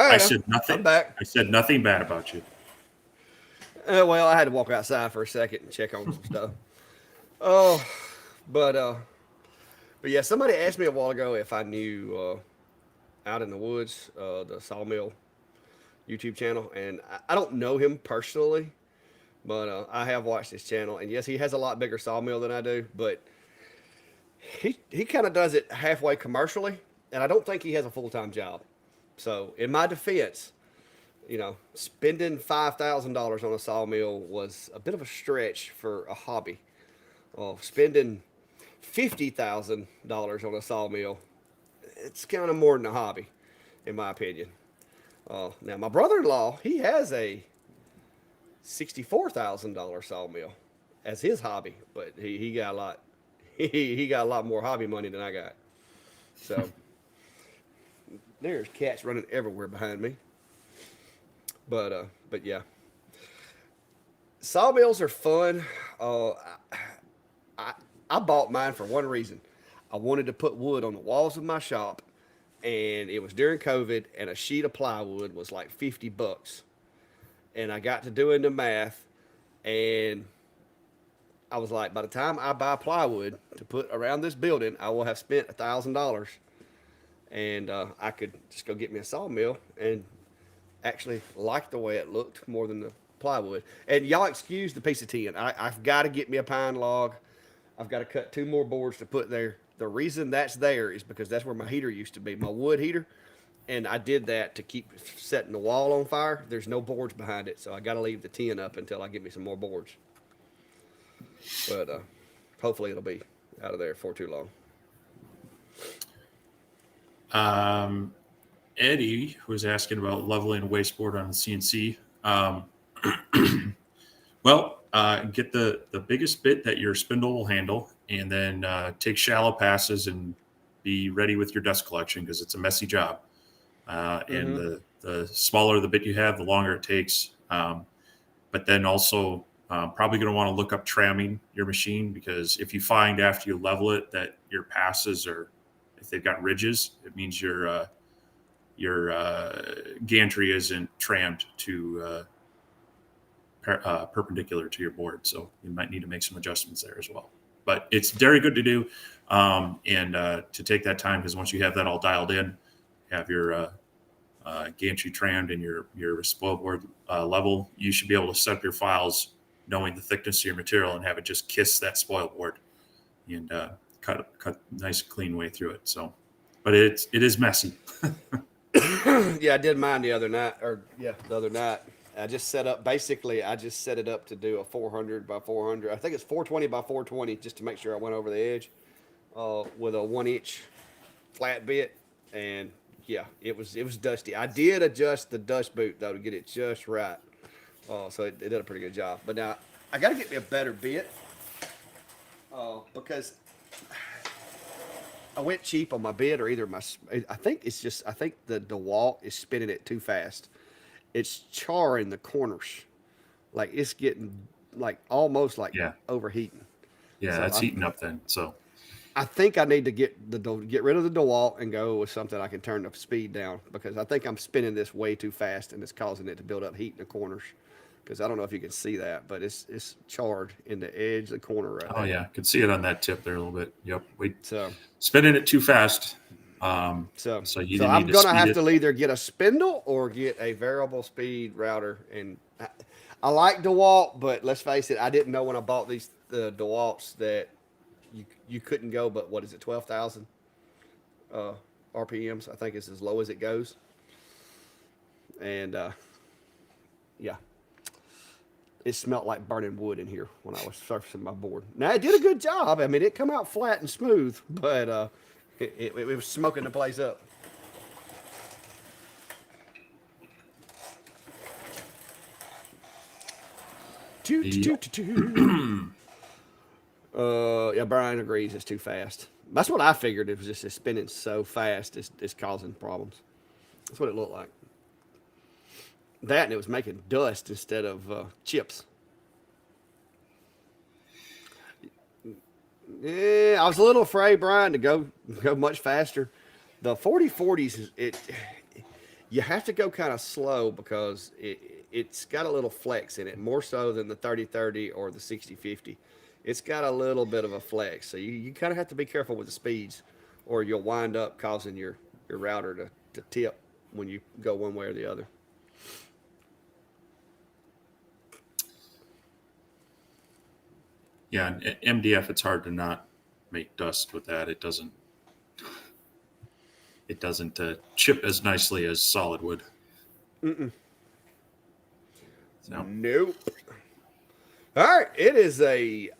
nothing. I'm back. I said nothing bad about you. Well, I had to walk outside for a second and check on some stuff. Oh, but yeah, somebody asked me a while ago if I knew Out in the Woods, the Sawmill YouTube channel, and I don't know him personally, but I have watched his channel, and yes, he has a lot bigger sawmill than I do, but he kind of does it halfway commercially, and I don't think he has a full-time job. So in my defense, spending $5,000 on a sawmill was a bit of a stretch for a hobby. Spending $50,000 on a sawmill, it's kind of more than a hobby, in my opinion. Now, my brother-in-law, he has a $64,000 sawmill as his hobby, but he got a lot. He got a lot more hobby money than I got. So there's cats running everywhere behind me. But yeah, sawmills are fun. I bought mine for one reason. I wanted to put wood on the walls of my shop, and it was during COVID, and a sheet of plywood was like $50. And I got to doing the math, and I was like, by the time I buy plywood to put around this building, I will have spent $1,000, and I could just go get me a sawmill and actually like the way it looked more than the plywood. And y'all excuse the piece of tin. I've got to get me a pine log. I've got to cut 2 more boards to put there. The reason that's there is because that's where my heater used to be, my wood heater. And I did that to keep setting the wall on fire. There's no boards behind it, so I got to leave the tin up until I get me some more boards. But hopefully it'll be out of there for too long. Eddie was asking about leveling a wasteboard on the CNC. Well, get the biggest bit that your spindle will handle, and then take shallow passes and be ready with your dust collection because it's a messy job. And the smaller the bit you have, the longer it takes. But then also probably going to want to look up tramming your machine, because if you find after you level it that your passes are, if they've got ridges, it means your gantry isn't trammed to perpendicular to your board. So you might need to make some adjustments there as well. But it's very good to do and to take that time, because once you have that all dialed in, have your gantry trimmed and your spoil board level, you should be able to set up your files knowing the thickness of your material and have it just kiss that spoil board and cut nice clean way through it. So, but it is messy. Yeah, I did mine the other night. I just set up, basically, I just set it up to do a 400 by 400. I think it's 420 by 420, just to make sure I went over the edge with a 1-inch flat bit. And yeah, it was dusty. I did adjust the dust boot, though, to get it just right. So it did a pretty good job. But now, I got to get me a better bit because I went cheap on my bit, or either I think the DeWalt is spinning it too fast. It's charring the corners. Like, it's getting, like, almost like overheating. Yeah, so it's heating up then. So I think I need to get rid of the DeWalt and go with something I can turn the speed down, because I think I'm spinning this way too fast and it's causing it to build up heat in the corners. Because I don't know if you can see that, but it's charred in the edge of the corner right there. Oh yeah, could see it on that tip there a little bit. Yep. So spinning it too fast. So I'm need gonna have to either get a spindle or get a variable speed router. And I like DeWalt, but let's face it, I didn't know when I bought the DeWalts that you couldn't go, but what is it, 12,000 RPMs? I think it's as low as it goes. And yeah. It smelled like burning wood in here when I was surfacing my board. Now, it did a good job. I mean, it come out flat and smooth, but it was smoking the place up. Yeah, Brian agrees it's too fast. That's what I figured. It was just spinning so fast, it's causing problems. That's what it looked like. That, and it was making dust instead of chips. Yeah, I was a little afraid, Brian, to go much faster. The 4040s, you have to go kind of slow because it's got a little flex in it, more so than the 3030 or the 6050. It's got a little bit of a flex, so you kind of have to be careful with the speeds, or you'll wind up causing your router to tip when you go one way or the other. Yeah, MDF, it's hard to not make dust with that. It doesn't chip as nicely as solid wood. Mm-mm. So. Nope. All right, it is a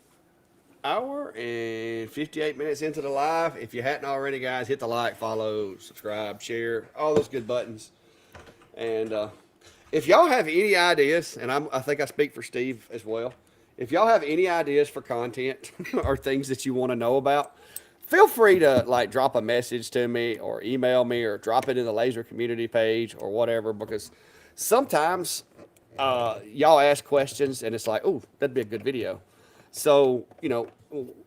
hour and 58 minutes into the live. If you hadn't already, guys, hit the like, follow, subscribe, share, all those good buttons. And if y'all have any ideas, and I think I speak for Steve as well, if y'all have any ideas for content or things that you want to know about, feel free to drop a message to me or email me or drop it in the laser community page or whatever, because sometimes y'all ask questions and it's like, oh, that'd be a good video. So,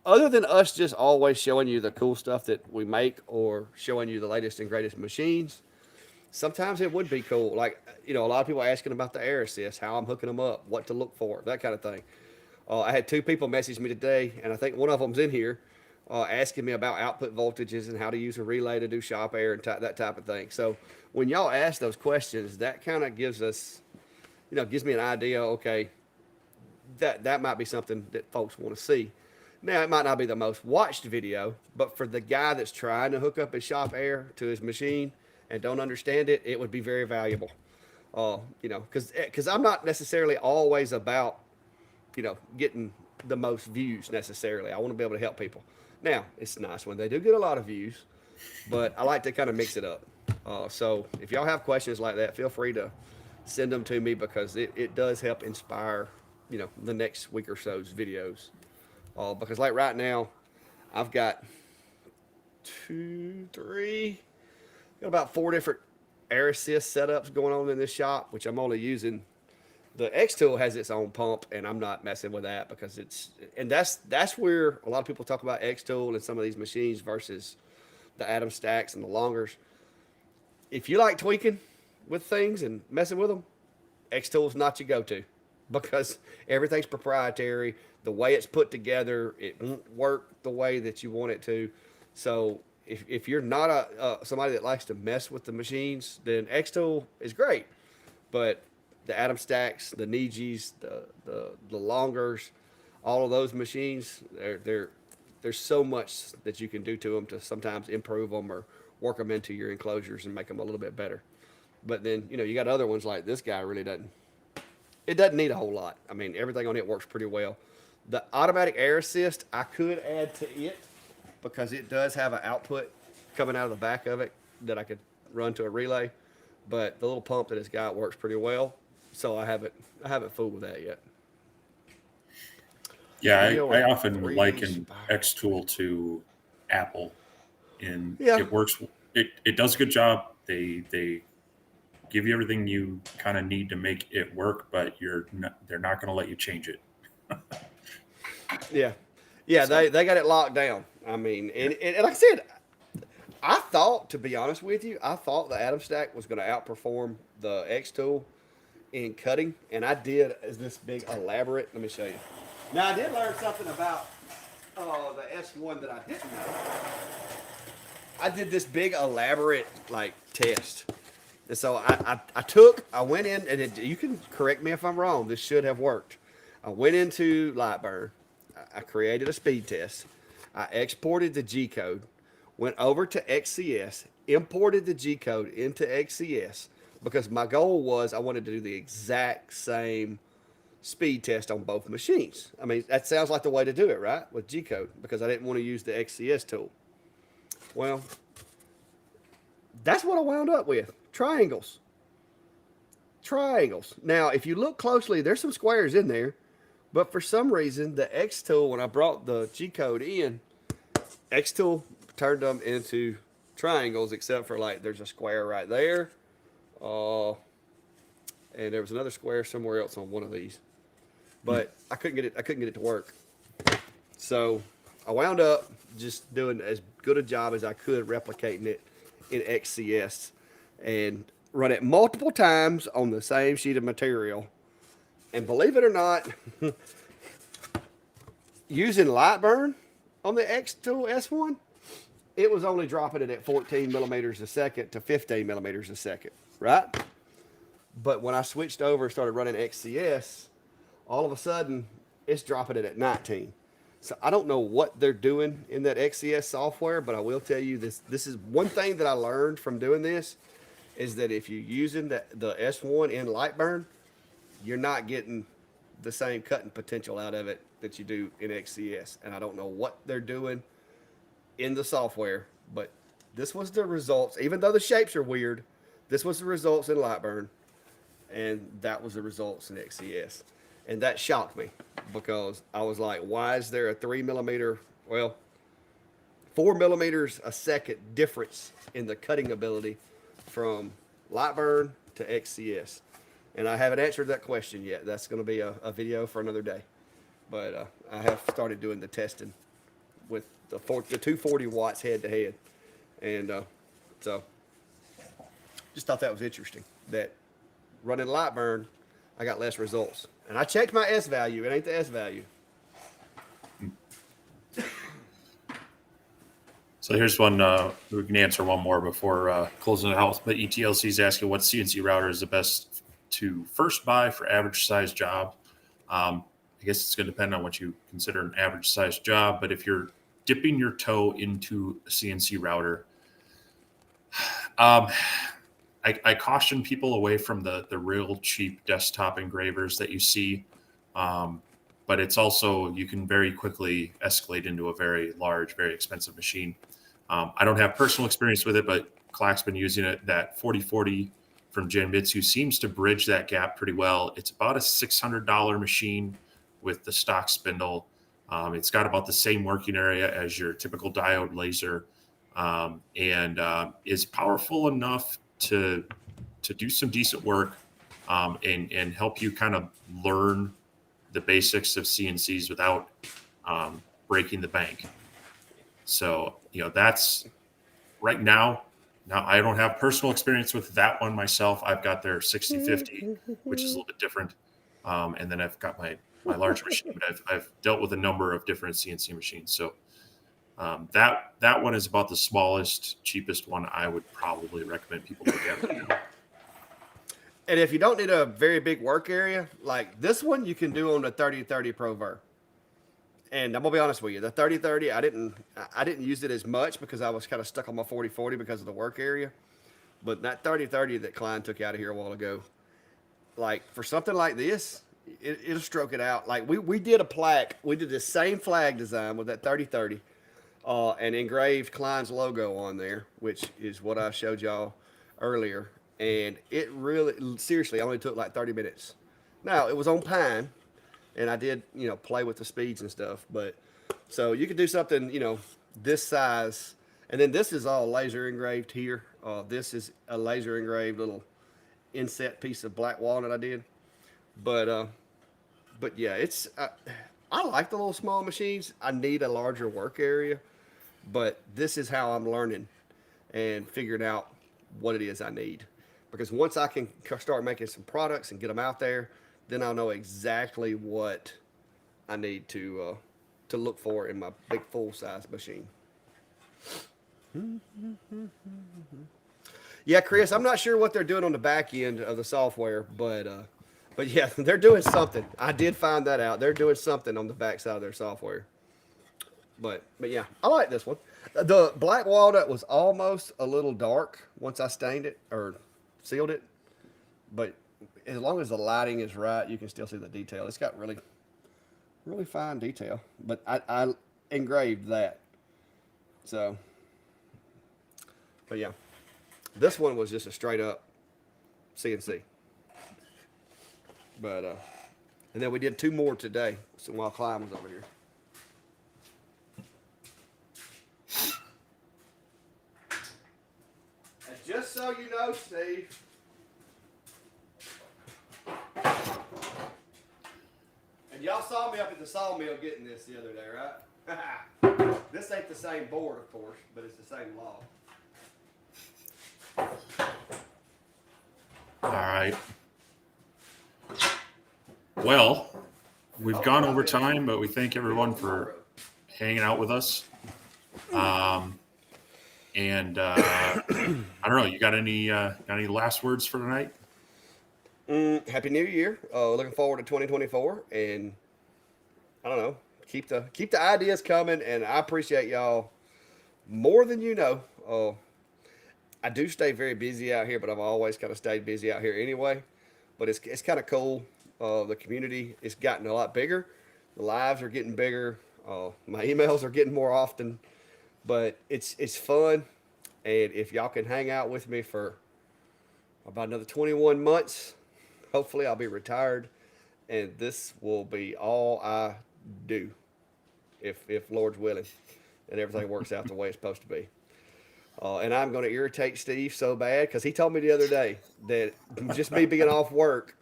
other than us just always showing you the cool stuff that we make or showing you the latest and greatest machines, sometimes it would be cool. A lot of people asking about the air assist, how I'm hooking them up, what to look for, that kind of thing. I had 2 people message me today, and I think one of them's in here, asking me about output voltages and how to use a relay to do shop air and that type of thing. So when y'all ask those questions, that kind of gives us, gives me an idea, okay, that might be something that folks want to see. Now, it might not be the most watched video, but for the guy that's trying to hook up his shop air to his machine and don't understand it, it would be very valuable. Because I'm not necessarily always about, getting the most views necessarily. I want to be able to help people. Now, it's nice when they do get a lot of views, but I like to kind of mix it up. So if y'all have questions like that, feel free to send them to me because it does help inspire, the next week or so's videos. Because like right now, I've got two, three, got about four different air assist setups going on in this shop, which I'm only using. The X tool has its own pump, and I'm not messing with that because that's where a lot of people talk about X tool and some of these machines versus the Atom stacks and the longers. If you like tweaking with things and messing with them, X tool is not your go-to because everything's proprietary. The way it's put together, it won't work the way that you want it to. So if you're not somebody that likes to mess with the machines, then X tool is great. But the Atom stacks, the Nijis, the longers, all of those machines, there's so much that you can do to them to sometimes improve them or work them into your enclosures and make them a little bit better. But then you got other ones like this guy really doesn't. It doesn't need a whole lot. I mean, everything on it works pretty well. The automatic air assist I could add to it because it does have an output coming out of the back of it that I could run to a relay. But the little pump that it's got works pretty well, so I haven't fooled with that yet. Yeah, I often liken X tool to Apple, and it works. It does a good job. They give you everything you kind of need to make it work, but they're not going to let you change it. Yeah, so. They got it locked down. I mean, and like I said, I thought, to be honest with you, I thought the Atom stack was going to outperform the X tool in cutting, and I did as this big elaborate. Let me show you. Now I did learn something about the S1 that I didn't know. I did this big elaborate test, and so I went in, and you can correct me if I'm wrong. This should have worked. I went into Lightburn. I created a speed test. I exported the G code, went over to XCS, imported the G code into XCS because my goal was I wanted to do the exact same speed test on both machines. I mean, that sounds like the way to do it, right? With G code, because I didn't want to use the XCS tool. Well, that's what I wound up with. Triangles. Now, if you look closely, there's some squares in there, but for some reason, the X tool, when I brought the G code in, X tool turned them into triangles, except for there's a square right there. And there was another square somewhere else on one of these, but I couldn't get it to work. So I wound up just doing as good a job as I could replicating it in XCS and run it multiple times on the same sheet of material. And believe it or not, using Lightburn on the X tool S1, it was only dropping it at 14 millimeters a second to 15 millimeters a second, right? But when I switched over and started running XCS, all of a sudden, it's dropping it at 19. So I don't know what they're doing in that XCS software, but I will tell you this. This is one thing that I learned from doing this, is that if you're using the S1 in Lightburn, you're not getting the same cutting potential out of it that you do in XCS. And I don't know what they're doing in the software, but this was the results. Even though the shapes are weird, this was the results in Lightburn, and that was the results in XCS. And that shocked me because I was like, why is there a 4 millimeters a second difference in the cutting ability from Lightburn to XCS? And I haven't answered that question yet. That's going to be a video for another day. But I have started doing the testing with the 240 watts head to head. And so just thought that was interesting that running Lightburn, I got less results. And I checked my S value. It ain't the S value. So here's one. We can answer one more before closing it out. But ETLC is asking what CNC router is the best to first buy for average size job. I guess it's going to depend on what you consider an average size job. But if you're dipping your toe into a CNC router, I caution people away from the real cheap desktop engravers that you see. But it's also, you can very quickly escalate into a very large, very expensive machine. I don't have personal experience with it, but Clack's been using it. That 4040 from Genmitsu seems to bridge that gap pretty well. It's about a $600 machine with the stock spindle. It's got about the same working area as your typical diode laser, and is powerful enough to do some decent work, and help you kind of learn the basics of CNCs without breaking the bank. So, that's right now. Now, I don't have personal experience with that one myself. I've got their 6050, which is a little bit different. And then I've got my larger machine, but I've dealt with a number of different CNC machines. So that one is about the smallest, cheapest one I would probably recommend people look at. And if you don't need a very big work area, like this one, you can do on the 3030 Pro Ver. And I'm gonna be honest with you, the 3030, I didn't use it as much because I was kind of stuck on my 4040 because of the work area. But that 3030 that Klein took out of here a while ago, like for something like this, it'll stroke it out. Like we did a plaque, we did the same flag design with that 3030, and engraved Klein's logo on there, which is what I showed y'all earlier. And it really, seriously, only took like 30 minutes. Now, it was on pine, and I did, play with the speeds and stuff. But so you could do something, this size. And then this is all laser engraved here. This is a laser engraved little inset piece of black walnut I did. But yeah, it's, I like the little small machines. I need a larger work area. But this is how I'm learning and figuring out what it is I need. Because once I can start making some products and get them out there, then I'll know exactly what I need to look for in my big full-size machine. Yeah, Chris, I'm not sure what they're doing on the back end of the software, but yeah, they're doing something. I did find that out. They're doing something on the back side of their software. But yeah, I like this one. The black walnut was almost a little dark once I stained it or sealed it, but as long as the lighting is right, you can still see the detail. It's got really, really fine detail, but I engraved that. So, but yeah, this one was just a straight up CNC. But, and then we did 2 more today. So while Klein was over here. Just so you know, Steve. And y'all saw me up at the sawmill getting this the other day, right? This ain't the same board, of course, but it's the same log. All right. Well, we've gone over time, but we thank everyone for hanging out with us. And I don't know, you got any last words for tonight? Happy New Year! Looking forward to 2024, and I don't know, keep the ideas coming, and I appreciate y'all more than you know. I do stay very busy out here, but I've always kind of stayed busy out here anyway. But it's kind of cool. The community is gotten a lot bigger. The lives are getting bigger. My emails are getting more often. But it's fun, and if y'all can hang out with me for about another 21 months, hopefully I'll be retired, and this will be all I do, if Lord's willing, and everything works out the way it's supposed to be. And I'm going to irritate Steve so bad, because he told me the other day that just me being off work,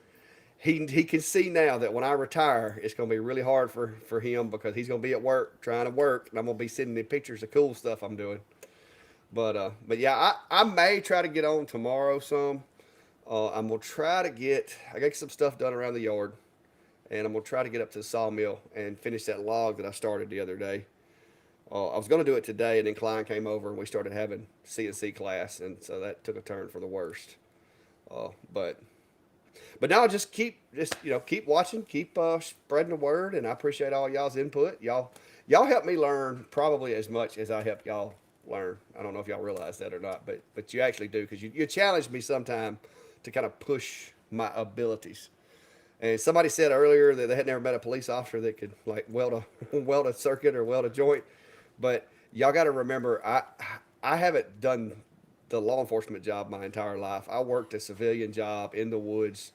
he can see now that when I retire, it's going to be really hard for him, because he's going to be at work trying to work, and I'm going to be sending him pictures of cool stuff I'm doing. But yeah, I may try to get on tomorrow some. I'm going to try to I got some stuff done around the yard, and I'm going to try to get up to the sawmill and finish that log that I started the other day. I was going to do it today, and then Klein came over, and we started having CNC class, and so that took a turn for the worst. But now just keep watching, keep spreading the word, and I appreciate all y'all's input. Y'all help me learn probably as much as I help y'all learn. I don't know if y'all realize that or not, but you actually do, because you challenge me sometime to kind of push my abilities. And somebody said earlier that they had never met a police officer that could like weld a circuit or weld a joint. But y'all got to remember, I haven't done the law enforcement job my entire life. I worked a civilian job in the woods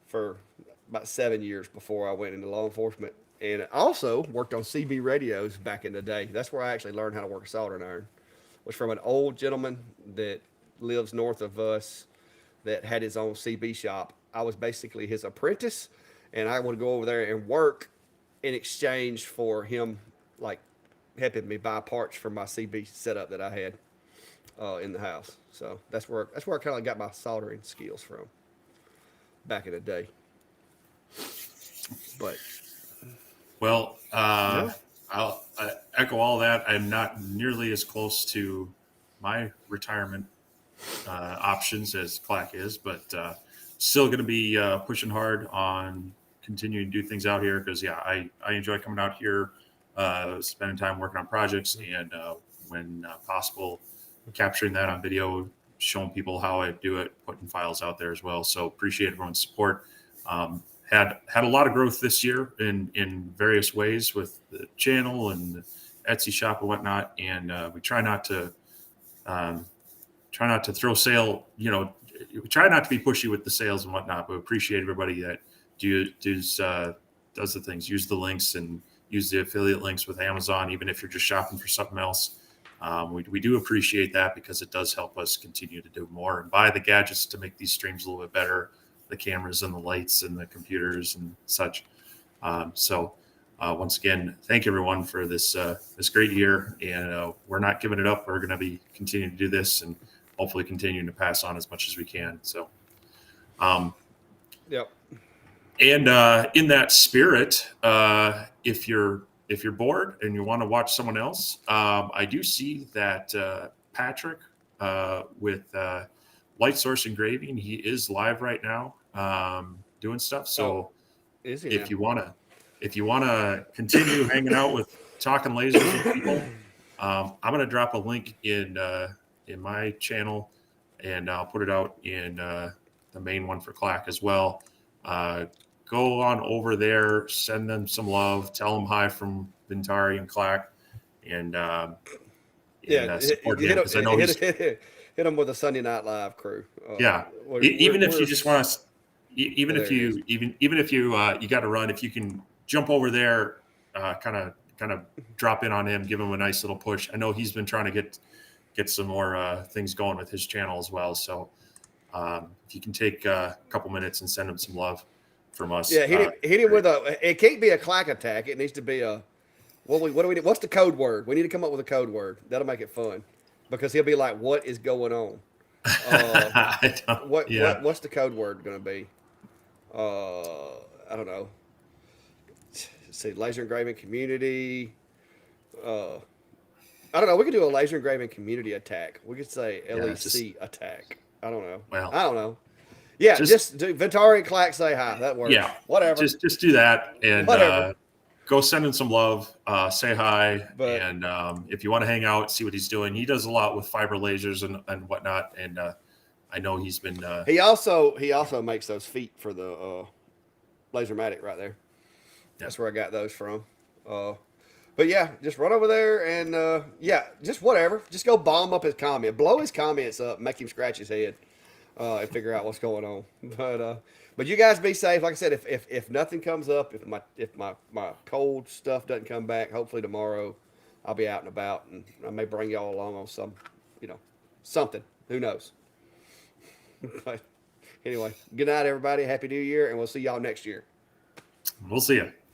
for about 7 years before I went into law enforcement, and I also worked on CB radios back in the day. That's where I actually learned how to work a soldering iron. Was from an old gentleman that lives north of us that had his own CB shop. I was basically his apprentice, and I would go over there and work in exchange for him, like helping me buy parts for my CB setup that I had in the house. So that's where I kind of got my soldering skills from back in the day. But Well, yeah, I'll echo all that. I'm not nearly as close to my retirement options as Clack is, but still going to be pushing hard on continuing to do things out here because, yeah, I enjoy coming out here, spending time working on projects, and when possible, capturing that on video, showing people how I do it, putting files out there as well. So appreciate everyone's support. Had a lot of growth this year in various ways with the channel and the Etsy shop and whatnot, and we try not to throw sale. We try not to be pushy with the sales and whatnot, but appreciate everybody that does the things. Use the links and use the affiliate links with Amazon, even if you're just shopping for something else. We do appreciate that because it does help us continue to do more and buy the gadgets to make these streams a little bit better, the cameras and the lights and the computers and such. Once again, thank everyone for this great year, and we're not giving it up. We're going to be continuing to do this and hopefully continuing to pass on as much as we can. So, yep. And in that spirit, if you're bored and you want to watch someone else, I do see that Patrick with Light Source Engraving, he is live right now doing stuff. So Is he if now? you want to continue hanging out with talking lasers with people, I'm going to drop a link in my channel, and I'll put it out in the main one for Clack as well. Go on over there, send them some love, tell them hi from Vintauri and Clack, and support him because I know he's hit him with a Sunday Night Live crew. Even if you just want to, even if you you got to run, if you can jump over there, kind of drop in on him, give him a nice little push. I know he's been trying to get some more things going with his channel as well. So if you can take a couple minutes and send him some love from us. Yeah, hit him with it can't be a Clack attack. It needs to be a, what do we need? What's the code word? We need to come up with a code word. That'll make it fun because he'll be like, what is going on? What's the code word going to be? I don't know. Let's see, laser engraving community. I don't know. We could do a laser engraving community attack. We could say LEC attack. I don't know. Well, I don't know. Yeah, just do Vintauri and Clack say hi. That works. Yeah, whatever. Just do that and go send him some love. Say hi, and if you want to hang out, see what he's doing. He does a lot with fiber lasers and whatnot, and I know he's been. He also makes those feet for the Lasermatic right there. That's where I got those from. But yeah, just run over there and just whatever. Just go bomb up his comment, blow his comments up, make him scratch his head, and figure out what's going on. But you guys be safe. Like I said, if nothing comes up, if my cold stuff doesn't come back, hopefully tomorrow I'll be out and about, and I may bring y'all along on some, something. Who knows? But anyway, good night, everybody. Happy New Year, and we'll see y'all next year. We'll see you.